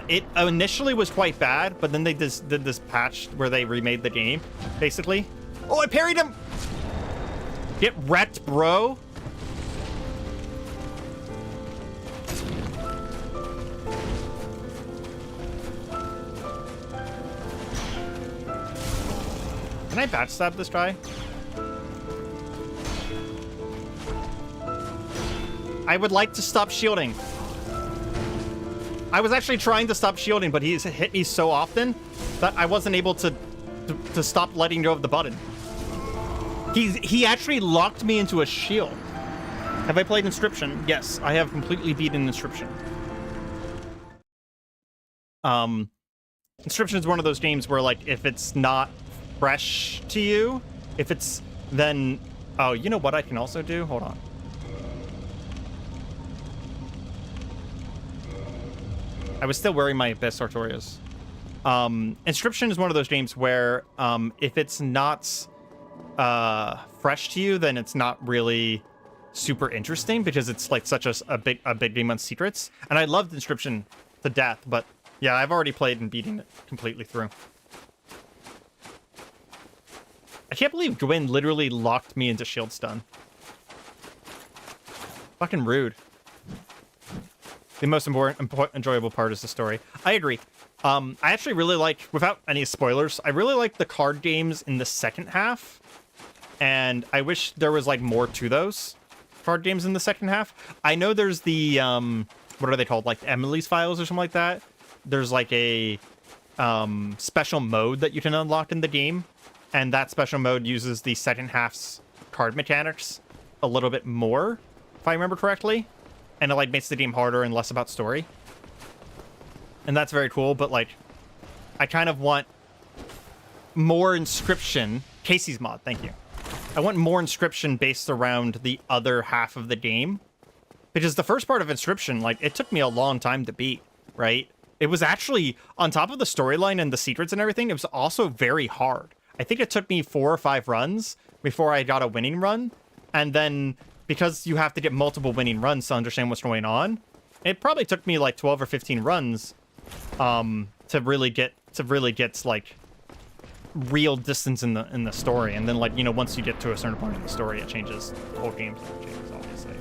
it initially was quite bad, but then they did this patch where they remade the game, basically. Oh, I parried him! Get wrecked, bro. Can I backstab this guy? I would like to stop shielding. I was actually trying to stop shielding, but he's hit me so often that I wasn't able to stop letting go of the button. He actually locked me into a shield. Have I played Inscription? Yes, I have completely beaten Inscription. Inscription is one of those games where, like, if it's not fresh to you, if it's then... Oh, you know what I can also do? Hold on. I was still wearing my best Sartorius. Inscription is one of those games where if it's not fresh to you, then it's not really super interesting because it's like such a big game on secrets. And I loved Inscription to death, but yeah, I've already played and beaten it completely through. I can't believe Gwyn literally locked me into shield stun. Fucking rude. The most enjoyable part is the story. I agree. I actually really like, without any spoilers, I really like the card games in the second half. And I wish there was like more to those card games in the second half. I know there's the, what are they called? Like Emily's Files or something like that. There's like a special mode that you can unlock in the game. And that special mode uses the second half's card mechanics a little bit more, if I remember correctly. And it like makes the game harder and less about story. And that's very cool, but like I kind of want more Inscription. Casey's mod, thank you. I want more Inscription based around the other half of the game. Because the first part of Inscription, like, it took me a long time to beat, right? It was actually, on top of the storyline and the secrets and everything, it was also very hard. I think it took me 4 or 5 runs before I got a winning run. And then, because you have to get multiple winning runs to understand what's going on, it probably took me like 12 or 15 runs to really get like real distance in the story. And then, like, you know, once you get to a certain point in the story, it changes. The whole game changes, obviously.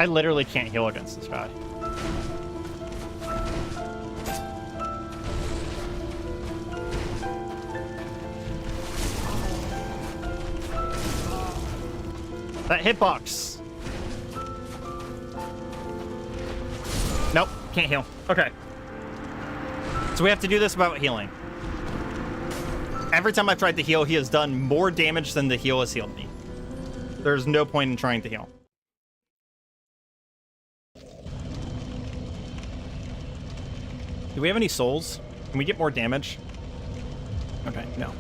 I literally can't heal against this guy. That hitbox. Nope, can't heal. Okay. So we have to do this about healing. Every time I've tried to heal, he has done more damage than the heal has healed me. There's no point in trying to heal. Do we have any souls? Can we get more damage? Okay, no.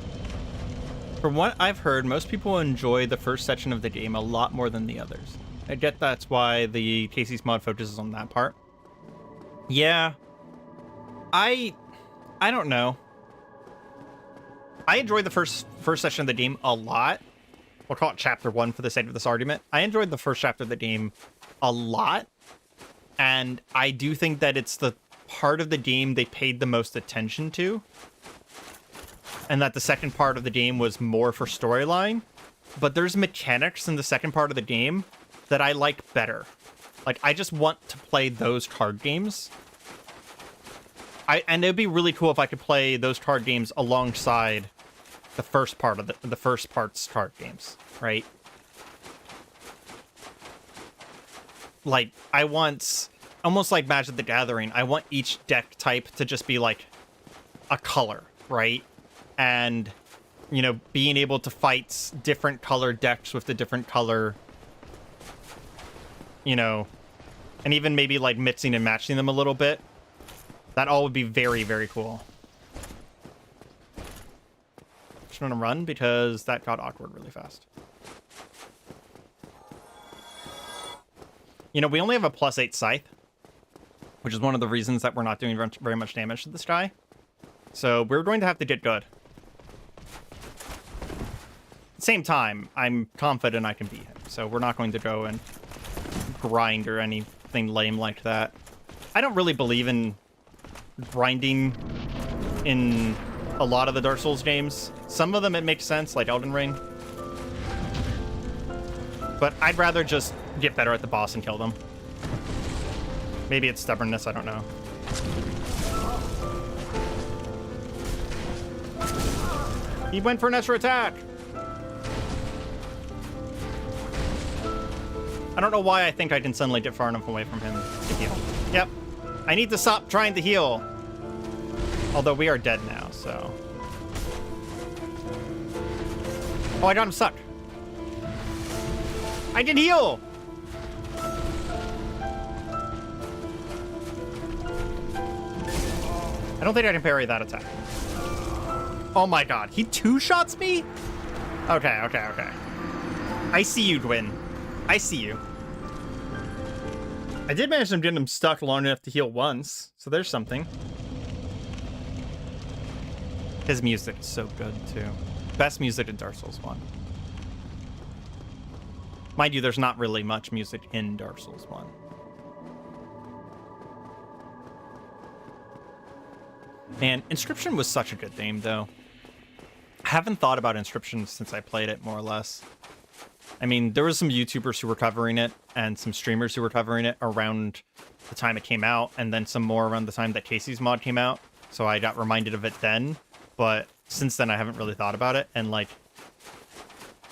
From what I've heard, most people enjoy the first section of the game a lot more than the others. I get that's why the Casey's mod focuses on that part. Yeah. I don't know. I enjoyed the first section of the game a lot. We'll call it chapter 1 for the sake of this argument. I enjoyed the first chapter of the game a lot. And I do think that it's the part of the game they paid the most attention to. And that the second part of the game was more for storyline. But there's mechanics in the second part of the game that I like better. Like, I just want to play those card games. And it'd be really cool if I could play those card games alongside the first part of the first part's card games, right? Like, I want, almost like Magic the Gathering, I want each deck type to just be like a color, right? And, you know, being able to fight different color decks with the different color, you know, and even maybe like mixing and matching them a little bit. That all would be very, very cool. Just gonna run because that got awkward really fast. You know, we only have a +8 scythe, which is one of the reasons that we're not doing very much damage to this guy. So we're going to have to get good. At the same time, I'm confident I can beat him. So we're not going to go and grind or anything lame like that. I don't really believe in grinding in a lot of the Dark Souls games. Some of them it makes sense, like Elden Ring. But I'd rather just get better at the boss and kill them. Maybe it's stubbornness, I don't know. He went for an extra attack! I don't know why I think I can suddenly get far enough away from him to heal. Yep. I need to stop trying to heal. Although we are dead now, so. Oh, I got him stuck. I can heal! I don't think I can parry that attack. Oh my god, he two-shots me? Okay, okay, okay. I see you, Gwyn. I see you. I did manage to get him stuck long enough to heal once, so there's something. His music is so good, too. Best music in Dark Souls 1. Mind you, there's not really much music in Dark Souls 1. And Inscription was such a good game, though. I haven't thought about Inscription since I played it, more or less. I mean, there was some YouTubers who were covering it, and some streamers who were covering it around the time it came out, and then some more around the time that Casey's mod came out. So I got reminded of it then, but since then I haven't really thought about it, and like,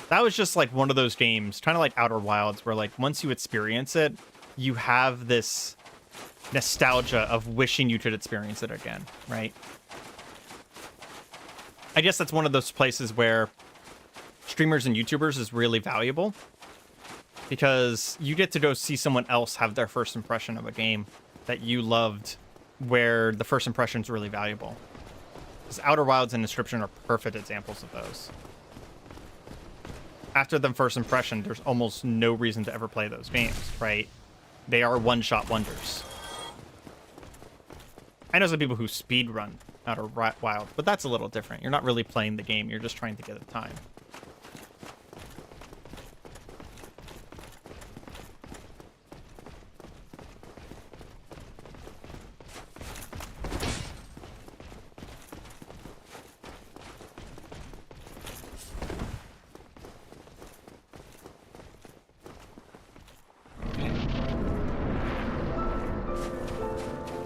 that was just like one of those games, kind of like Outer Wilds, where like once you experience it, you have this nostalgia of wishing you could experience it again, right? I guess that's one of those places where streamers and YouTubers is really valuable, because you get to go see someone else have their first impression of a game that you loved, where the first impression is really valuable. Because Outer Wilds and Inscription are perfect examples of those. After the first impression, there's almost no reason to ever play those games, right? They are one-shot wonders. I know some people who speedrun Outer Wilds, but that's a little different. You're not really playing the game, you're just trying to get the time.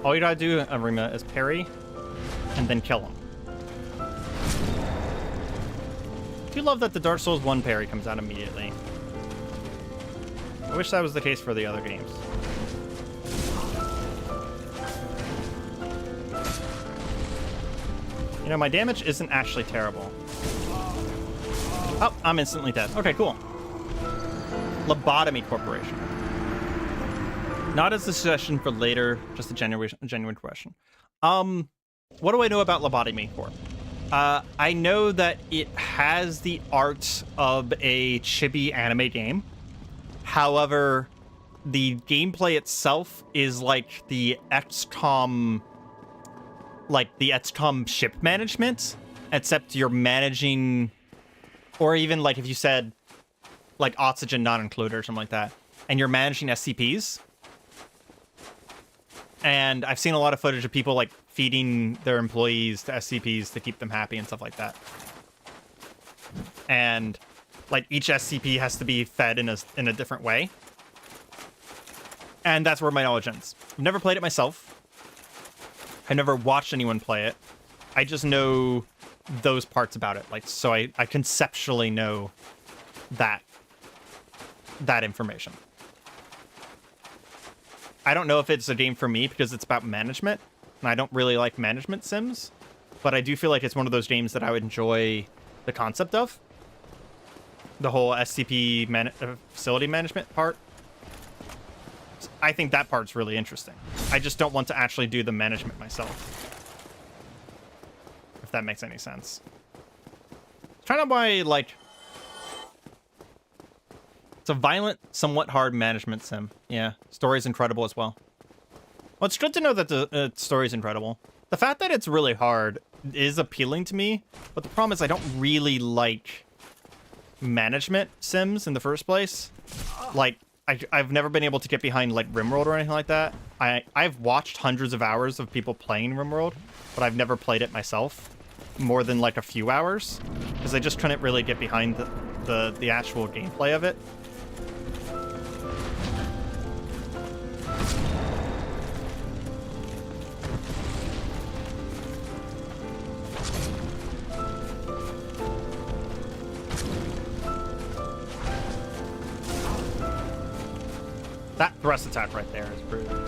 All you gotta do, Areima, is parry and then kill him. I do love that the Dark Souls 1 parry comes out immediately. I wish that was the case for the other games. You know, my damage isn't actually terrible. Oh, I'm instantly dead. Okay, cool. Lobotomy Corporation. Not as a suggestion for later, just a genuine question. What do I know about Lobotomy Corp? I know that it has the art of a chibi anime game. However, the gameplay itself is like the XCOM ship management, except you're managing, or even like if you said like oxygen not included or something like that, and you're managing SCPs. And I've seen a lot of footage of people like feeding their employees to SCPs to keep them happy and stuff like that. And like each SCP has to be fed in a different way. And that's where my knowledge ends. I've never played it myself. I never watched anyone play it. I just know those parts about it. Like, so I conceptually know that information. I don't know if it's a game for me because it's about management, and I don't really like management sims, but I do feel like it's one of those games that I would enjoy the concept of. The whole SCP facility management part. I think that part's really interesting. I just don't want to actually do the management myself. If that makes any sense. It's kind of why, like... It's a violent, somewhat hard management sim. Yeah, story's incredible as well. Well, it's good to know that the story's incredible. The fact that it's really hard is appealing to me, but the problem is I don't really like management sims in the first place. Like, I've never been able to get behind, like, RimWorld or anything like that. I've watched hundreds of hours of people playing RimWorld, but I've never played it myself. More than, like, a few hours. Because I just couldn't really get behind the actual gameplay of it. That thrust attack right there is brutal.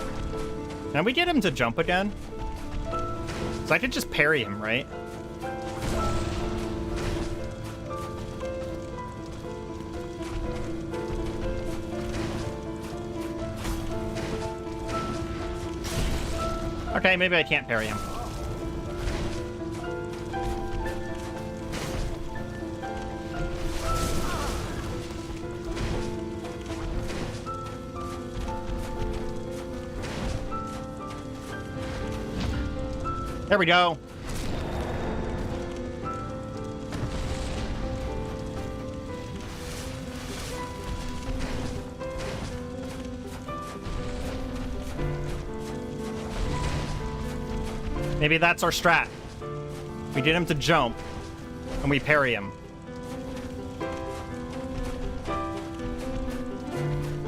Can we get him to jump again? So I could just parry him, right? Okay, maybe I can't parry him. There we go. Maybe that's our strat. We get him to jump, and we parry him.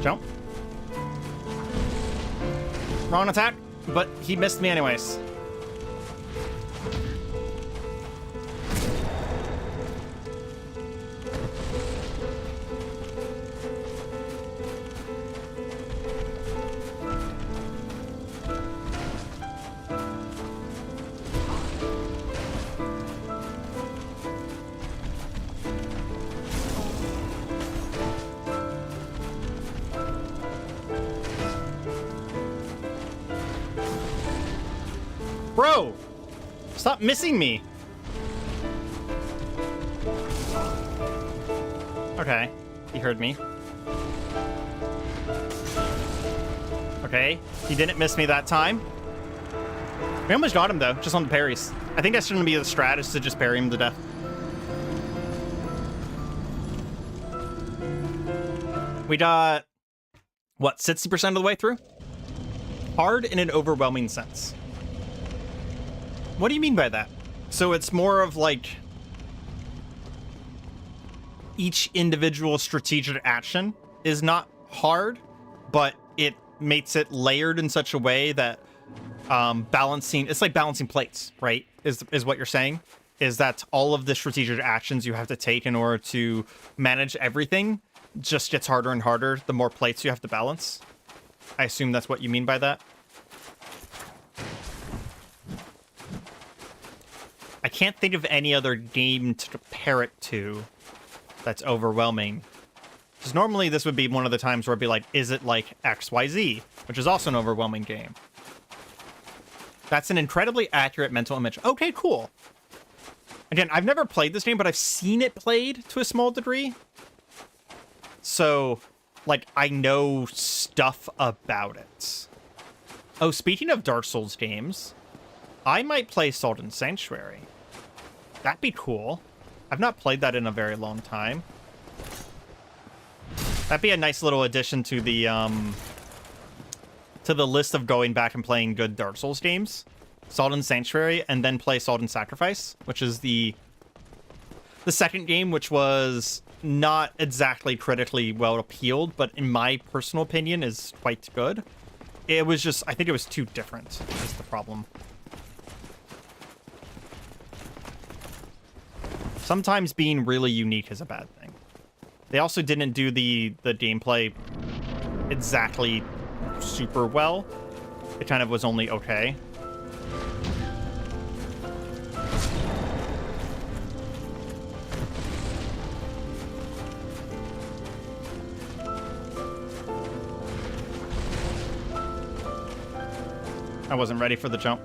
Jump. Wrong attack, but he missed me anyways. Bro, stop missing me. Okay, he heard me. Okay, he didn't miss me that time. We almost got him though, just on the parries. I think that's gonna be the strat, is to just parry him to death. We got, what, 60% of the way through? Hard in an overwhelming sense. What do you mean by that? So it's more of like each individual strategic action is not hard, but it makes it layered in such a way that balancing. It's like balancing plates, right? Is what you're saying? Is that all of the strategic actions you have to take in order to manage everything just gets harder and harder the more plates you have to balance? I assume that's what you mean by that. I can't think of any other game to compare it to that's overwhelming. Because normally this would be one of the times where it'd be like, is it like XYZ? Which is also an overwhelming game. That's an incredibly accurate mental image. Okay, cool. Again, I've never played this game, but I've seen it played to a small degree. So, like, I know stuff about it. Oh, speaking of Dark Souls games, I might play Salt and Sanctuary. That'd be cool. I've not played that in a very long time. That'd be a nice little addition to the list of going back and playing good Dark Souls games. Salt and Sanctuary, and then play Salt and Sacrifice, which is the second game, which was not exactly critically well appealed, but in my personal opinion is quite good. It was just, I think it was too different, is the problem. Sometimes being really unique is a bad thing. They also didn't do the gameplay exactly super well. It kind of was only okay. I wasn't ready for the jump.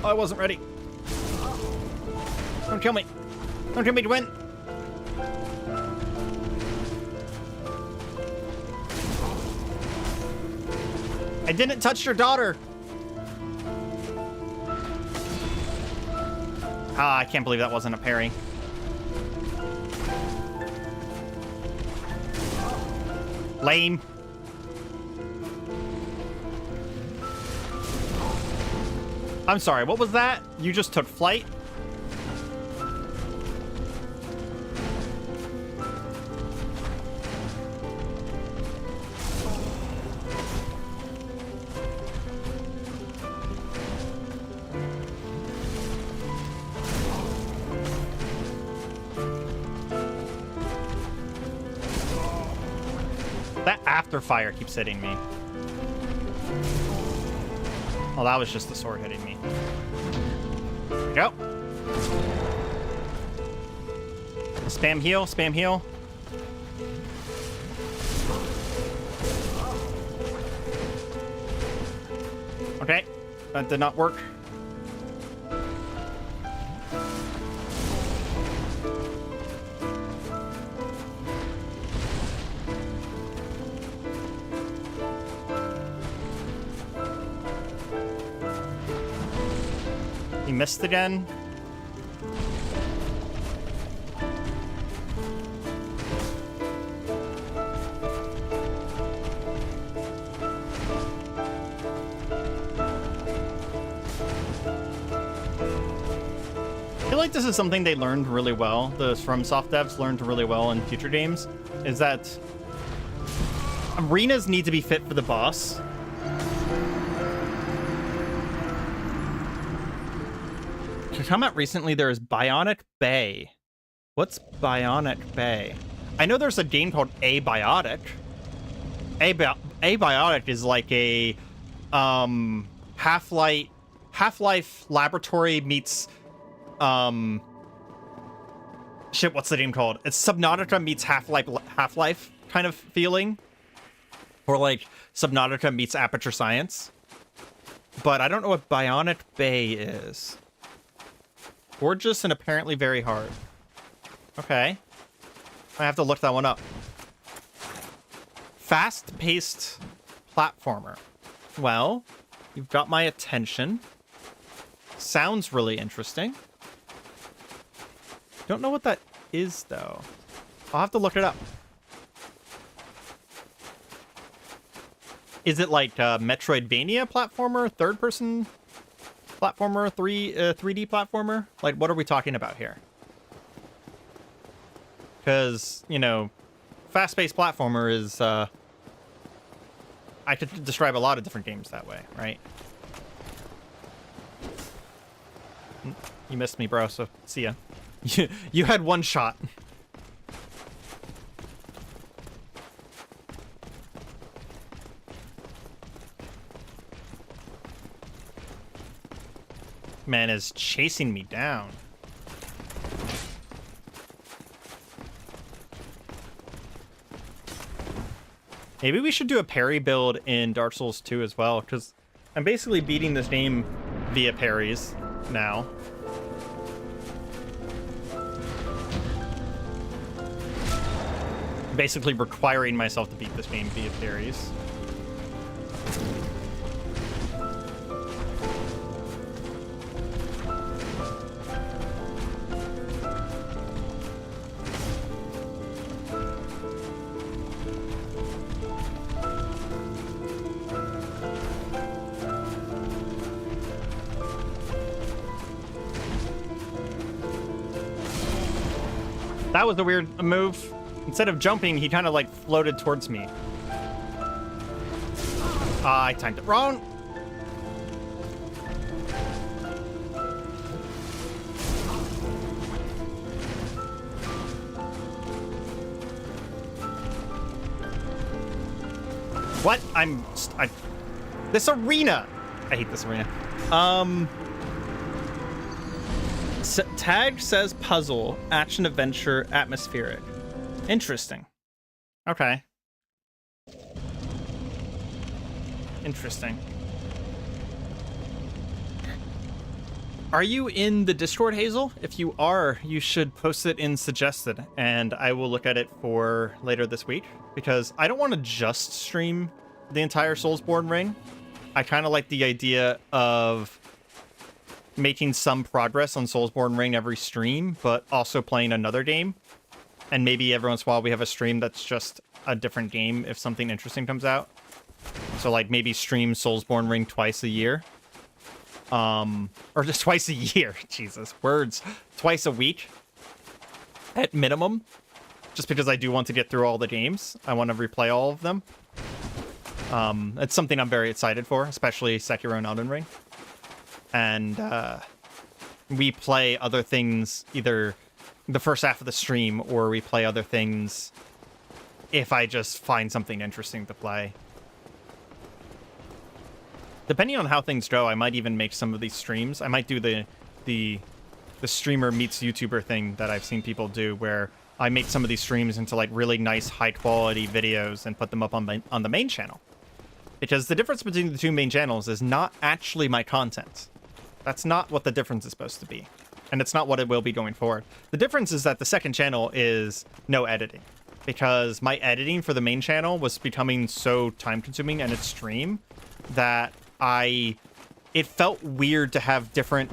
Oh, I wasn't ready. Don't kill me. Don't kill me to win. I didn't touch your daughter. Ah, I can't believe that wasn't a parry. Lame. I'm sorry, what was that? You just took flight? That after fire keeps hitting me. Oh, that was just the sword hitting me. There we go. Spam heal, spam heal. Okay, that did not work. He missed again. I feel like this is something they learned really well. The FromSoft devs learned really well in future games, is that arenas need to be fit for the boss. To come out recently, there is Bionic Bay. What's Bionic Bay? I know there's a game called Abiotic. Abiotic is like a Half-Life Laboratory meets shit, what's the game called? It's Subnautica meets Half-Life kind of feeling. Or like Subnautica meets Aperture Science. But I don't know what Bionic Bay is. Gorgeous and apparently very hard. Okay. I have to look that one up. Fast-paced platformer. Well, you've got my attention. Sounds really interesting. Don't know what that is, though. I'll have to look it up. Is it like a Metroidvania platformer, third-person platformer, 3D platformer? Like, what are we talking about here? Because, you know, fast-paced platformer is I could describe a lot of different games that way, right? You missed me, bro, so see ya. You had one shot. Man is chasing me down. Maybe we should do a parry build in Dark Souls 2 as well, because I'm basically beating this game via parries now. Basically requiring myself to beat this game via parries. That was a weird move. Instead of jumping, he kind of like floated towards me. I timed it wrong. What? This arena. I hate this arena. Tag says puzzle, action, adventure, atmospheric. Interesting. Okay. Interesting. Are you in the Discord, Hazel? If you are, you should post it in suggested, and I will look at it for later this week, because I don't want to just stream the entire Soulsborne ring. I kind of like the idea of making some progress on Soulsborne ring every stream, but also playing another game. And maybe every once in a while we have a stream that's just a different game if something interesting comes out. So like maybe stream Soulsborne ring twice a year. Or just twice a year. Jesus, words. Twice a week. At minimum. Just because I do want to get through all the games. I want to replay all of them. It's something I'm very excited for, especially Sekiro and Elden Ring. And we play other things either the first half of the stream, or we play other things if I just find something interesting to play. Depending on how things go, I might even make some of these streams. I might do the streamer meets YouTuber thing that I've seen people do, where I make some of these streams into like really nice, high quality videos and put them up on the main channel. Because the difference between the two main channels is not actually my content. That's not what the difference is supposed to be. And it's not what it will be going forward. The difference is that the second channel is no editing. Because my editing for the main channel was becoming so time-consuming and extreme that it felt weird to have different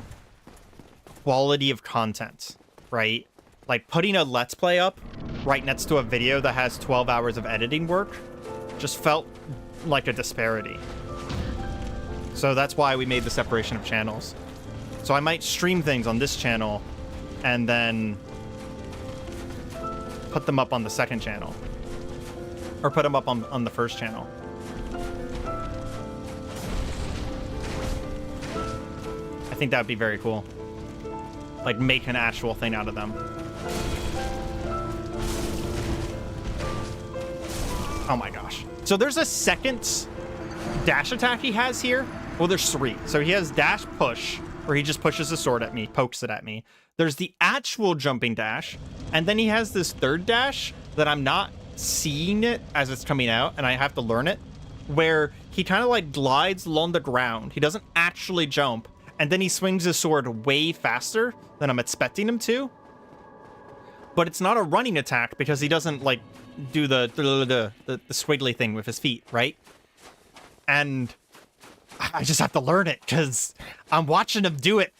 quality of content, right? Like putting a Let's Play up right next to a video that has 12 hours of editing work just felt like a disparity. So that's why we made the separation of channels. So I might stream things on this channel and then put them up on the second channel. Or put them up on the first channel. I think that would be very cool. Like make an actual thing out of them. Oh my gosh. So there's a second dash attack he has here. Well, there's three. So he has dash push, where he just pushes a sword at me, pokes it at me. There's the actual jumping dash, and then he has this third dash that I'm not seeing it as it's coming out, and I have to learn it, where he kind of like glides along the ground. He doesn't actually jump, and then he swings his sword way faster than I'm expecting him to. But it's not a running attack because he doesn't like do the squiggly thing with his feet, right? And I just have to learn it because I'm watching him do it.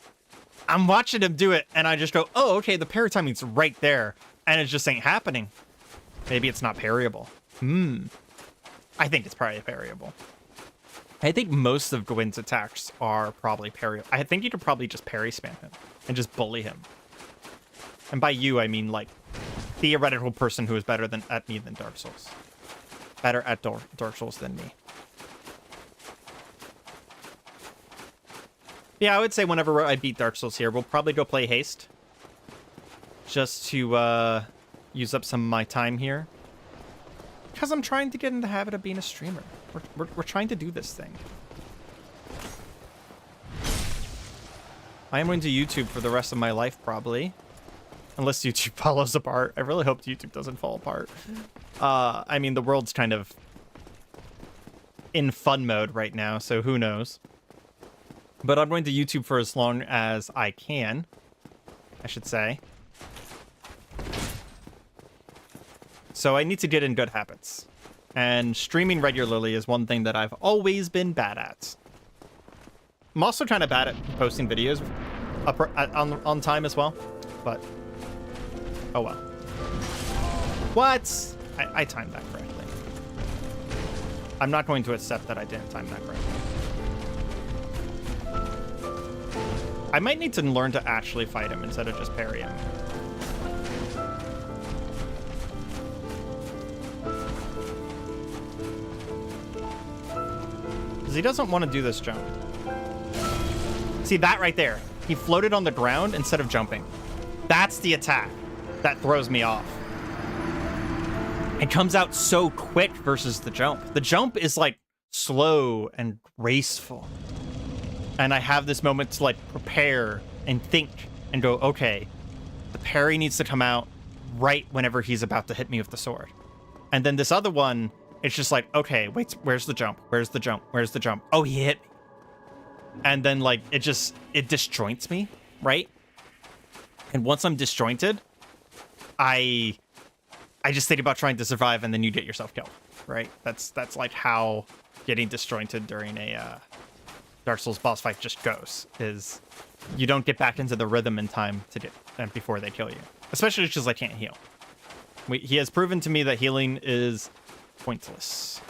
And I just go, oh, okay, the parry timing's right there. And it just ain't happening. Maybe it's not parryable. I think it's probably parryable. I think most of Gwyn's attacks are probably parryable. I think you could probably just parry spam him and just bully him. And by you, I mean like theoretical person who is better at me than Dark Souls. Better at Dark Souls than me. Yeah, I would say whenever I beat Dark Souls here, we'll probably go play Haste. Just to use up some of my time here. Because I'm trying to get in the habit of being a streamer. We're trying to do this thing. I am going to YouTube for the rest of my life, probably. Unless YouTube falls apart. I really hope YouTube doesn't fall apart. I mean, the world's kind of in fun mode right now, so who knows. But I'm going to YouTube for as long as I can, I should say. So I need to get in good habits. And streaming regularly is one thing that I've always been bad at. I'm also kind of bad at posting videos on time as well. But, oh well. What? I timed that correctly. I'm not going to accept that I didn't time that correctly. I might need to learn to actually fight him instead of just parry him. Because he doesn't want to do this jump. See that right there? He floated on the ground instead of jumping. That's the attack that throws me off. It comes out so quick versus the jump. The jump is like slow and graceful. And I have this moment to like prepare and think and go, okay, the parry needs to come out right whenever he's about to hit me with the sword. And then this other one, it's just like, okay, wait, where's the jump? Where's the jump? Where's the jump? Oh, he hit me. And then like, it disjoints me, right? And once I'm disjointed, I just think about trying to survive, and then you get yourself killed, right? That's like how getting disjointed during a Dark Souls boss fight just goes, is you don't get back into the rhythm in time to get and before they kill you. Especially because I can't heal. He has proven to me that healing is pointless.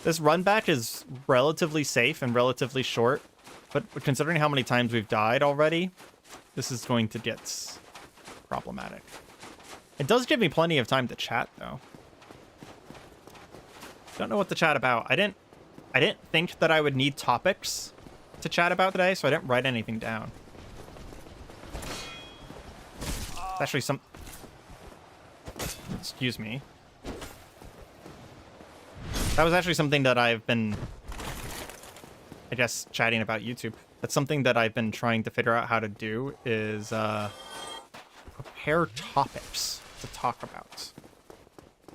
This run back is relatively safe and relatively short, but considering how many times we've died already, this is going to get problematic. It does give me plenty of time to chat, though. Don't know what to chat about. I didn't think that I would need topics to chat about today, so I didn't write anything down. It's actually some... Excuse me. That was actually something that I've been, I guess, chatting about YouTube. That's something that I've been trying to figure out how to do is prepare topics to talk about.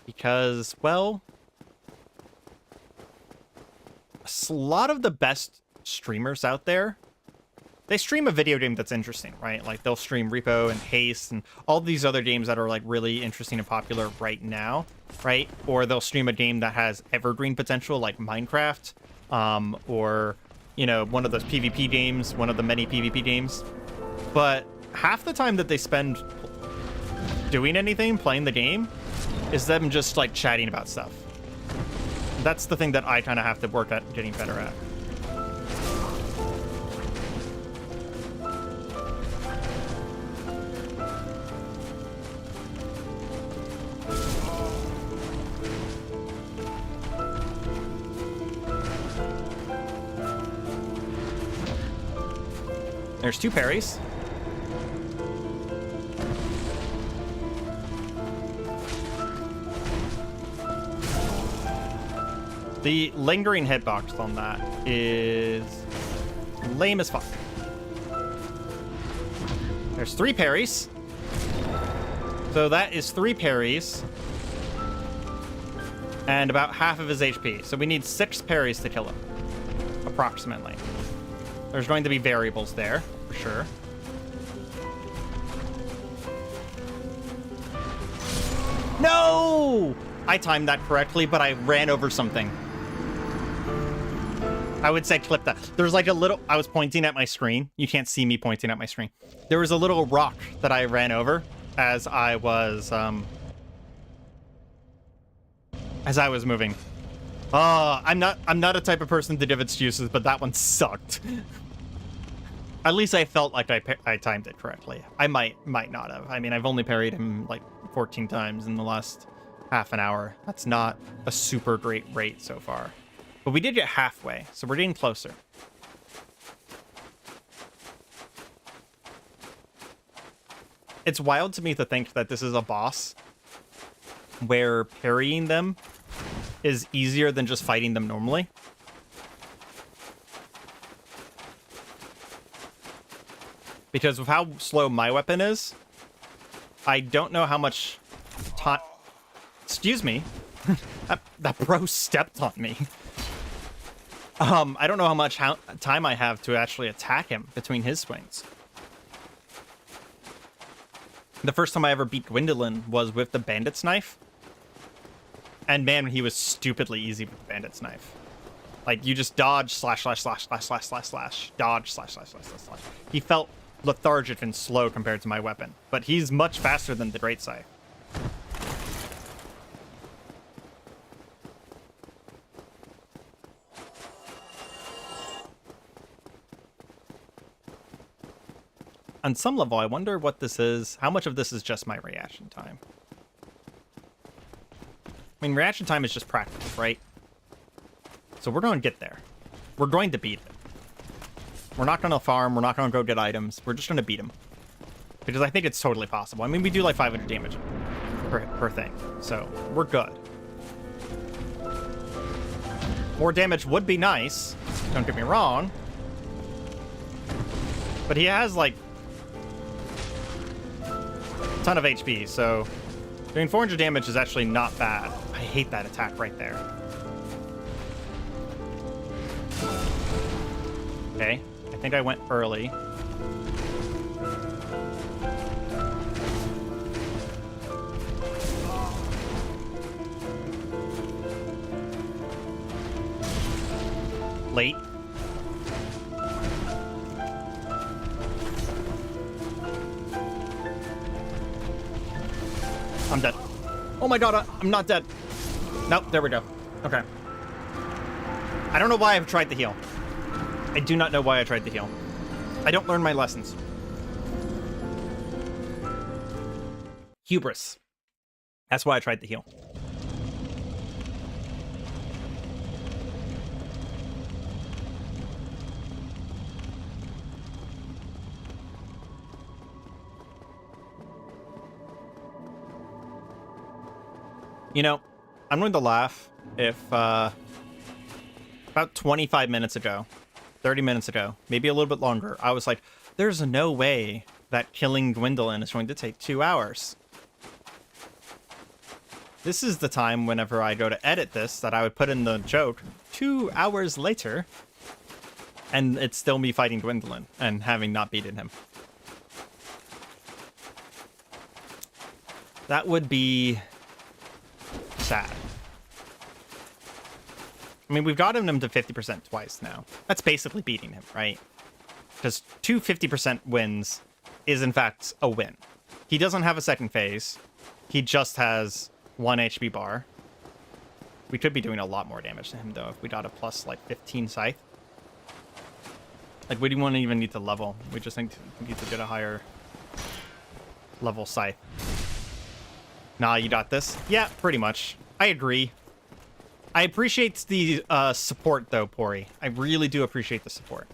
Because, well, a lot of the best streamers out there, they stream a video game that's interesting, right? Like they'll stream Repo and Haste and all these other games that are like really interesting and popular right now, right? Or they'll stream a game that has evergreen potential like Minecraft, or, you know, one of those PvP games, one of the many PvP games. But half the time that they spend doing anything, playing the game, is them just like chatting about stuff. That's the thing that I kind of have to work at getting better at. There's two parries. The lingering hitbox on that is lame as fuck. There's three parries. So that is three parries. And about half of his HP. So we need 6 parries to kill him. Approximately. There's going to be variables there, for sure. No! I timed that correctly, but I ran over something. I would say clip that. There's like a little... I was pointing at my screen. You can't see me pointing at my screen. There was a little rock that I ran over as I was moving. I'm not a type of person to give excuses, but that one sucked. At least I felt like I timed it correctly. I might not have. I mean, I've only parried him like 14 times in the last half an hour. That's not a super great rate so far. But we did get halfway, so we're getting closer. It's wild to me to think that this is a boss where parrying them is easier than just fighting them normally. Because of how slow my weapon is, I don't know how much time... Excuse me. that bro stepped on me. I don't know how much time I have to actually attack him between his swings. The first time I ever beat Gwendolyn was with the Bandit's Knife. And man, he was stupidly easy with the Bandit's Knife. Like, you just dodge, slash, slash, slash, slash, slash, slash, slash, dodge, slash, slash, slash, slash, slash. He felt lethargic and slow compared to my weapon, but he's much faster than the Great Scythe. On some level, I wonder what this is. How much of this is just my reaction time? I mean, reaction time is just practice, right? So we're going to get there. We're going to beat it. We're not going to farm. We're not going to go get items. We're just going to beat him. Because I think it's totally possible. I mean, we do like 500 damage per thing. So we're good. More damage would be nice. Don't get me wrong. But he has like a ton of HP, so doing 400 damage is actually not bad. I hate that attack right there. Okay, I think I went early. Late. I'm dead. Oh my god, I'm not dead. Nope, there we go. Okay. I don't know why I've tried to heal. I do not know why I tried to heal. I don't learn my lessons. Hubris. That's why I tried to heal. You know, I'm going to laugh if about 25 minutes ago, 30 minutes ago, maybe a little bit longer, I was like, there's no way that killing Gwendolyn is going to take 2 hours. This is the time whenever I go to edit this that I would put in the joke 2 hours later, and it's still me fighting Gwendolyn and having not beaten him. That would be sad. I mean, we've gotten him to 50% twice now. That's basically beating him, right? Because 2 50% wins is, in fact, a win. He doesn't have a second phase. He just has 1 HP bar. We could be doing a lot more damage to him, though, if we got a plus, like, 15 scythe. Like, we don't even need to level. We just need to get a higher level scythe. Nah, you got this? Yeah, pretty much. I agree. I appreciate the support, though, Pori. I really do appreciate the support.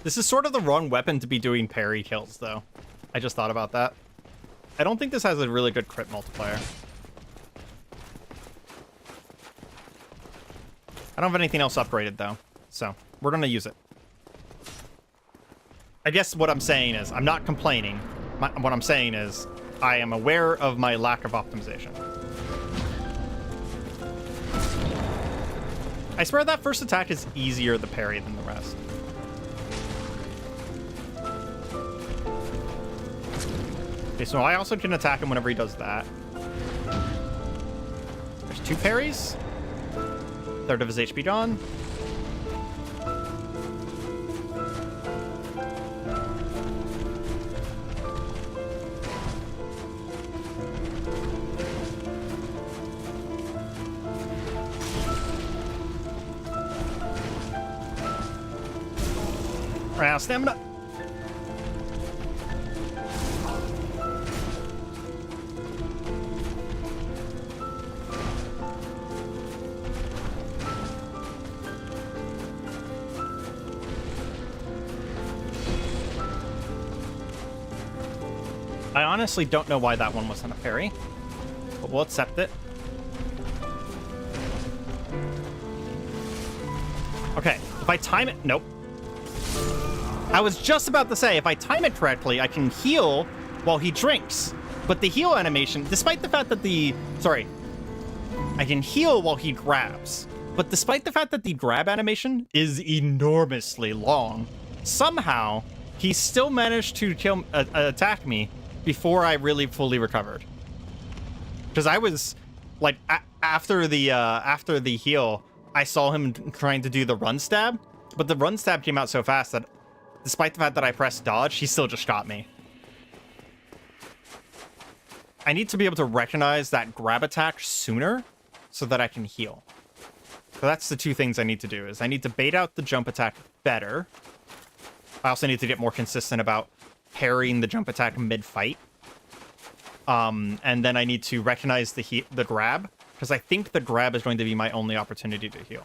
This is sort of the wrong weapon to be doing parry kills, though. I just thought about that. I don't think this has a really good crit multiplier. I don't have anything else upgraded, though, so we're going to use it. I guess what I'm saying is, I'm not complaining. What I'm saying is, I am aware of my lack of optimization. I swear that first attack is easier to parry than the rest. Okay, so I also can attack him whenever he does that. There's 2 parries. Third of his HP gone. Right now, stamina. I honestly don't know why that one wasn't a parry, but we'll accept it. Okay, if I time it... Nope. I was just about to say, if I time it correctly, I can heal while he drinks. But the heal animation, despite the fact that the... Sorry. I can heal while he grabs. But despite the fact that the grab animation is enormously long, somehow he still managed to attack me before I really fully recovered. Because I was, like, after the heal, I saw him trying to do the run stab, but the run stab came out so fast that despite the fact that I pressed dodge, he still just got me. I need to be able to recognize that grab attack sooner so that I can heal. So that's the two things I need to do, is I need to bait out the jump attack better. I also need to get more consistent about parrying the jump attack mid-fight. And then I need to recognize the grab, because I think the grab is going to be my only opportunity to heal.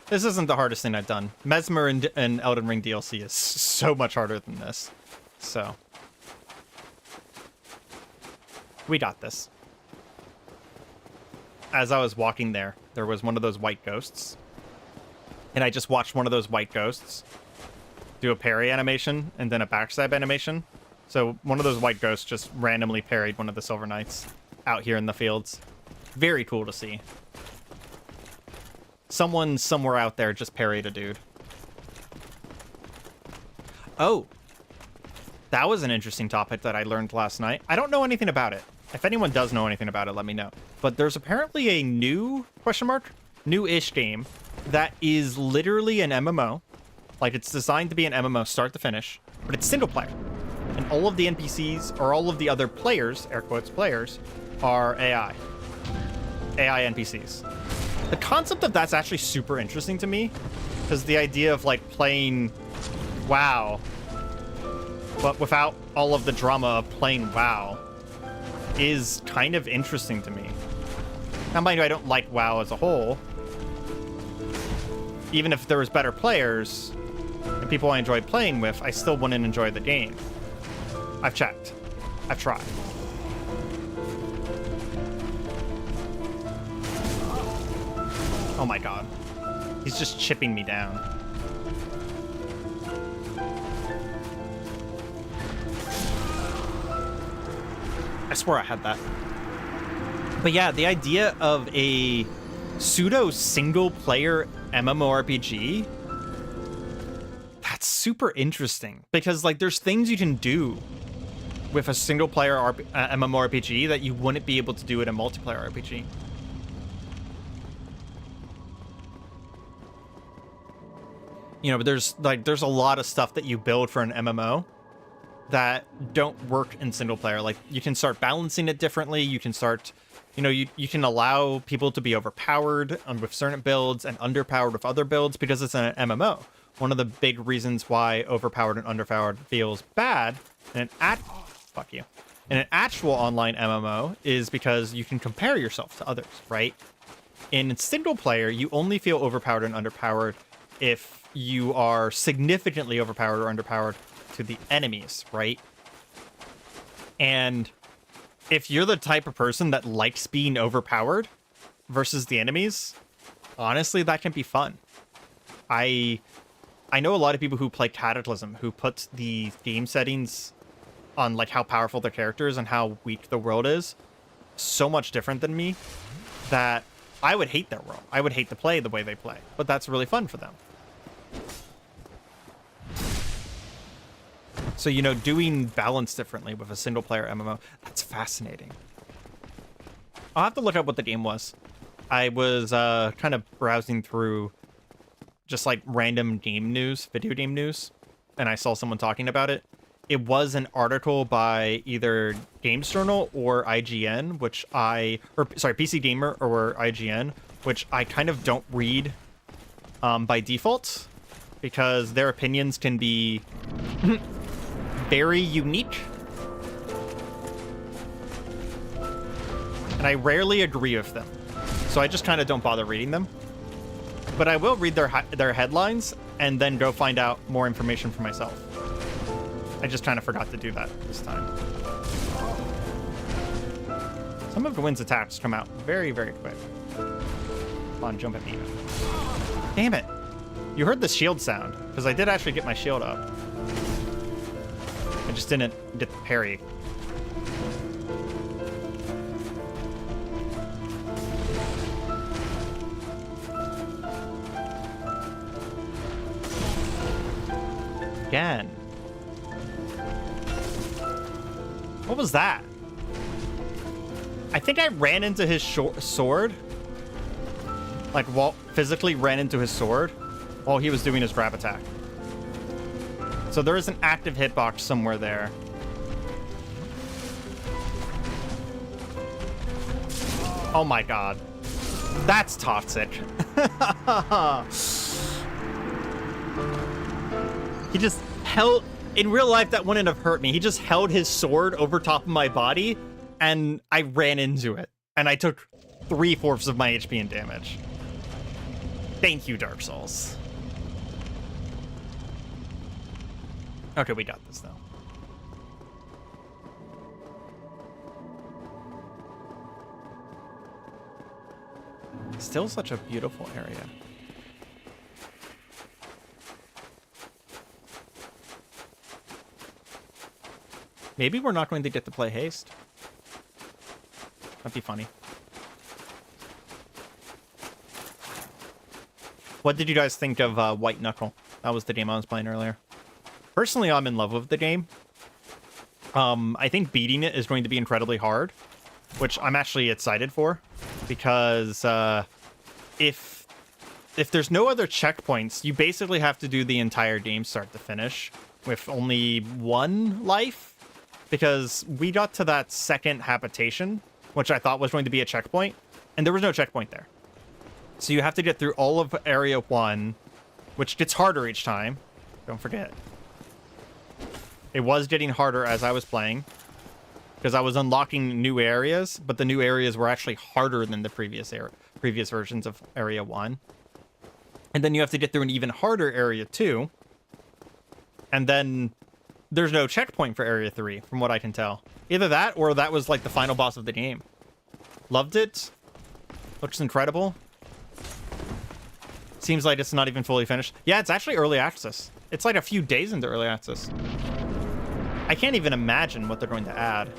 This isn't the hardest thing I've done. Mesmer and Elden Ring DLC is so much harder than this. So we got this. As I was walking there was one of those white ghosts. And I just watched one of those white ghosts do a parry animation and then a backstab animation. So one of those white ghosts just randomly parried one of the Silver Knights out here in the fields. Very cool to see. Someone somewhere out there just parried a dude. Oh. That was an interesting topic that I learned last night. I don't know anything about it. If anyone does know anything about it, let me know. But there's apparently a new, new-ish game that is literally an MMO. Like, it's designed to be an MMO start to finish, but it's single player. And all of the NPCs, or all of the other players, air quotes players, are AI. AI NPCs. The concept of that's actually super interesting to me, because the idea of, like, playing WoW, but without all of the drama of playing WoW, is kind of interesting to me. Now, mind you, I don't like WoW as a whole. Even if there was better players and people I enjoyed playing with, I still wouldn't enjoy the game. I've checked. I've tried. Oh my god. He's just chipping me down. I swear I had that. But yeah, the idea of a pseudo single player MMORPG, that's super interesting, because like there's things you can do with a single player MMORPG that you wouldn't be able to do in a multiplayer RPG. You know, but there's a lot of stuff that you build for an MMO that don't work in single player. Like, you can start balancing it differently. You can start, you know, you can allow people to be overpowered with certain builds and underpowered with other builds because it's an MMO. One of the big reasons why overpowered and underpowered feels bad in an in an actual online MMO is because you can compare yourself to others, right? In single player, you only feel overpowered and underpowered if you are significantly overpowered or underpowered to the enemies, right? And if you're the type of person that likes being overpowered versus the enemies, honestly, that can be fun. I know a lot of people who play Cataclysm who put the game settings on like how powerful their character is and how weak the world is so much different than me that I would hate their world. I would hate to play the way they play, but that's really fun for them. So, you know, doing balance differently with a single player MMO, that's fascinating. I'll have to look up what the game was. I was kind of browsing through just like random game news, video game news, and I saw someone talking about it. It was an article by either Games Journal or IGN, PC Gamer or IGN, which I kind of don't read by default because their opinions can be very unique. And I rarely agree with them. So I just kind of don't bother reading them. But I will read their headlines, and then go find out more information for myself. I just kind of forgot to do that this time. Some of Gwyn's attacks come out very, very quick. Come on, jump at me. Damn it. You heard the shield sound, because I did actually get my shield up. I just didn't get the parry. Again. What was that? I think I ran into his sword. Like, physically ran into his sword while he was doing his grab attack. So there is an active hitbox somewhere there. Oh my god. That's toxic. He just held... In real life, that wouldn't have hurt me. He just held his sword over top of my body, and I ran into it. And I took 3/4 of my HP in damage. Thank you, Dark Souls. Okay, we got this, though. Still such a beautiful area. Maybe we're not going to get to play Haste. That'd be funny. What did you guys think of White Knuckle? That was the game I was playing earlier. Personally, I'm in love with the game. I think beating it is going to be incredibly hard, which I'm actually excited for, because if there's no other checkpoints, you basically have to do the entire game start to finish with only one life, because we got to that second habitation, which I thought was going to be a checkpoint, and there was no checkpoint there. So you have to get through all of Area 1, which gets harder each time. Don't forget. It was getting harder as I was playing, because I was unlocking new areas, but the new areas were actually harder than the previous versions of Area 1. And then you have to get through an even harder Area 2, and then there's no checkpoint for Area 3, from what I can tell. Either that, or that was like the final boss of the game. Loved it. Looks incredible. Seems like it's not even fully finished. Yeah, it's actually early access. It's like a few days into early access. I can't even imagine what they're going to add.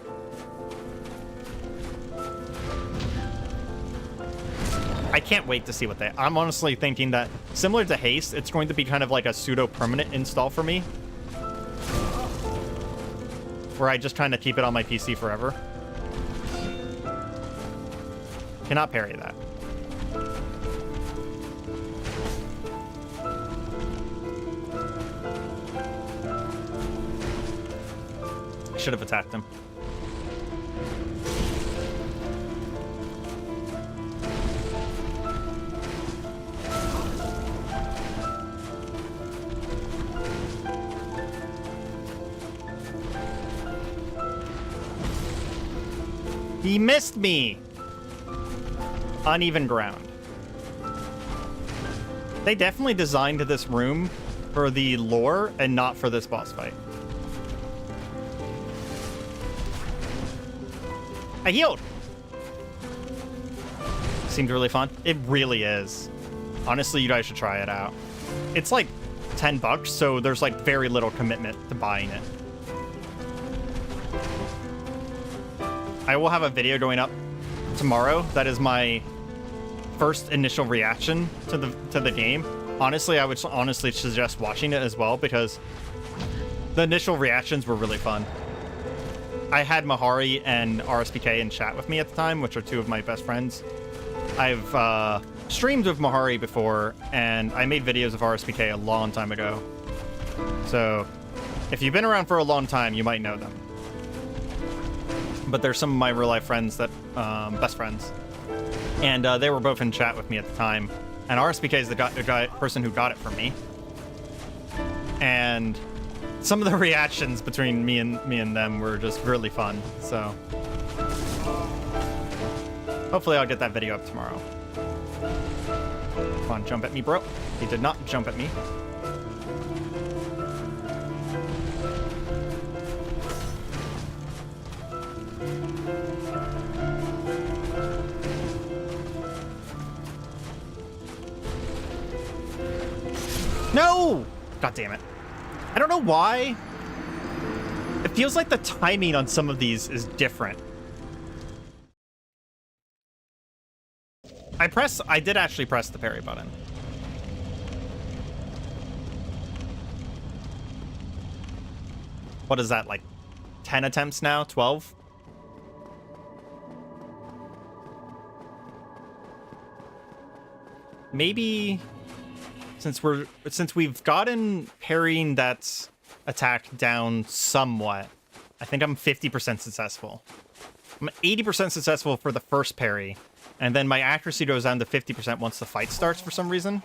I can't wait to see what they... I'm honestly thinking that, similar to Haste, it's going to be kind of like a pseudo-permanent install for me, where I just kind of keep it on my PC forever. Cannot parry that. I should have attacked him. He missed me! Uneven ground. They definitely designed this room for the lore and not for this boss fight. I healed! Seemed really fun. It really is. Honestly, you guys should try it out. It's like $10, so there's like very little commitment to buying it. I will have a video going up tomorrow. That is my first initial reaction to the game. Honestly, I would honestly suggest watching it as well, because the initial reactions were really fun. I had Mahari and RSPK in chat with me at the time, which are two of my best friends. I've streamed with Mahari before, and I made videos of RSPK a long time ago. So if you've been around for a long time, you might know them. But they're some of my real-life friends that, best friends. And they were both in chat with me at the time. And RSPK is the person who got it for me. And some of the reactions between me and them were just really fun. So hopefully I'll get that video up tomorrow. Come on, jump at me, bro. He did not jump at me. damn it. I don't know why. It feels like the timing on some of these is different. I did actually press the parry button. What is that, like 10 attempts now? 12? Maybe since we've gotten parrying that attack down somewhat, I think I'm 50% successful. I'm 80% successful for the first parry, and then my accuracy goes down to 50% once the fight starts for some reason.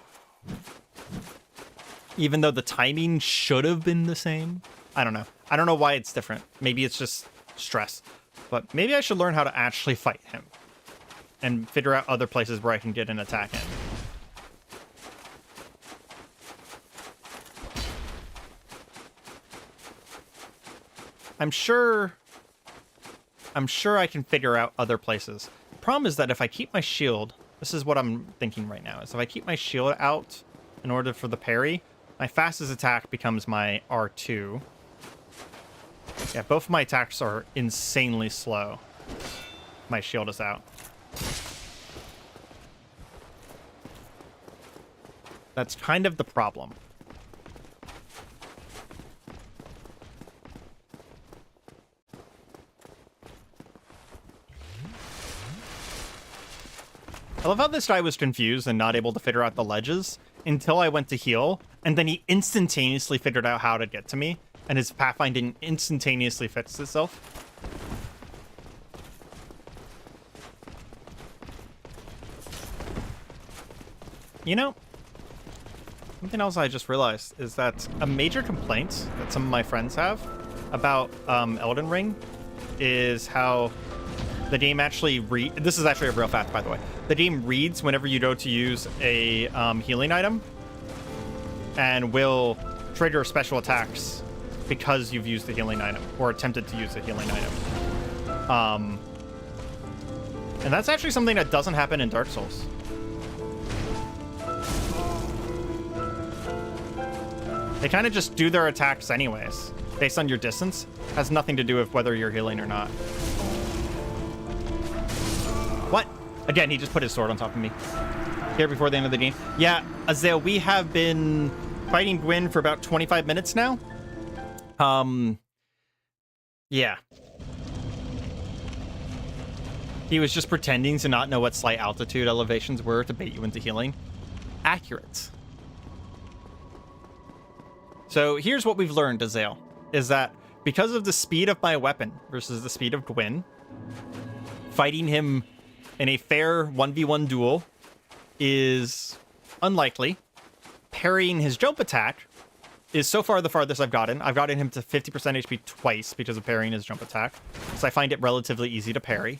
Even though the timing should have been the same. I don't know. I don't know why it's different. Maybe it's just stress. But maybe I should learn how to actually fight him and figure out other places where I can get an attack in. I'm sure I can figure out other places. The problem is that if I keep my shield, this is what I'm thinking right now, is if I keep my shield out in order for the parry, my fastest attack becomes my R2. Yeah, both of my attacks are insanely slow. My shield is out. That's kind of the problem. I love how this guy was confused and not able to figure out the ledges until I went to heal, and then he instantaneously figured out how to get to me, and his pathfinding instantaneously fixed itself. You know, something else I just realized is that a major complaint that some of my friends have about Elden Ring is how the game actually this is actually a real fact, by the way. The game reads whenever you go to use a healing item and will trigger special attacks because you've used the healing item or attempted to use the healing item. And that's actually something that doesn't happen in Dark Souls. They kind of just do their attacks anyways, based on your distance. Has nothing to do with whether you're healing or not. What? Again, he just put his sword on top of me. Here before the end of the game. Yeah, Azael, we have been fighting Gwyn for about 25 minutes now. Yeah. He was just pretending to not know what slight altitude elevations were to bait you into healing. Accurate. So here's what we've learned, Azael, is that because of the speed of my weapon versus the speed of Gwyn, fighting him in a fair 1v1 duel is unlikely. Parrying his jump attack is so far the farthest I've gotten. I've gotten him to 50% HP twice because of parrying his jump attack, so I find it relatively easy to parry.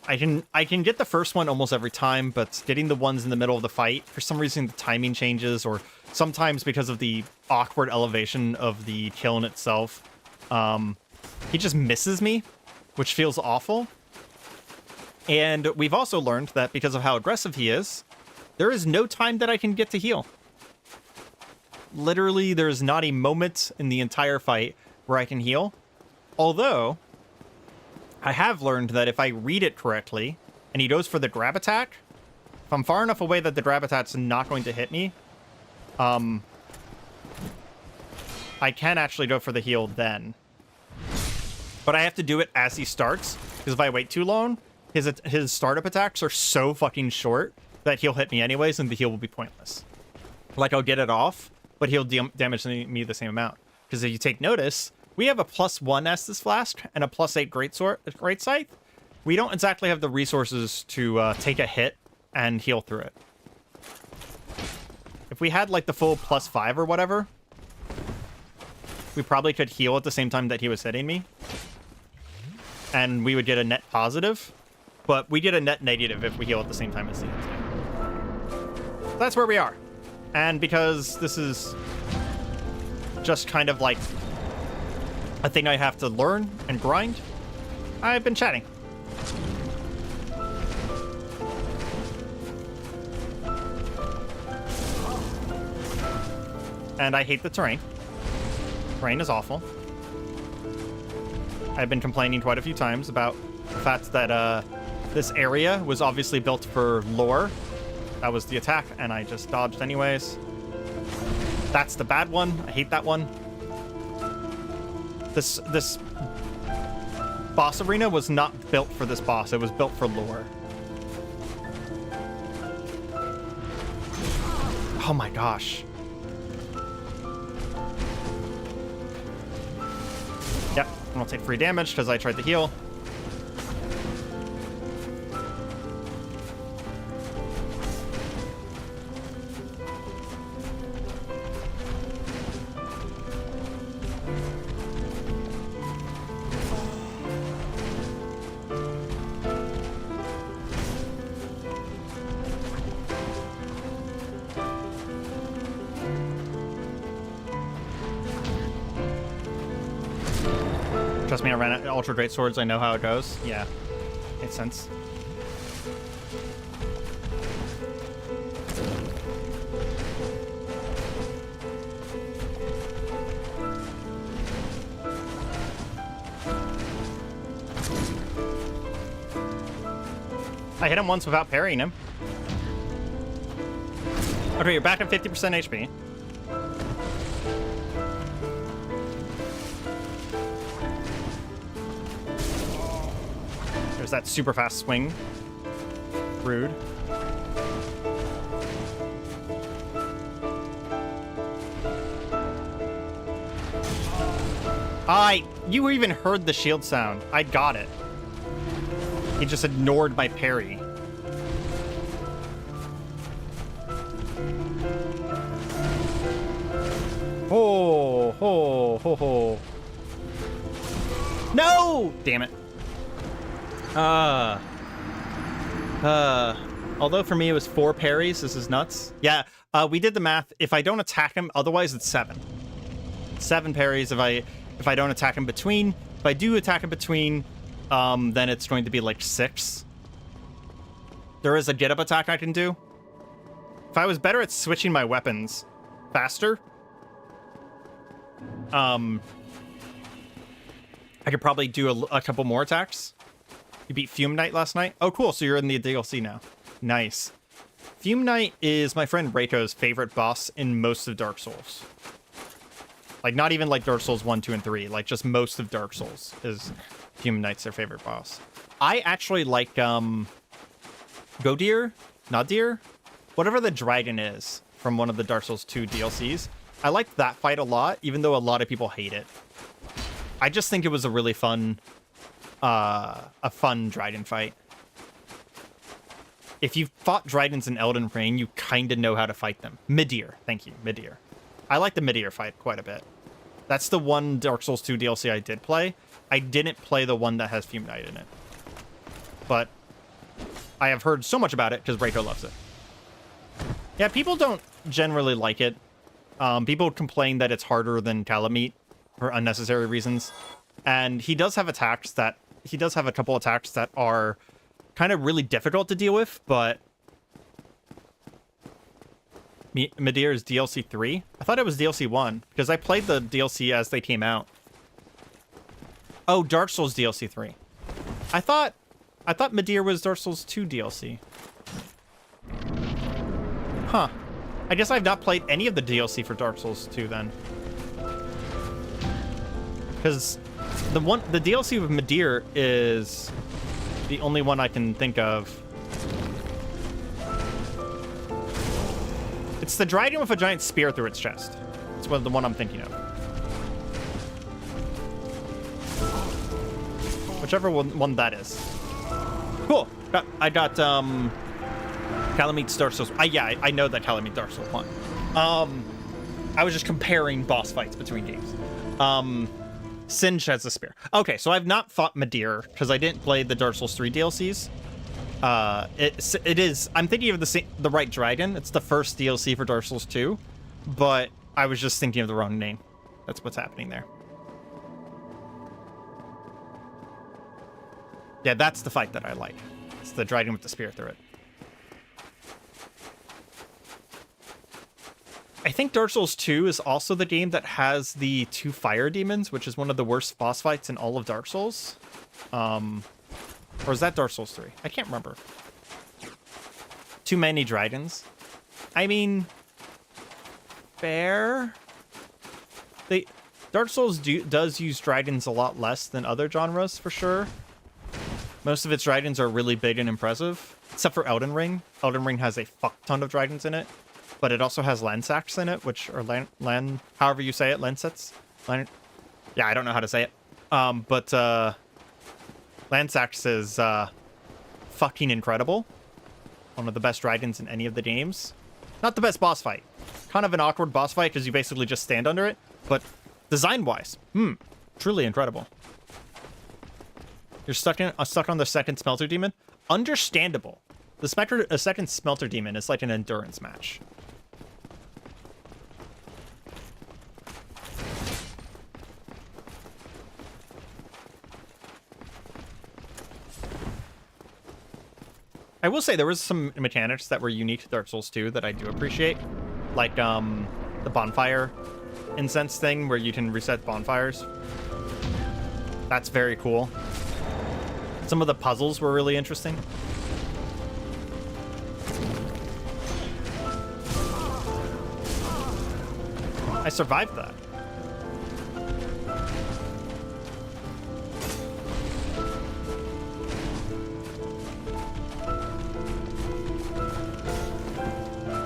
I can get the first one almost every time, but getting the ones in the middle of the fight, for some reason the timing changes, or sometimes because of the awkward elevation of the kill in itself, he just misses me, which feels awful. And we've also learned that because of how aggressive he is, there is no time that I can get to heal. Literally, there is not a moment in the entire fight where I can heal. Although, I have learned that if I read it correctly, and he goes for the grab attack, if I'm far enough away that the grab attack's not going to hit me, I can actually go for the heal then. But I have to do it as he starts, because if I wait too long, his startup attacks are so fucking short that he'll hit me anyways, and the heal will be pointless. Like, I'll get it off, but he'll damage me the same amount. Because if you take notice, we have a +1 Estus Flask and a +8 Great Scythe. We don't exactly have the resources to take a hit and heal through it. If we had, like, the full +5 or whatever, we probably could heal at the same time that he was hitting me. And we would get a net positive. But we get a net negative if we heal at the same time as he hits me. So that's where we are. And because this is just kind of like a thing I have to learn and grind, I've been chatting. and I hate the terrain. Terrain is awful. I've been complaining quite a few times about the fact that this area was obviously built for lore. That was the attack, and I just dodged anyways. That's the bad one. I hate that one. This boss arena was not built for this boss. It was built for lore. Oh my gosh. Yep, and I'll take free damage because I tried to heal. Trust me, I ran Ultra Great Swords. I know how it goes. Yeah, makes sense. I hit him once without parrying him. Okay, you're back at 50% HP. There's that super fast swing. Rude. You even heard the shield sound. I got it. He just ignored my parry. Ho, ho, ho, ho. No! Damn it. Although for me it was 4 parries, this is nuts. Yeah, we did the math. If I don't attack him, otherwise it's 7. 7 parries if I don't attack him between. If I do attack him between, then it's going to be like 6. There is a get up attack I can do. If I was better at switching my weapons faster, I could probably do a couple more attacks. You beat Fume Knight last night? Oh, cool. So you're in the DLC now. Nice. Fume Knight is my friend Reiko's favorite boss in most of Dark Souls. Like, not even like Dark Souls 1, 2, and 3. Like, just most of Dark Souls is Fume Knight's their favorite boss. I actually like, Godir? Nadir? Whatever the dragon is from one of the Dark Souls 2 DLCs. I like that fight a lot, even though a lot of people hate it. I just think it was a really fun, a fun dragon fight. If you've fought dragons in Elden Ring, you kind of know how to fight them. Midir. Thank you. Midir. I like the Midir fight quite a bit. That's the one Dark Souls 2 DLC I did play. I didn't play the one that has Fume Knight in it. But I have heard so much about it because Reiko loves it. Yeah, people don't generally like it. People complain that it's harder than Calamite for unnecessary reasons. And he does have attacks that... He does have a couple attacks that are kind of really difficult to deal with, but... Midir is DLC 3? I thought it was DLC 1, because I played the DLC as they came out. Oh, Dark Souls DLC 3. I thought Midir was Dark Souls 2 DLC. Huh. I guess I've not played any of the DLC for Dark Souls 2 then. Because the DLC with Midir is the only one I can think of. It's the dragon with a giant spear through its chest. It's the one I'm thinking of. Whichever one that is. Cool. I got Calamite's Dark Souls. Yeah, I know that Calamite Dark Souls 1. I was just comparing boss fights between games. Singe has a spear. Okay, so I've not fought Midir because I didn't play the Dark Souls 3 DLCs. It is. I'm thinking of the right dragon. It's the first DLC for Dark Souls 2, but I was just thinking of the wrong name. That's what's happening there. Yeah, that's the fight that I like. It's the dragon with the spear through it. I think Dark Souls 2 is also the game that has the 2 fire demons, which is one of the worst boss fights in all of Dark Souls. Or is that Dark Souls 3? I can't remember. Too many dragons. I mean, fair. Dark Souls does use dragons a lot less than other genres, for sure. Most of its dragons are really big and impressive, except for Elden Ring. Elden Ring has a fuck ton of dragons in it, but it also has Lansats in it, which are however you say it, Lansats. Yeah, I don't know how to say it. But Lansats is fucking incredible. One of the best dragons in any of the games. Not the best boss fight. Kind of an awkward boss fight because you basically just stand under it, but design-wise, truly incredible. You're stuck on the second smelter demon? Understandable. The second smelter demon is like an endurance match. I will say there was some mechanics that were unique to Dark Souls 2 that I do appreciate. Like the bonfire incense thing where you can reset bonfires. That's very cool. Some of the puzzles were really interesting. I survived that.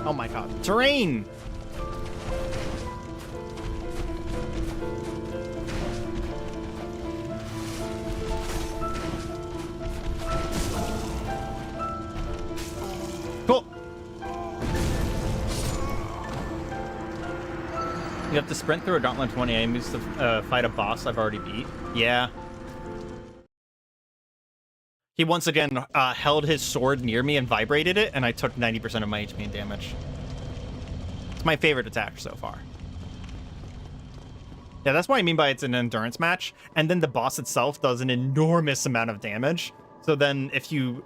Oh my god. Terrain! Cool. You have to sprint through a gauntlet 20 enemies to fight a boss I've already beat. Yeah. He once again held his sword near me and vibrated it, and I took 90% of my HP and damage. It's my favorite attack so far. Yeah, that's what I mean by it's an endurance match. And then the boss itself does an enormous amount of damage. So then if you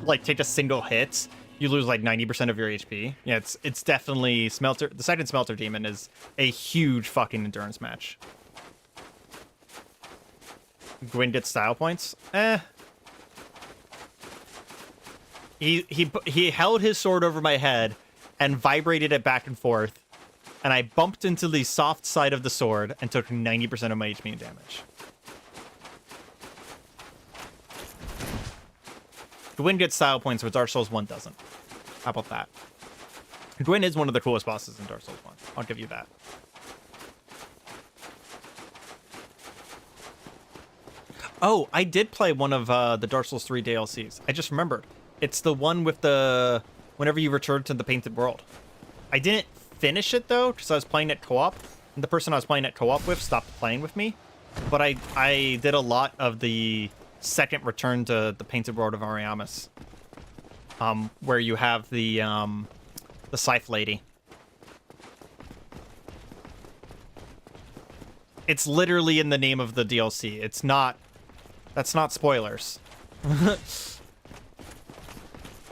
like take a single hit, you lose like 90% of your HP. Yeah, it's definitely the second smelter demon is a huge fucking endurance match. Gwyn gets style points. He held his sword over my head and vibrated it back and forth, and I bumped into the soft side of the sword and took 90% of my HP and damage. Gwyn gets style points, but Dark Souls 1 doesn't. How about that? Gwyn is one of the coolest bosses in Dark Souls 1. I'll give you that. Oh, I did play one of the Dark Souls 3 DLCs. I just remembered. It's the one with the... whenever you return to the Painted World. I didn't finish it, though, because I was playing it co-op. And the person I was playing it co-op with stopped playing with me. But I did a lot of the second return to the Painted World of Areima. Where you have the Scythe Lady. It's literally in the name of the DLC. It's not... That's not spoilers.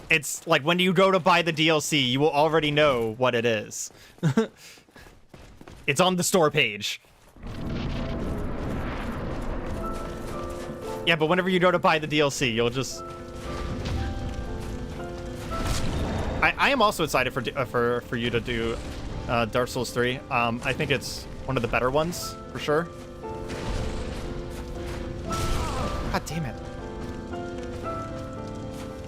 It's like when you go to buy the DLC, you will already know what it is. It's on the store page. Yeah, but whenever you go to buy the DLC, you'll just... I am also excited for you to do Dark Souls 3. I think it's one of the better ones, for sure. God damn it.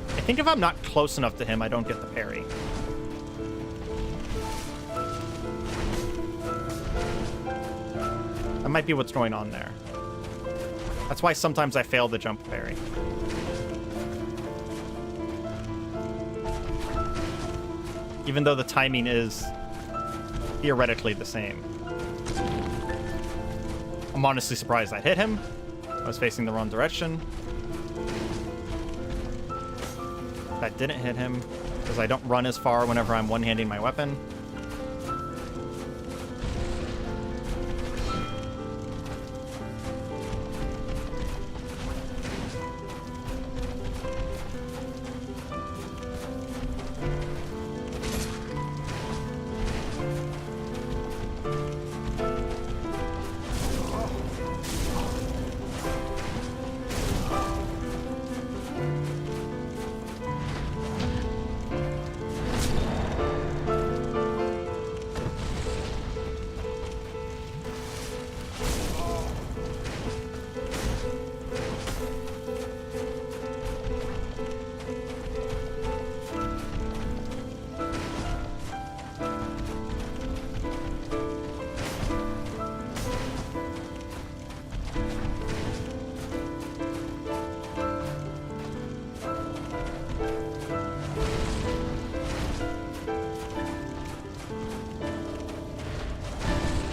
I think if I'm not close enough to him, I don't get the parry. That might be what's going on there. That's why sometimes I fail the jump parry. Even though the timing is theoretically the same. I'm honestly surprised I hit him. I was facing the wrong direction. That didn't hit him, because I don't run as far whenever I'm one-handing my weapon.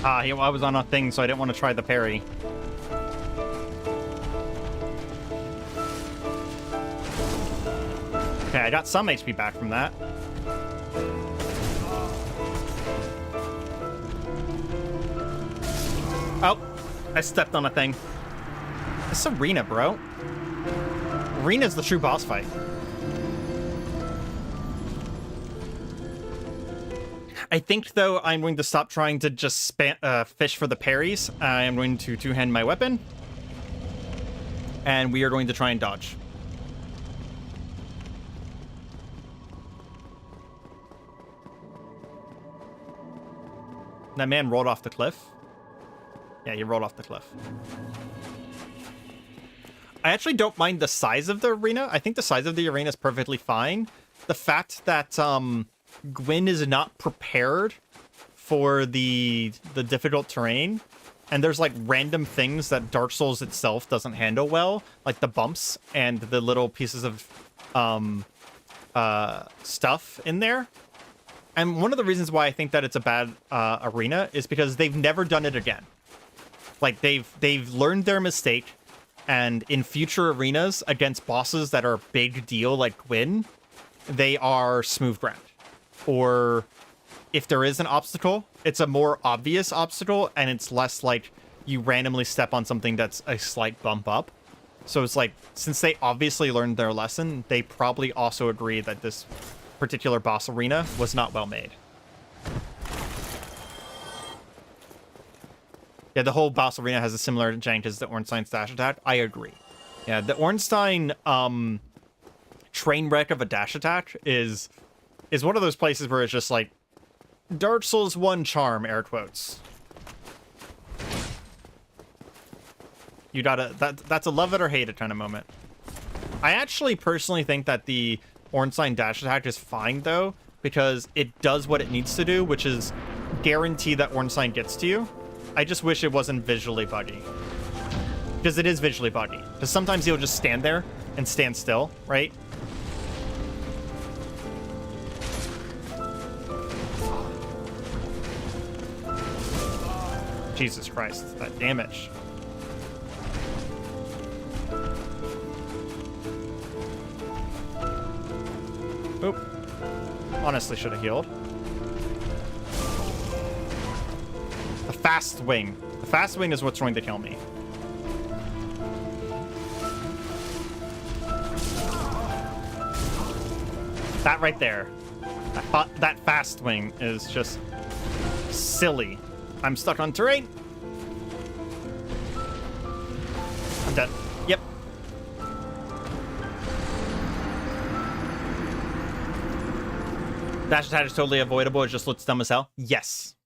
I was on a thing, so I didn't want to try the parry. Okay, I got some HP back from that. Oh, I stepped on a thing. It's Arena, bro. Arena's the true boss fight. I think, though, I'm going to stop trying to just fish for the parries. I'm going to two-hand my weapon. And we are going to try and dodge. That man rolled off the cliff. Yeah, he rolled off the cliff. I actually don't mind the size of the arena. I think the size of the arena is perfectly fine. The fact that Gwyn is not prepared for the difficult terrain, and there's like random things that Dark Souls itself doesn't handle well, like the bumps and the little pieces of stuff in there. And one of the reasons why I think that it's a bad arena is because they've never done it again. Like they've learned their mistake, and in future arenas against bosses that are big deal like Gwyn, they are smooth ground. Or if there is an obstacle, it's a more obvious obstacle, and it's less like you randomly step on something that's a slight bump up. So it's like, since they obviously learned their lesson, they probably also agree that this particular boss arena was not well made. Yeah, the whole boss arena has a similar jank as the Ornstein's dash attack. I agree. Yeah, the Ornstein train wreck of a dash attack is one of those places where it's just like Dark Souls 1 charm, air quotes. You gotta, that's a love it or hate it kind of moment. I actually personally think that the Ornstein dash attack is fine though, because it does what it needs to do, which is guarantee that Ornstein gets to you. I just wish it wasn't visually buggy. Because it is visually buggy. Because sometimes he'll just stand there and stand still, right? Jesus Christ, that damage. Oop. Honestly, should have healed. The fast swing. The fast swing is what's going to kill me. That right there. That fast swing is just silly. I'm stuck on terrain. I'm dead. Yep. Dash attack is totally avoidable. It just looks dumb as hell. Yes.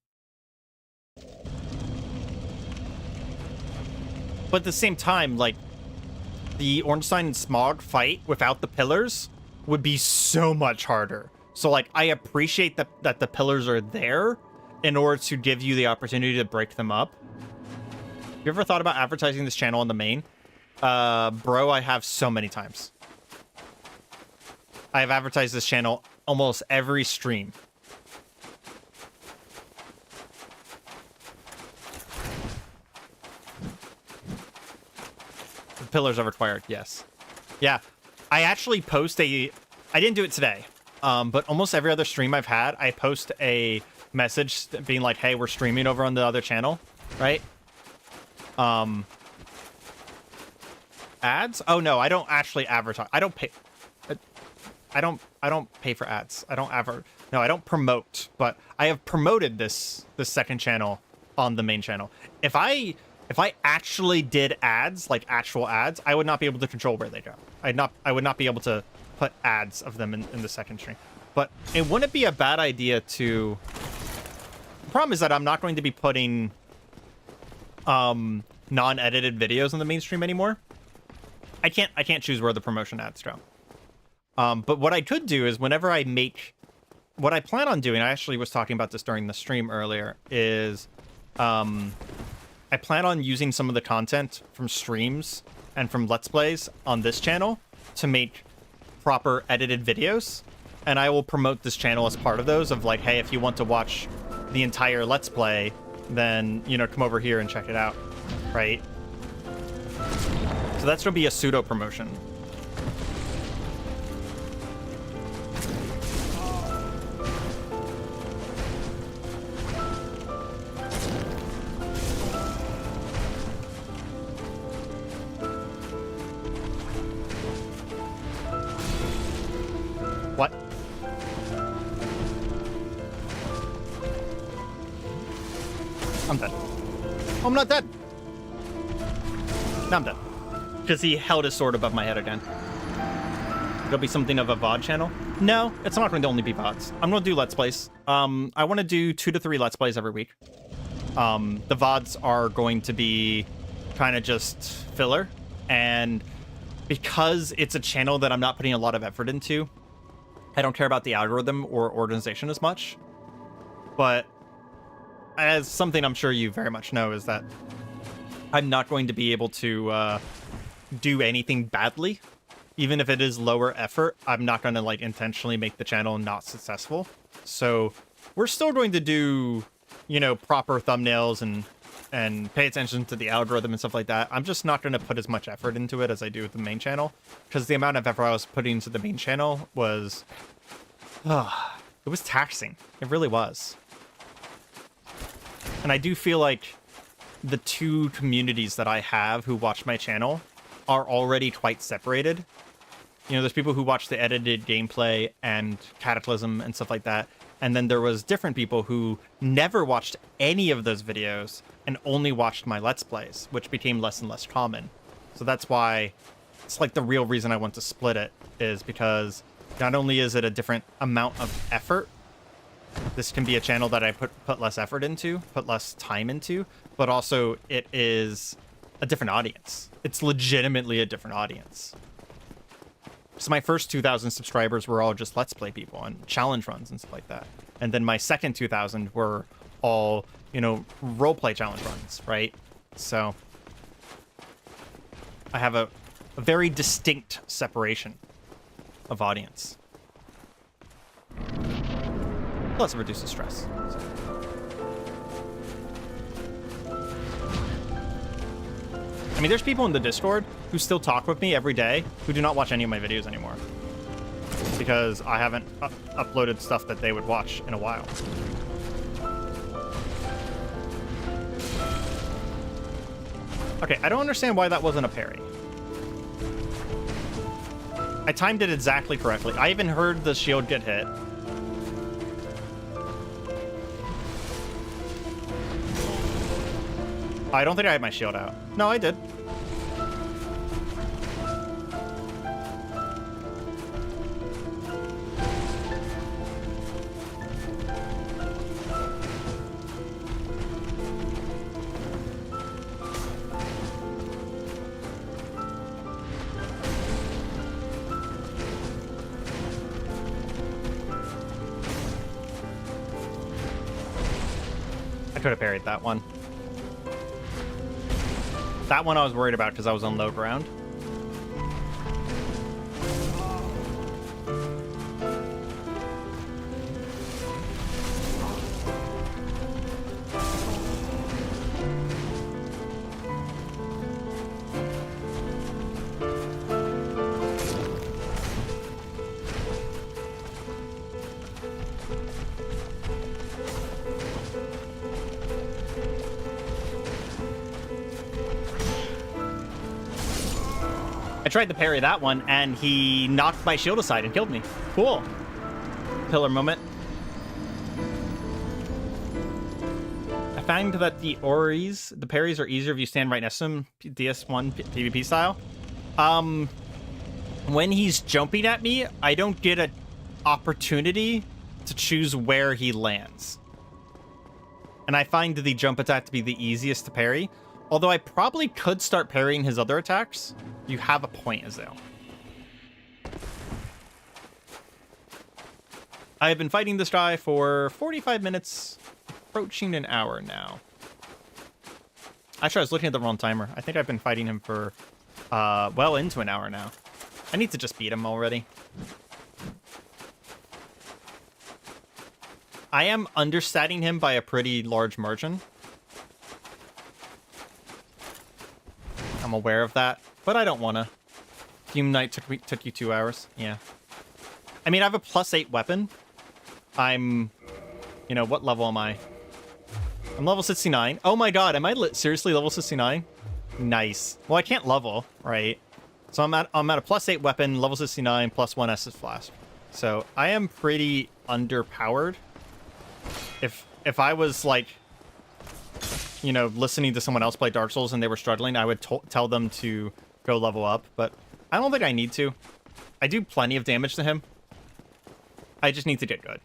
But at the same time, like, the Ornstein and Smog fight without the pillars would be so much harder. So, like, I appreciate that the pillars are there in order to give you the opportunity to break them up. You ever thought about advertising this channel on the main? Bro, I have so many times. I have advertised this channel almost every stream. The pillars are required, yes. Yeah, I actually post I didn't do it today, but almost every other stream I've had, I post a message being like, hey, we're streaming over on the other channel, right? Ads? Oh no, I don't actually advertise. I don't pay. I don't pay for ads. I don't promote, but I have promoted this second channel on the main channel. If I actually did ads, like actual ads, I would not be able to control where they go. I would not be able to put ads of them in the second stream. But it wouldn't be a bad idea to... The problem is that I'm not going to be putting non-edited videos on the mainstream anymore. I can't choose where the promotion ads go. But what I could do is whenever I make... What I plan on doing, I actually was talking about this during the stream earlier, is I plan on using some of the content from streams and from Let's Plays on this channel to make proper edited videos. And I will promote this channel as part of those, of like, hey, if you want to watch the entire Let's Play then, you know, come over here and check it out, right? So that's going to be a pseudo promotion. What? I'm dead. Oh, I'm not dead. No, I'm dead. Because he held his sword above my head again. It'll be something of a VOD channel? No, it's not going to only be VODs. I'm going to do Let's Plays. I want to do 2 to 3 Let's Plays every week. The VODs are going to be kind of just filler. And because it's a channel that I'm not putting a lot of effort into, I don't care about the algorithm or organization as much. But as something I'm sure you very much know is that I'm not going to be able to do anything badly. Even if it is lower effort, I'm not going to like intentionally make the channel not successful. So we're still going to do, you know, proper thumbnails and pay attention to the algorithm and stuff like that. I'm just not going to put as much effort into it as I do with the main channel, because the amount of effort I was putting into the main channel was, it was taxing. It really was. And I do feel like the two communities that I have who watch my channel are already quite separated. You know, there's people who watch the edited gameplay and Cataclysm and stuff like that. And then there was different people who never watched any of those videos and only watched my Let's Plays, which became less and less common. So that's why it's like the real reason I want to split it is because not only is it a different amount of effort, this can be a channel that I put less effort into, put less time into, but also it is a different audience. It's legitimately a different audience. So my first 2,000 subscribers were all just Let's Play people and challenge runs and stuff like that. And then my second 2,000 were all, you know, roleplay challenge runs, right? So I have a very distinct separation of audience. Plus it reduces stress. So. I mean, there's people in the Discord who still talk with me every day who do not watch any of my videos anymore. Because I haven't uploaded stuff that they would watch in a while. Okay, I don't understand why that wasn't a parry. I timed it exactly correctly. I even heard the shield get hit. I don't think I had my shield out. No, I did. I could have parried that one. That one I was worried about because I was on low ground. I tried to parry that one, and he knocked my shield aside and killed me. Cool. Pillar moment. I found that the parries are easier if you stand right next to him, DS1 PvP style. When he's jumping at me, I don't get an opportunity to choose where he lands. And I find the jump attack to be the easiest to parry. Although I probably could start parrying his other attacks. You have a point, Azale. I have been fighting this guy for 45 minutes, approaching an hour now. Actually, I was looking at the wrong timer. I think I've been fighting him for well into an hour now. I need to just beat him already. I am understating him by a pretty large margin. I'm aware of that, but I don't want to. Fume Knight took you 2 hours. Yeah. I mean, I have a +8 weapon. I'm, you know, what level am I? I'm level 69. Oh my god, am I seriously level 69? Nice. Well, I can't level, right? So I'm at a +8 weapon, level 69, +1 Estus Flask. So I am pretty underpowered. If I was like, you know, listening to someone else play Dark Souls and they were struggling, I would tell them to go level up, but I don't think I need to. I do plenty of damage to him. I just need to get good.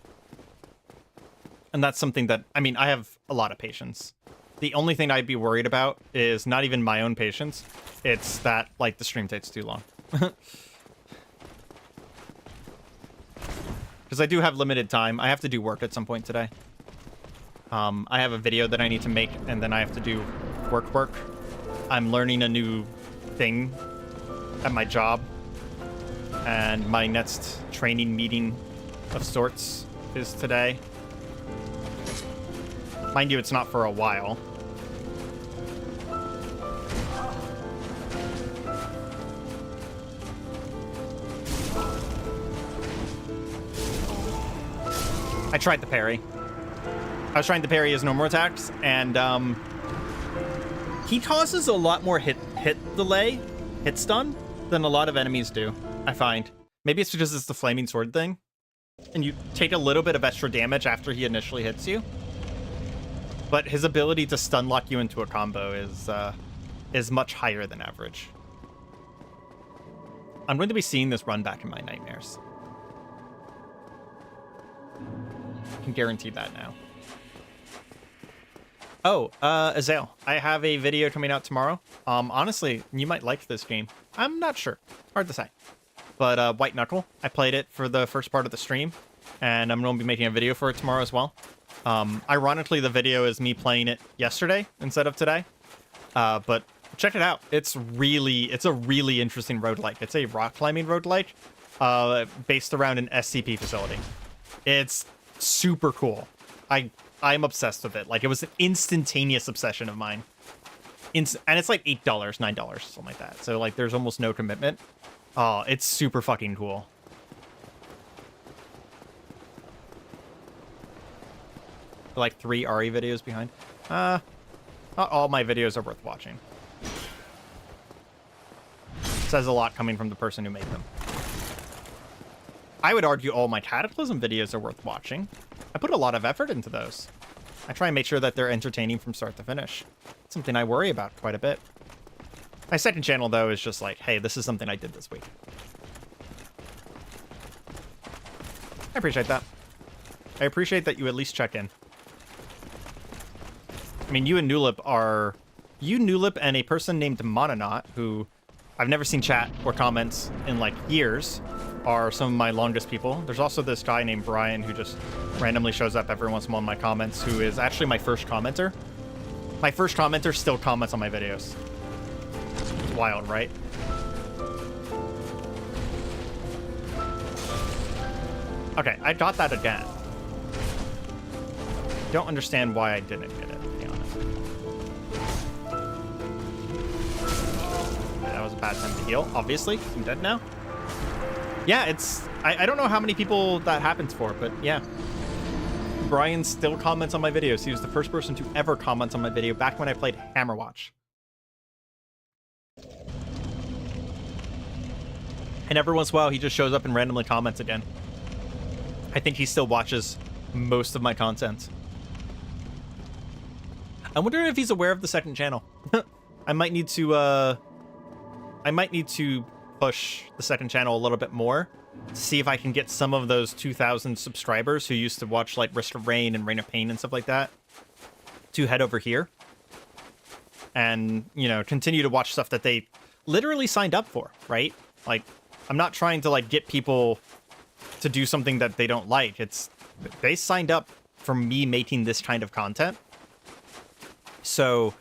And that's something that, I mean, I have a lot of patience. The only thing I'd be worried about is not even my own patience. It's that, like, the stream takes too long. Because I do have limited time. I have to do work at some point today. I have a video that I need to make, and then I have to do work. I'm learning a new thing at my job. And my next training meeting of sorts is today. Mind you, it's not for a while. I tried the parry. I was trying to parry his normal attacks, and he causes a lot more hit delay, hit stun, than a lot of enemies do, I find. Maybe it's because it's the flaming sword thing, and you take a little bit of extra damage after he initially hits you. But his ability to stun lock you into a combo is much higher than average. I'm going to be seeing this run back in my nightmares. I can guarantee that now. Oh, Azael, I have a video coming out tomorrow. Honestly, you might like this game. I'm not sure. Hard to say. But White Knuckle, I played it for the first part of the stream, and I'm going to be making a video for it tomorrow as well. Ironically, the video is me playing it yesterday instead of today. But check it out. It's a really interesting roguelike. It's a rock climbing roguelike, based around an SCP facility. It's super cool. I'm obsessed with it. Like, it was an instantaneous obsession of mine. And it's like $8, $9, something like that. So, like, there's almost no commitment. Oh, it's super fucking cool. Like 3 RE videos behind. Not all my videos are worth watching. Says a lot coming from the person who made them. I would argue all my Cataclysm videos are worth watching. I put a lot of effort into those. I try and make sure that they're entertaining from start to finish. It's something I worry about quite a bit. My second channel, though, is just like, hey, this is something I did this week. I appreciate that. I appreciate that you at least check in. I mean, you and Nulip are... You, Nulip, and a person named Mononaut, who I've never seen chat or comments in, like, years, are some of my longest people. There's also this guy named Brian who just randomly shows up every once in a while in my comments, who is actually my first commenter. My first commenter still comments on my videos. It's wild, right? Okay, I got that again. Don't understand why I didn't get it, to be honest. That was a bad time to heal, obviously. I'm dead now. Yeah, it's... I don't know how many people that happens for, but yeah. Brian still comments on my videos. He was the first person to ever comment on my video back when I played Hammerwatch. And every once in a while, he just shows up and randomly comments again. I think he still watches most of my content. I wonder if he's aware of the second channel. I might need to push the second channel a little bit more to see if I can get some of those 2,000 subscribers who used to watch like Risk of Rain and Reign of Pain and stuff like that to head over here and, you know, continue to watch stuff that they literally signed up for, right? Like, I'm not trying to like get people to do something that they don't like. It's they signed up for me making this kind of content. So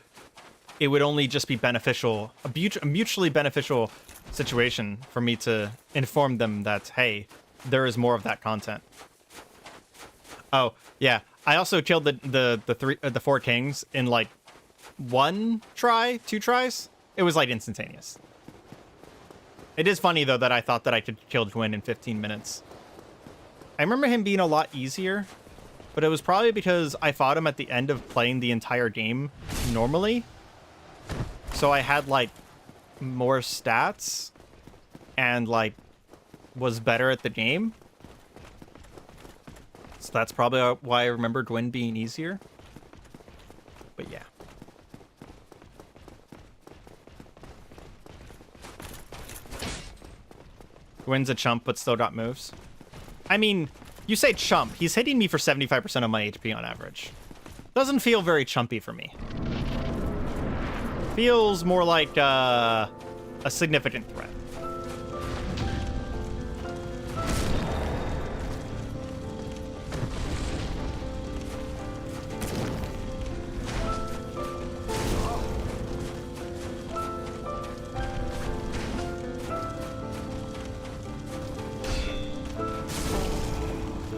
it would only just be beneficial, a mutually beneficial situation for me to inform them that, hey, there is more of that content. Oh, yeah. I also killed the 4 kings in like 1 try, 2 tries. It was like instantaneous. It is funny though that I thought that I could kill Gwyn in 15 minutes. I remember him being a lot easier, but it was probably because I fought him at the end of playing the entire game normally. So I had like more stats and like was better at the game. So that's probably why I remember Gwyn being easier. But yeah. Gwyn's a chump, but still got moves. I mean, you say chump. He's hitting me for 75% of my HP on average. Doesn't feel very chumpy for me. Feels more like a significant threat.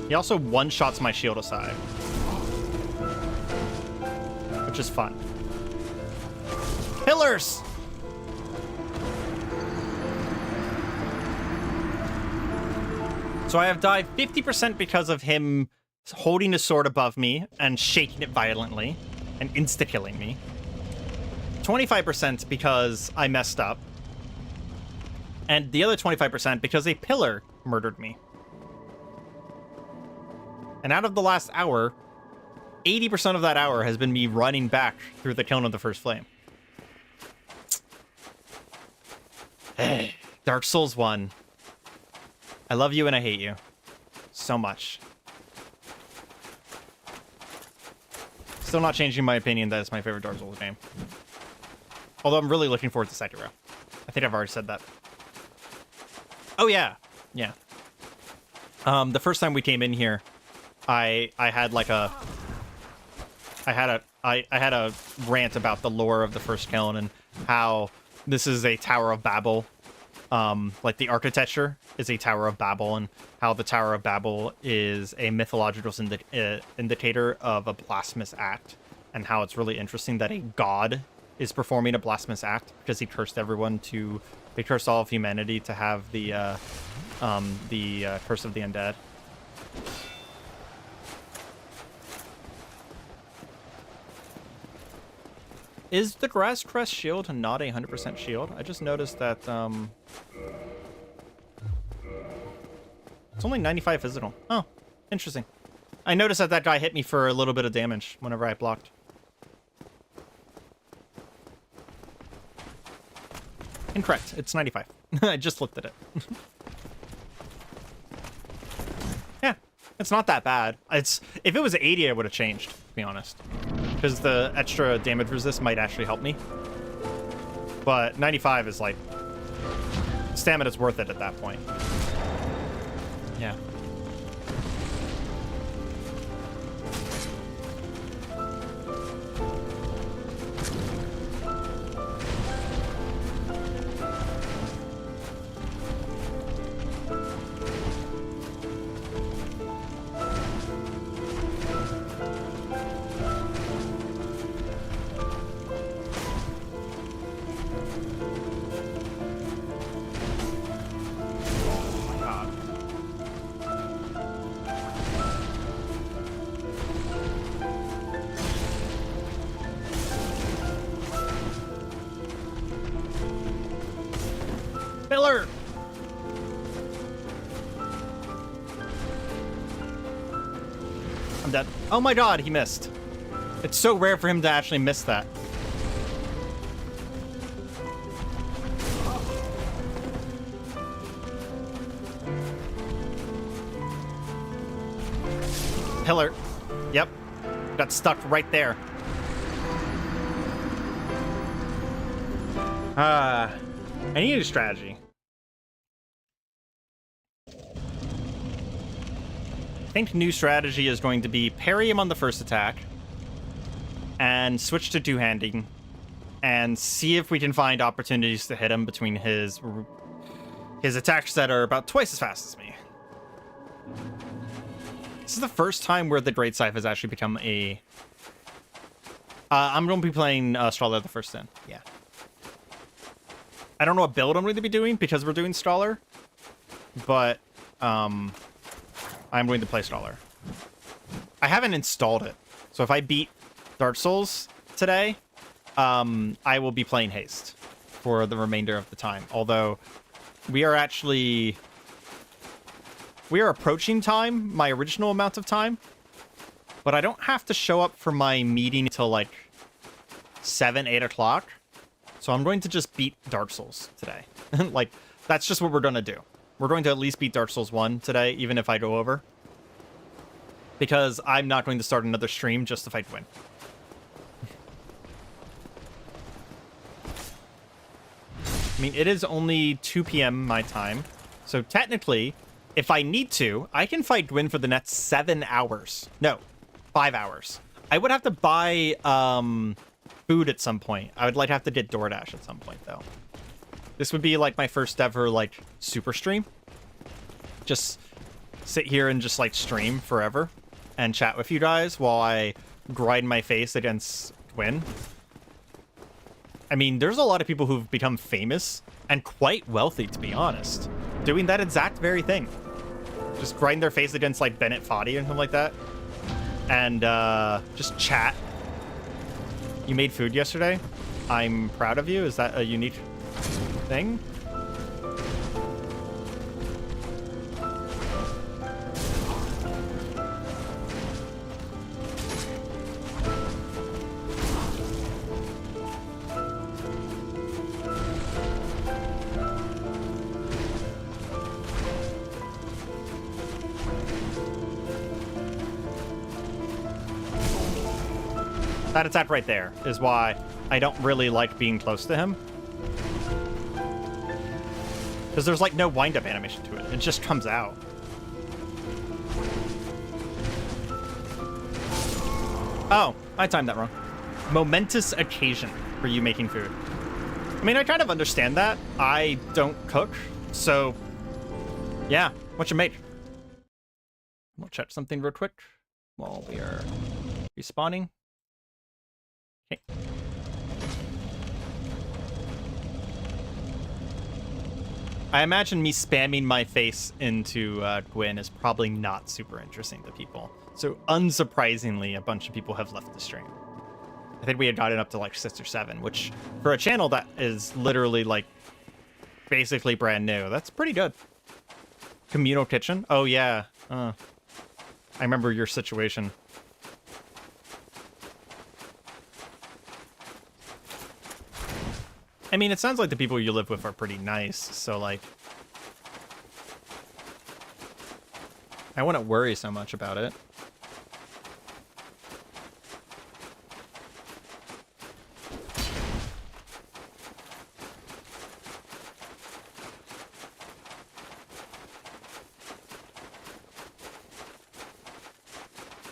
He also one-shots my shield aside, which is fun. Pillars! So I have died 50% because of him holding his sword above me and shaking it violently and insta-killing me. 25% because I messed up. And the other 25% because a pillar murdered me. And out of the last hour, 80% of that hour has been me running back through the kiln of the first flame. Dark Souls 1. I love you and I hate you. So much. Still not changing my opinion that it's my favorite Dark Souls game. Although I'm really looking forward to Sekiro. I think I've already said that. Oh yeah. Yeah. The first time we came in here, I had a rant about the lore of the first kiln and how this is a Tower of Babel. Like the architecture is a Tower of Babel, and how the Tower of Babel is a mythological indicator of a blasphemous act, and how it's really interesting that a god is performing a blasphemous act because he cursed all of humanity to have the curse of the undead. Is the Grass Crest shield not a 100% shield? I just noticed that it's only 95 physical. Oh, interesting. I noticed that that guy hit me for a little bit of damage whenever I blocked. Incorrect. It's 95. I just looked at it. Yeah, it's not that bad. If it was 80, I would have changed, to be honest. Because the extra damage resist might actually help me. But 95 is like... Stamina's worth it at that point. Yeah. Pillar! I'm dead. Oh my god, he missed. It's so rare for him to actually miss that. Pillar. Yep. Got stuck right there. I need a strategy. I think new strategy is going to be parry him on the first attack and switch to two-handing and see if we can find opportunities to hit him between his attacks that are about twice as fast as me. This is the first time where the Great Scythe has actually become a... I'm going to be playing Strawler the First Sin. Yeah. I don't know what build I'm going to be doing because we're doing Staller, but I'm going to play Staller. I haven't installed it, so if I beat Dark Souls today, I will be playing Haste for the remainder of the time. Although we are approaching time, my original amount of time, but I don't have to show up for my meeting until like 7, 8 o'clock. So I'm going to just beat Dark Souls today. Like, that's just what we're going to do. We're going to at least beat Dark Souls 1 today, even if I go over. Because I'm not going to start another stream just if I win. I mean, it is only 2 p.m. my time. So technically, if I need to, I can fight Gwyn for the next 7 hours. No, 5 hours. I would have to buy food at some point. I would have to get DoorDash at some point, though. This would be like my first ever like super stream. Just sit here and just like stream forever and chat with you guys while I grind my face against Gwyn. I mean, there's a lot of people who've become famous and quite wealthy, to be honest, doing that exact very thing. Just grind their face against like Bennett Foddy and something like that, and just chat. You made food yesterday. I'm proud of you. Is that a unique thing? That attack right there is why I don't really like being close to him. Because there's like no wind-up animation to it. It just comes out. Oh, I timed that wrong. Momentous occasion for you making food. I mean, I kind of understand that. I don't cook, so yeah, what you make? We'll check something real quick while we are respawning. Okay. I imagine me spamming my face into Gwyn is probably not super interesting to people. So unsurprisingly, a bunch of people have left the stream. I think we had gotten up to like 6 or 7, which for a channel that is literally like basically brand new, that's pretty good. Communal kitchen? Oh yeah. I remember your situation. I mean, it sounds like the people you live with are pretty nice, so, like, I wouldn't worry so much about it.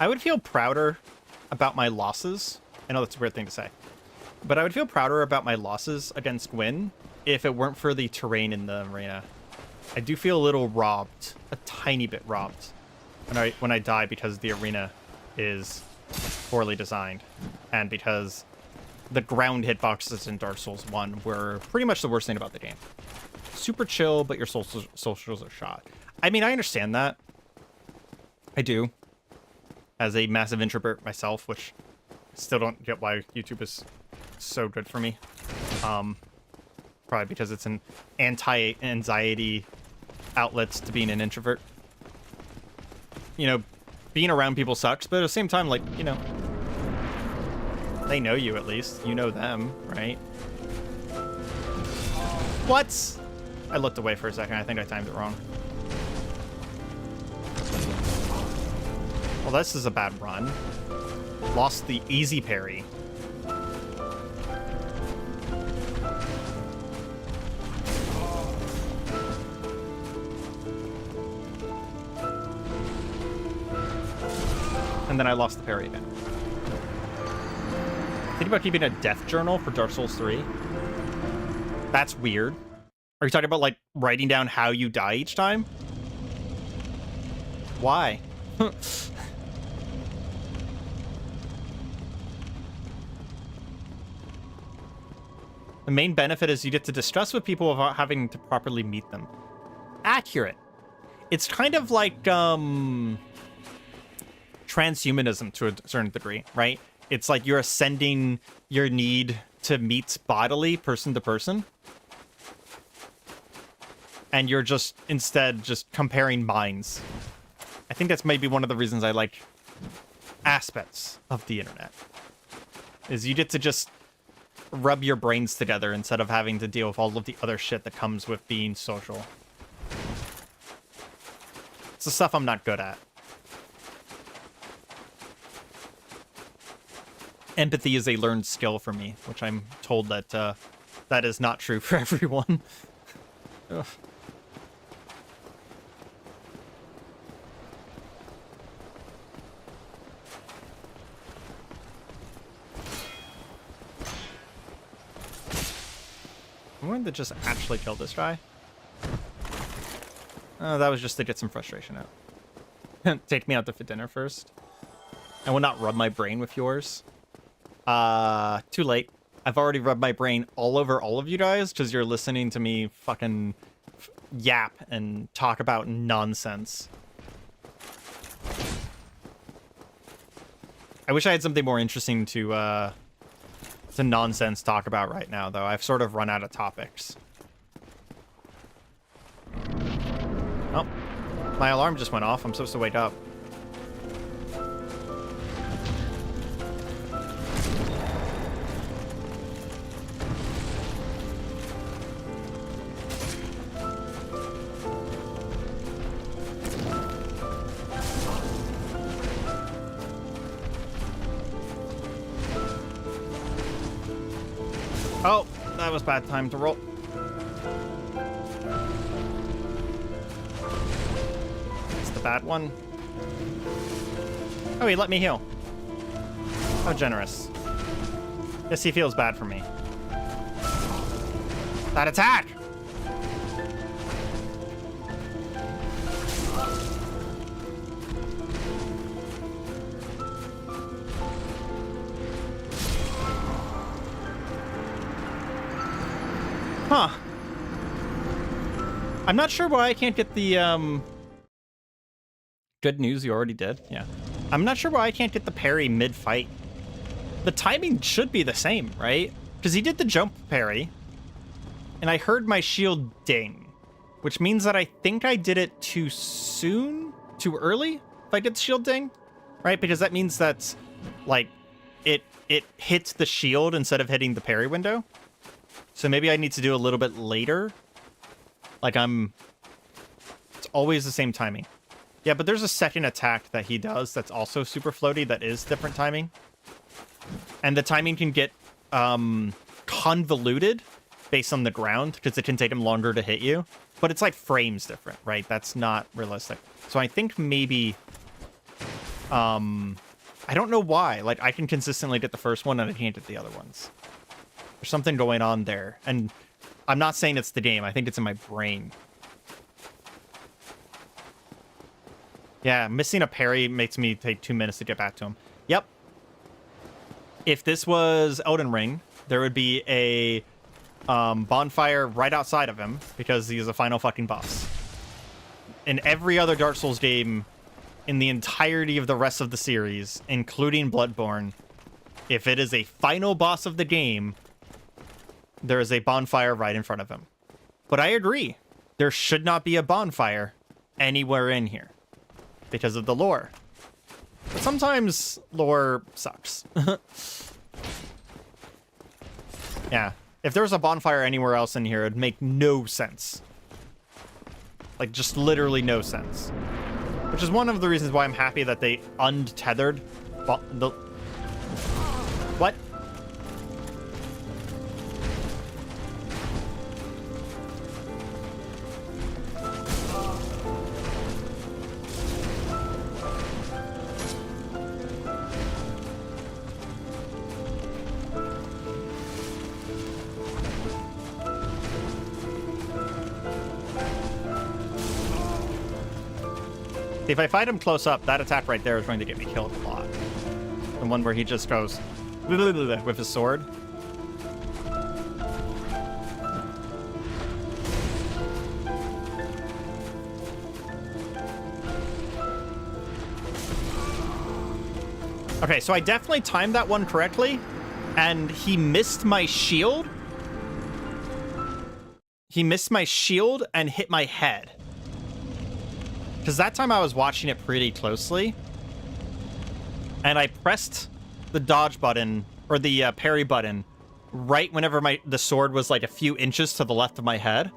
I would feel prouder about my losses. I know that's a weird thing to say. But I would feel prouder about my losses against Gwyn if it weren't for the terrain in the arena. I do feel a little robbed, a tiny bit robbed, when I die because the arena is poorly designed, and because the ground hitboxes in Dark Souls 1 were pretty much the worst thing about the game. Super chill, but your socials are shot. I mean, I understand that. I do. As a massive introvert myself, which I still don't get why YouTube is so good for me. Probably because it's an anti-anxiety outlet to being an introvert. You know, being around people sucks, but at the same time, like, you know, they know you at least. You know them, right? What? I looked away for a second. I think I timed it wrong. Well, this is a bad run. Lost the easy parry. And then I lost the parry again. Think about keeping a death journal for Dark Souls 3. That's weird. Are you talking about, like, writing down how you die each time? Why? The main benefit is you get to discuss with people without having to properly meet them. Accurate. It's kind of like transhumanism to a certain degree, right? It's like you're ascending your need to meet bodily, person to person. And you're just instead just comparing minds. I think that's maybe one of the reasons I like aspects of the internet. Is you get to just rub your brains together instead of having to deal with all of the other shit that comes with being social. It's the stuff I'm not good at. Empathy is a learned skill for me, which I'm told that that is not true for everyone. Ugh. I wanted to just actually kill this guy. Oh, that was just to get some frustration out. Take me out for dinner first. I will not rub my brain with yours. Too late. I've already rubbed my brain all over all of you guys because you're listening to me fucking yap and talk about nonsense. I wish I had something more interesting to nonsense talk about right now, though. I've sort of run out of topics. Oh, my alarm just went off. I'm supposed to wake up. Oh, that was bad time to roll. It's the bad one. Oh, he let me heal. How generous. Guess he feels bad for me. That attack! Huh. I'm not sure why I can't get the, Good news, you already did? Yeah. I'm not sure why I can't get the parry mid-fight. The timing should be the same, right? Because he did the jump parry, and I heard my shield ding, which means that I think I did it too soon? Too early? If I did the shield ding? Right? Because that means that, like, it hits the shield instead of hitting the parry window. So maybe I need to do a little bit later. Like it's always the same timing. Yeah, but there's a second attack that he does that's also super floaty that is different timing. And the timing can get convoluted based on the ground because it can take him longer to hit you. But it's like frames different, right? That's not realistic. So I think maybe... I don't know why. Like, I can consistently get the first one and I can't get the other ones. There's something going on there. And I'm not saying it's the game. I think it's in my brain. Yeah, missing a parry makes me take 2 minutes to get back to him. Yep. If this was Elden Ring, there would be a bonfire right outside of him because he is a final fucking boss. In every other Dark Souls game in the entirety of the rest of the series, including Bloodborne, if it is a final boss of the game, there is a bonfire right in front of him. But I agree. There should not be a bonfire anywhere in here because of the lore. But sometimes lore sucks. Yeah. If there was a bonfire anywhere else in here, it'd make no sense. Like, just literally no sense. Which is one of the reasons why I'm happy that they untethered the... What? If I fight him close up, that attack right there is going to get me killed a lot. The one where he just goes with his sword. Okay, so I definitely timed that one correctly, and he missed my shield. He missed my shield and hit my head. Because that time I was watching it pretty closely, and I pressed the dodge button, or the parry button, right whenever the sword was like a few inches to the left of my head.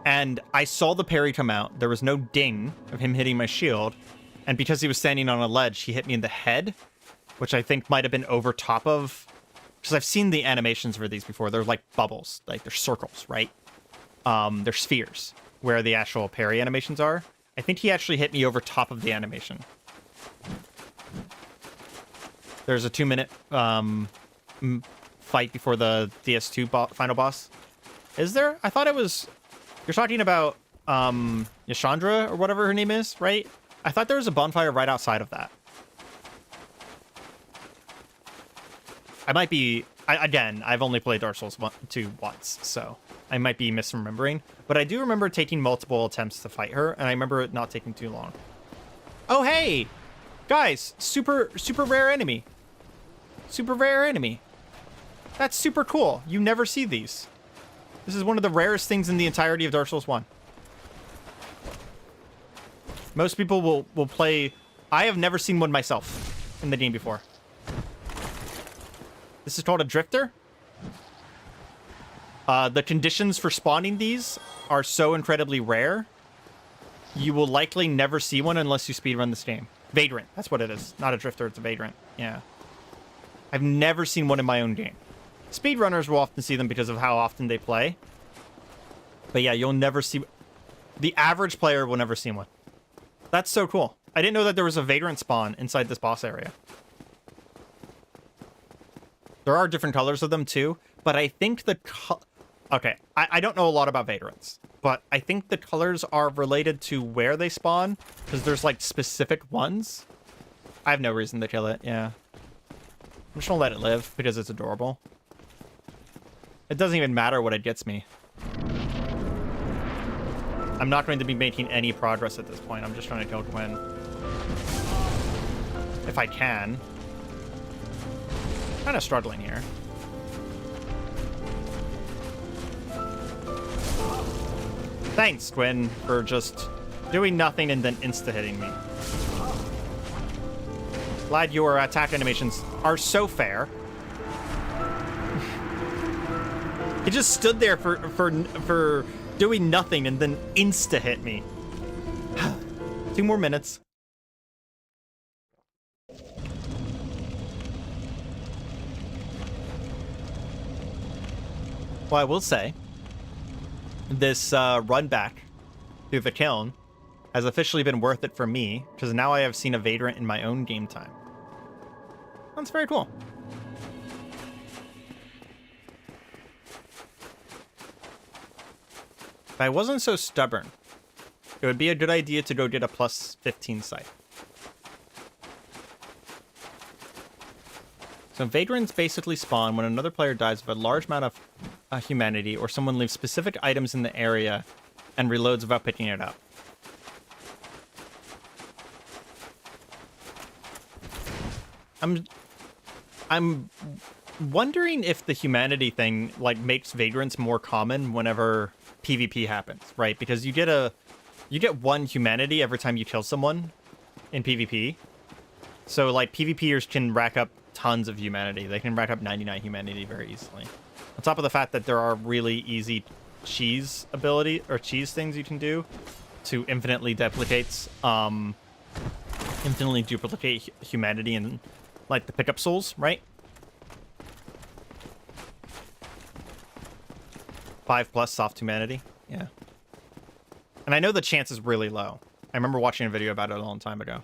And I saw the parry come out. There was no ding of him hitting my shield. And because he was standing on a ledge, he hit me in the head, which I think might have been over top of... Because I've seen the animations for these before. They're like bubbles. Like, they're circles, right? They're spheres, where the actual parry animations are. I think he actually hit me over top of the animation. There's a 2-minute fight before the DS2 final boss. Is there? I thought it was... You're talking about Yashandra or whatever her name is, right? I thought there was a bonfire right outside of that. I might be... again, I've only played Dark Souls 2 once, so I might be misremembering. But I do remember taking multiple attempts to fight her, and I remember it not taking too long. Oh, hey! Guys, super rare enemy. Super rare enemy. That's super cool. You never see these. This is one of the rarest things in the entirety of Dark Souls 1. Most people will play... I have never seen one myself in the game before. This is called a drifter. The conditions for spawning these are so incredibly rare. You will likely never see one unless you speedrun this game. Vagrant, that's what it is. Not a drifter, it's a vagrant. Yeah. I've never seen one in my own game. Speedrunners will often see them because of how often they play. But yeah, you'll never see... The average player will never see one. That's so cool. I didn't know that there was a vagrant spawn inside this boss area. There are different colors of them too, but I think the... Okay, I don't know a lot about vagrants, but I think the colors are related to where they spawn, because there's like specific ones. I have no reason to kill it, yeah. I'm just gonna let it live because it's adorable. It doesn't even matter what it gets me. I'm not going to be making any progress at this point. I'm just trying to kill Gwen. If I can. Kind of struggling here. Thanks, Gwen, for just doing nothing and then insta-hitting me. Glad your attack animations are so fair. He just stood there for doing nothing and then insta-hit me. 2 more minutes. Well, I will say, this run back through the kiln has officially been worth it for me, because now I have seen a vagrant in my own game time. That's very cool. If I wasn't so stubborn, it would be a good idea to go get a plus 15 sight. So vagrants basically spawn when another player dies with a large amount of humanity, or someone leaves specific items in the area and reloads without picking it up. I'm wondering if the humanity thing like makes vagrants more common whenever PvP happens, right? Because you get 1 humanity every time you kill someone in PvP. So like PvPers can rack up tons of humanity. They can rack up 99 humanity very easily. On top of the fact that there are really easy cheese ability or cheese things you can do to infinitely duplicate humanity and like the pickup souls, right? 5+ soft humanity, yeah. And I know the chance is really low. I remember watching a video about it a long time ago.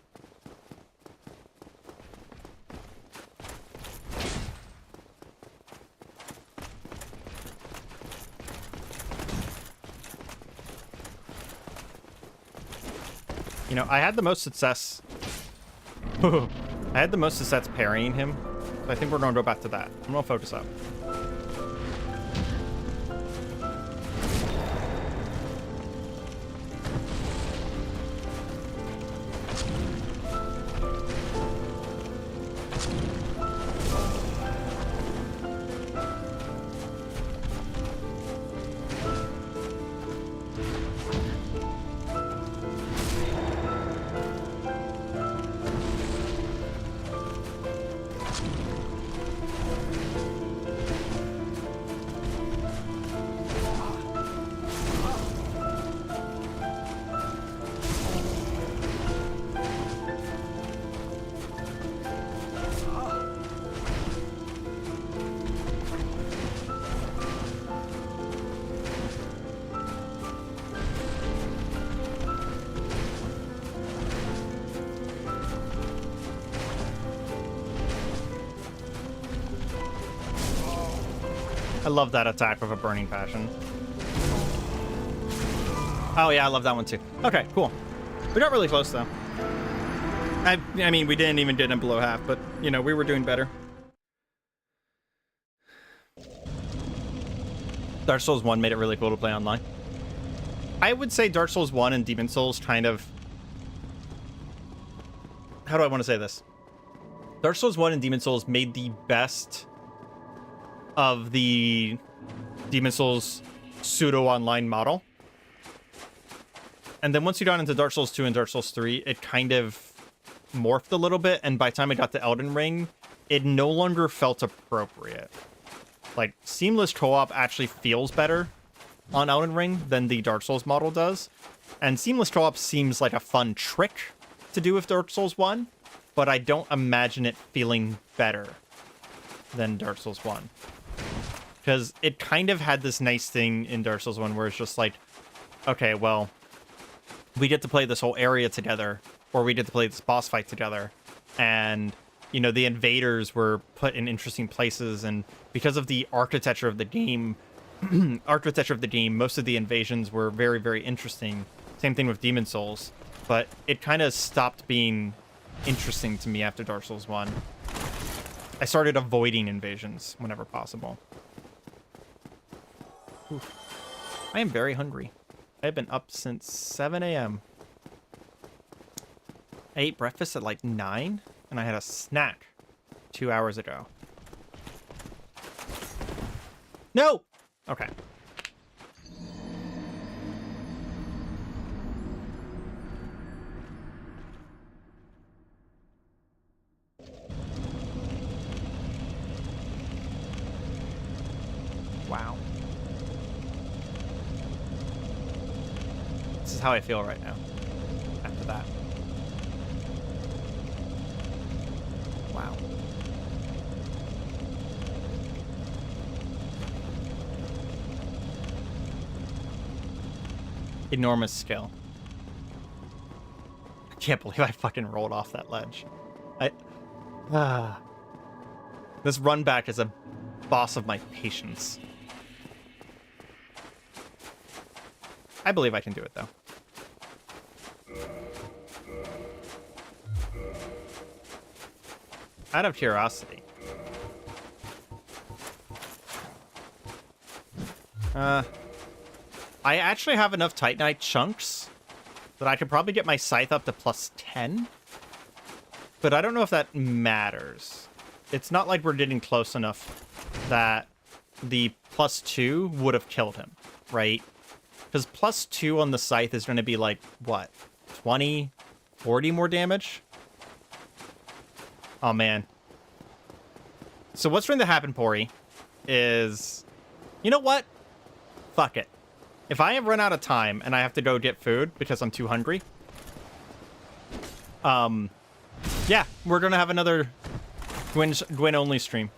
You know, I had the most success. I had the most success parrying him. So I think we're going to go back to that. I'm going to focus up. I love that attack with a burning passion. Oh yeah, I love that one too. Okay, cool. We got really close though. I mean, we didn't even get in below half, but you know, we were doing better. Dark Souls 1 made it really cool to play online. I would say Dark Souls 1 and Demon Souls kind of... How do I want to say this? Dark Souls 1 and Demon Souls made the best of the Demon Souls pseudo-online model. And then once you got into Dark Souls 2 and Dark Souls 3, it kind of morphed a little bit, and by the time I got to Elden Ring, it no longer felt appropriate. Like, seamless co-op actually feels better on Elden Ring than the Dark Souls model does. And seamless co-op seems like a fun trick to do with Dark Souls 1, but I don't imagine it feeling better than Dark Souls 1. Because it kind of had this nice thing in Dark Souls 1 where it's just like, okay, well, we get to play this whole area together, or we get to play this boss fight together, and, you know, the invaders were put in interesting places, and because of the architecture of the game, most of the invasions were very, very interesting. Same thing with Demon Souls, but it kind of stopped being interesting to me after Dark Souls 1. I started avoiding invasions whenever possible. Oof. I am very hungry. I've been up since 7 a.m. I ate breakfast at like 9, and I had a snack 2 hours ago. No! Okay. Wow. This is how I feel right now. After that. Wow. Enormous skill. I can't believe I fucking rolled off that ledge. This run back is a boss of my patience. I believe I can do it though. Out of curiosity. I actually have enough Titanite chunks that I could probably get my scythe up to plus 10. But I don't know if that matters. It's not like we're getting close enough that the plus 2 would have killed him, right? Because plus 2 on the scythe is going to be like, what? 20, 40 more damage? Oh, man. So what's going to happen, Pori, is... You know what? Fuck it. If I have run out of time and I have to go get food because I'm too hungry, yeah, we're going to have another Gwyn-only stream.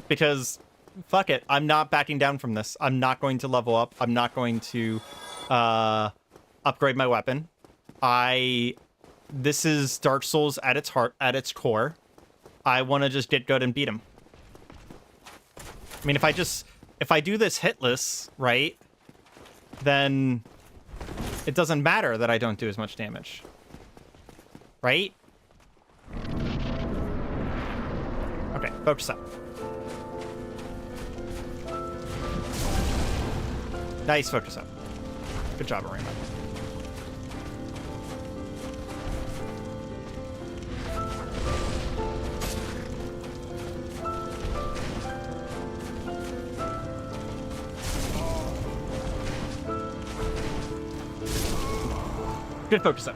Because, fuck it, I'm not backing down from this. I'm not going to level up. I'm not going to upgrade my weapon. This is Dark Souls at its heart, at its core. I want to just get good and beat him. I mean, if I do this hitless, right, then it doesn't matter that I don't do as much damage. Right? Okay, focus up. Nice, focus up. Good job, Areima. Good focus up.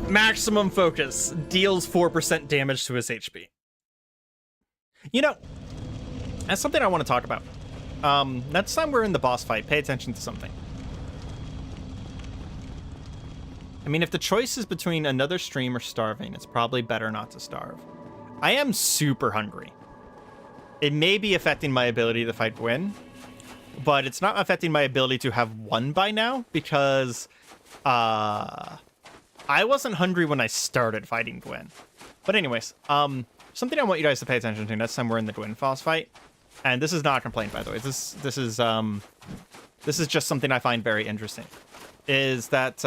Maximum focus deals 4% damage to his HP. You know, that's something I want to talk about. Next time we're in the boss fight, pay attention to something. I mean, if the choice is between another stream or starving, it's probably better not to starve. I am super hungry. It may be affecting my ability to fight Gwyn, but it's not affecting my ability to have won by now because I wasn't hungry when I started fighting Gwyn. But anyways, something I want you guys to pay attention to next time we're in the Gwyn boss fight, and this is not a complaint, by the way. This is just something I find very interesting. Is that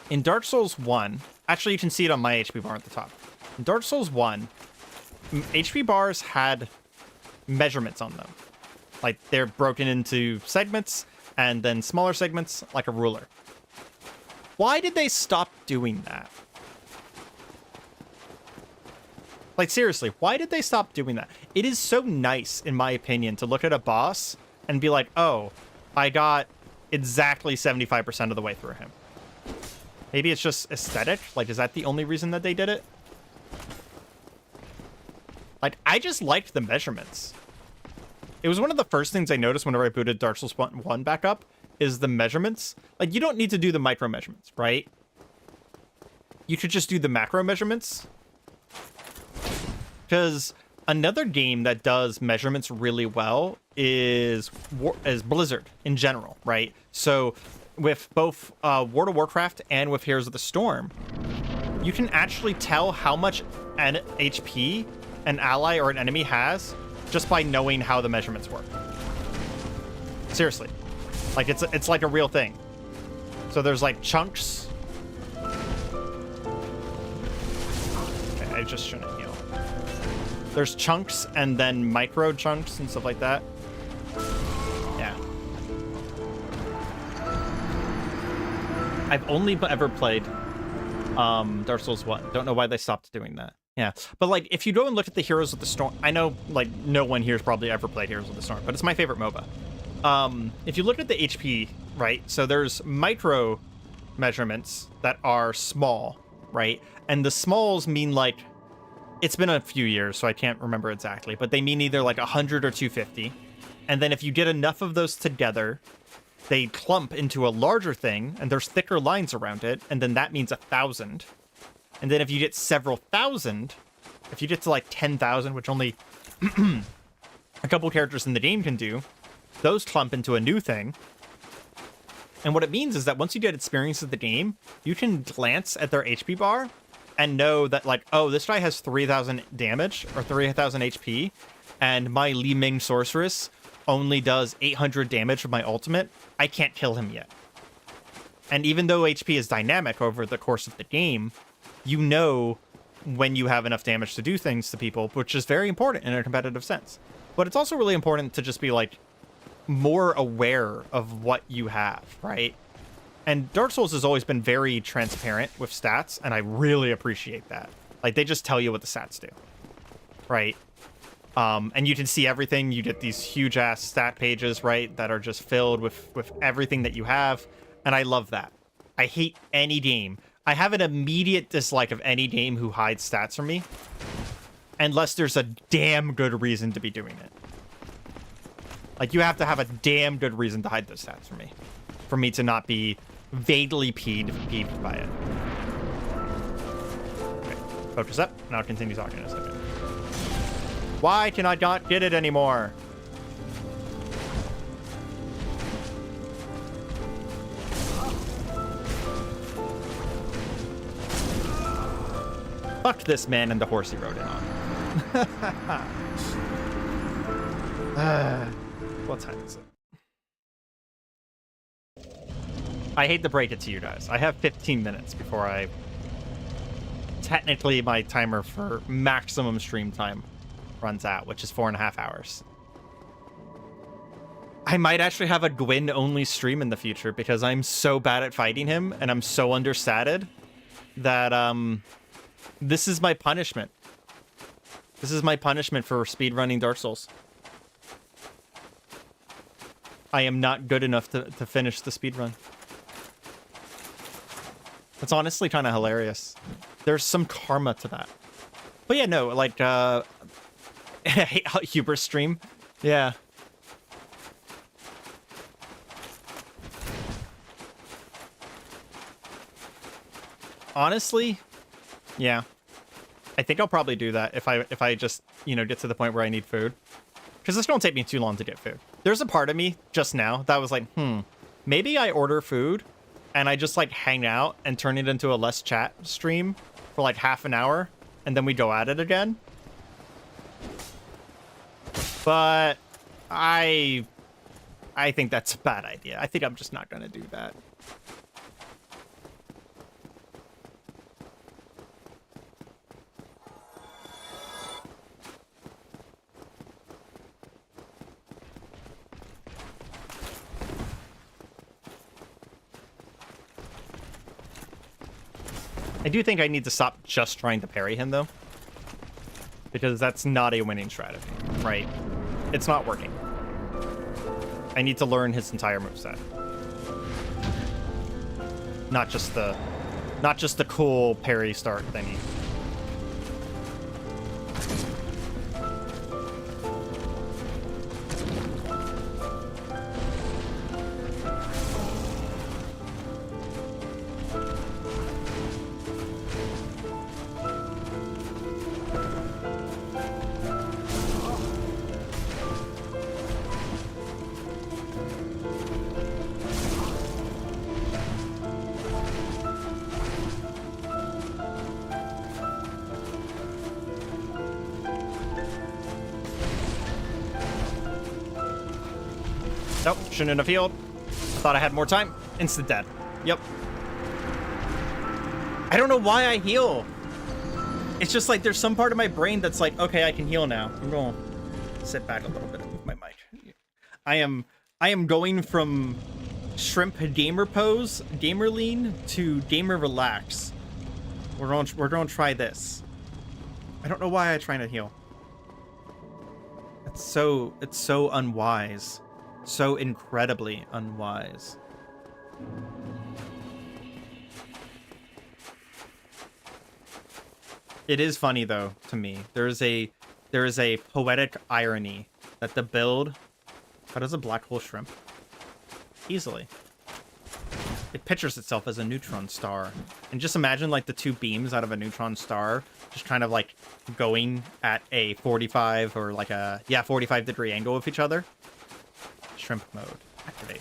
in Dark Souls 1, actually you can see it on my HP bar at the top. In Dark Souls 1, HP bars had measurements on them. Like, they're broken into segments, and then smaller segments, like a ruler. Why did they stop doing that? Like, seriously, why did they stop doing that? It is so nice, in my opinion, to look at a boss and be like, oh, I got exactly 75% of the way through him. Maybe it's just aesthetic? Like, is that the only reason that they did it? Like, I just liked the measurements. It was one of the first things I noticed whenever I booted Dark Souls 1 back up, is the measurements. Like, you don't need to do the micro measurements, right? You could just do the macro measurements. Because another game that does measurements really well is Blizzard in general, right? So with both World of Warcraft and with Heroes of the Storm, you can actually tell how much HP an ally or an enemy has just by knowing how the measurements work. Seriously. Like, it's like a real thing. So there's like chunks. Okay, I just shouldn't heal. There's chunks and then micro chunks and stuff like that. Yeah. I've only ever played Dark Souls 1. Don't know why they stopped doing that. Yeah, but like, if you go and look at the Heroes of the Storm, I know like no one here's probably ever played Heroes of the Storm, but it's my favorite MOBA. If you look at the HP, right, so there's micro measurements that are small, right? And the smalls mean like, it's been a few years, so I can't remember exactly, but they mean either like 100 or 250. And then if you get enough of those together, they clump into a larger thing, and there's thicker lines around it, and then that means 1,000. And then if you get several thousand, if you get to like 10,000, which only a couple characters in the game can do, those clump into a new thing. And what it means is that once you get experience of the game, you can glance at their HP bar and know that like, oh, this guy has 3,000 damage or 3,000 HP, and my Li Ming Sorceress only does 800 damage with my ultimate. I can't kill him yet. And even though HP is dynamic over the course of the game, you know when you have enough damage to do things to people, which is very important in a competitive sense. But it's also really important to just be like more aware of what you have, right? And Dark Souls has always been very transparent with stats, and I really appreciate that. Like, they just tell you what the stats do, right? And you can see everything. You get these huge ass stat pages, right, that are just filled with everything that you have, and I love that. I hate any game. I have an immediate dislike of any game who hides stats from me, unless there's a damn good reason to be doing it. Like, you have to have a damn good reason to hide those stats from me, for me to not be vaguely peeved by it. Okay, focus up, and I'll continue talking in a second. Why can I not get it anymore? Fuck this man and the horse he rode in on. What time is it? I hate to break it to you guys. I have 15 minutes before I... Technically, my timer for maximum stream time runs out, which is 4.5 hours. I might actually have a Gwyn-only stream in the future because I'm so bad at fighting him and I'm so understated that, this is my punishment. This is my punishment for speedrunning Dark Souls. I am not good enough to finish the speedrun. It's honestly kind of hilarious. There's some karma to that. But yeah, no, like, I hate how Hubris stream. Yeah. Honestly, yeah. I think I'll probably do that if I just, you know, get to the point where I need food. Because this won't take me too long to get food. There's a part of me just now that was like, maybe I order food and I just like hang out and turn it into a less chat stream for like half an hour, and then we go at it again. But I think that's a bad idea. I think I'm just not gonna do that. I do think I need to stop just trying to parry him, though. Because that's not a winning strategy, right? It's not working. I need to learn his entire moveset. Not just the cool parry start thingy. Nope, shouldn't have healed. I thought I had more time. Instant dead. Yep. I don't know why I heal. It's just like there's some part of my brain that's like, okay, I can heal now. I'm going to sit back a little bit and move my mic. I am going from shrimp gamer pose, gamer lean, to gamer relax. We're going to try this. I don't know why I'm trying to heal. It's so unwise. So incredibly unwise. It is funny though to me. There is a poetic irony that the build. How does a black hole shrimp? Easily. It pictures itself as a neutron star, and just imagine like the two beams out of a neutron star just kind of like going at a 45 or like a 45-degree angle with each other. Shrimp mode activate.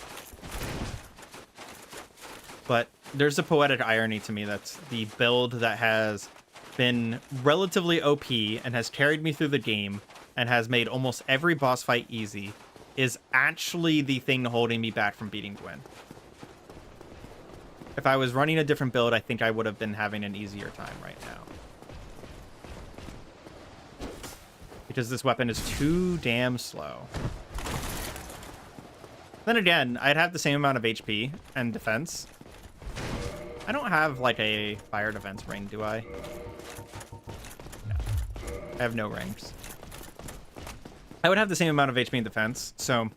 But there's a poetic irony to me that's the build that has been relatively OP and has carried me through the game and has made almost every boss fight easy is actually the thing holding me back from beating Gwyn. If I was running a different build, I think I would have been having an easier time right now. Because this weapon is too damn slow. Then again, I'd have the same amount of HP and defense. I don't have, like, a fire defense ring, do I? No. I have no rings. I would have the same amount of HP and defense, so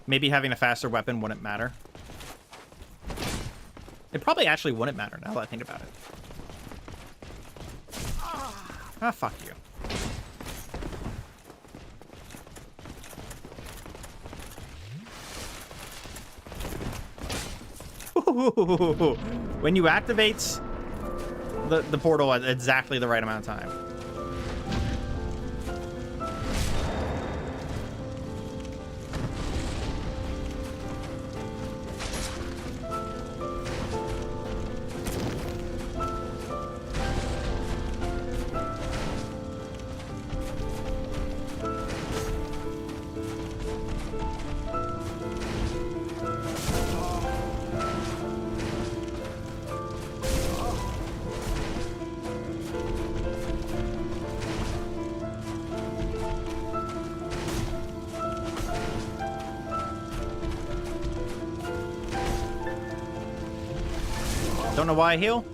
maybe having a faster weapon wouldn't matter. It probably actually wouldn't matter now that I think about it. Ah, fuck you. When you activate the portal at exactly the right amount of time. Don't know why I heal.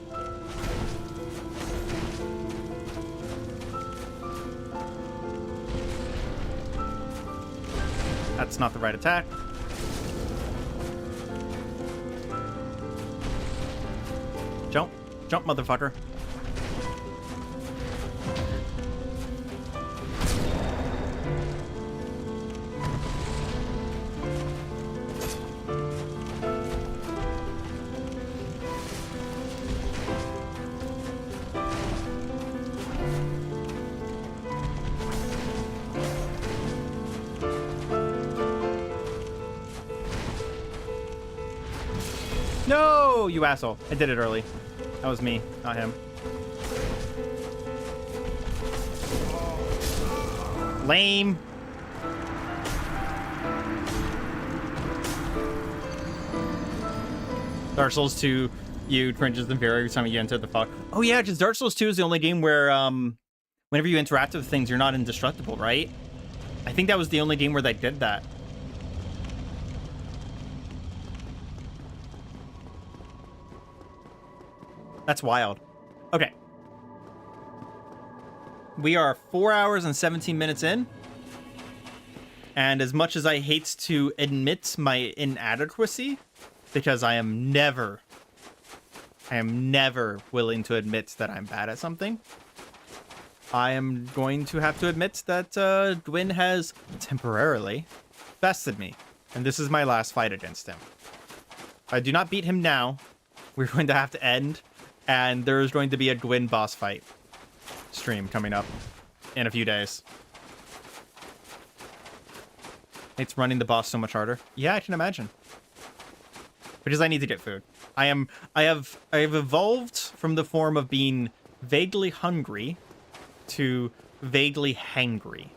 That's not the right attack. Jump. Jump, motherfucker. No! No, you asshole. I did it early. That was me, not him. Lame. Dark Souls 2, you cringes in fear every time you enter the fog. Oh yeah, because Dark Souls 2 is the only game where whenever you interact with things, you're not indestructible, right? I think that was the only game where they did that. That's wild. Okay. We are 4 hours and 17 minutes in. And as much as I hate to admit my inadequacy, because I am never willing to admit that I'm bad at something, I am going to have to admit that Gwyn has temporarily bested me. And this is my last fight against him. If I do not beat him now, we're going to have to end. And there's going to be a Gwyn boss fight stream coming up in a few days. It's running the boss so much harder. Yeah, I can imagine. Because I need to get food. I have evolved from the form of being vaguely hungry to vaguely hangry,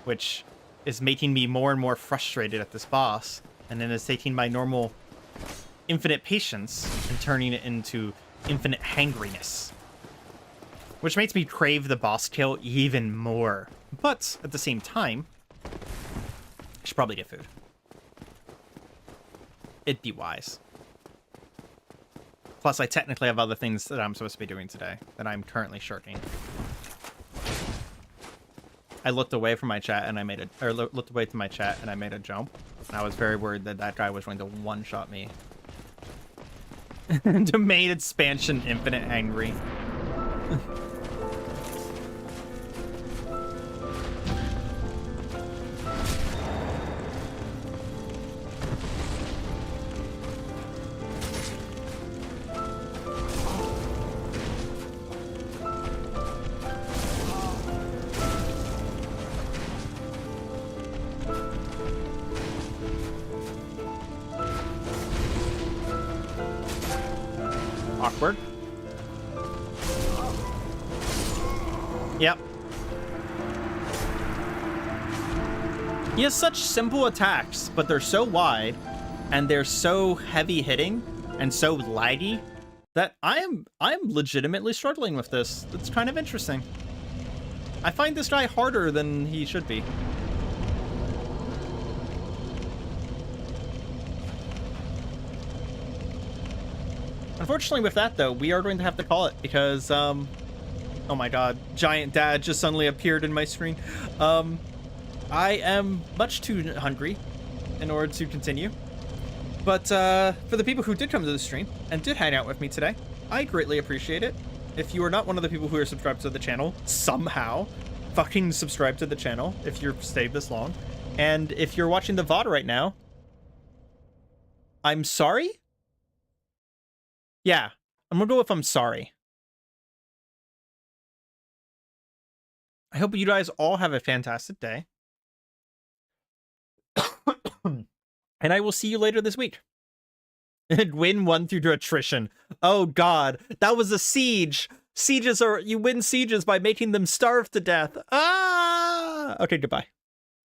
which is making me more and more frustrated at this boss, and then is taking my normal infinite patience and turning it into infinite hangriness, which makes me crave the boss kill even more. But at the same time, I should probably get food. It'd be wise. Plus, I technically have other things that I'm supposed to be doing today that I'm currently shirking. I looked away from my chat and I made a, or looked away to my chat and I made a jump. And I was very worried that that guy was going to one-shot me. Domain expansion infinite angry. Awkward. Yep. He has such simple attacks, but they're so wide, and they're so heavy hitting, and so laggy, that I am legitimately struggling with this. It's kind of interesting. I find this guy harder than he should be. Unfortunately with that, though, we are going to have to call it because, oh my god, Giant Dad just suddenly appeared in my screen. I am much too hungry in order to continue. But for the people who did come to the stream and did hang out with me today, I greatly appreciate it. If you are not one of the people who are subscribed to the channel, somehow, fucking subscribe to the channel if you've stayed this long. And if you're watching the VOD right now, I'm sorry? Yeah, I'm gonna go with I'm sorry. I hope you guys all have a fantastic day. And I will see you later this week. Win one through attrition. Oh god, that was a siege. Sieges are, you win sieges by making them starve to death. Ah! Okay, goodbye.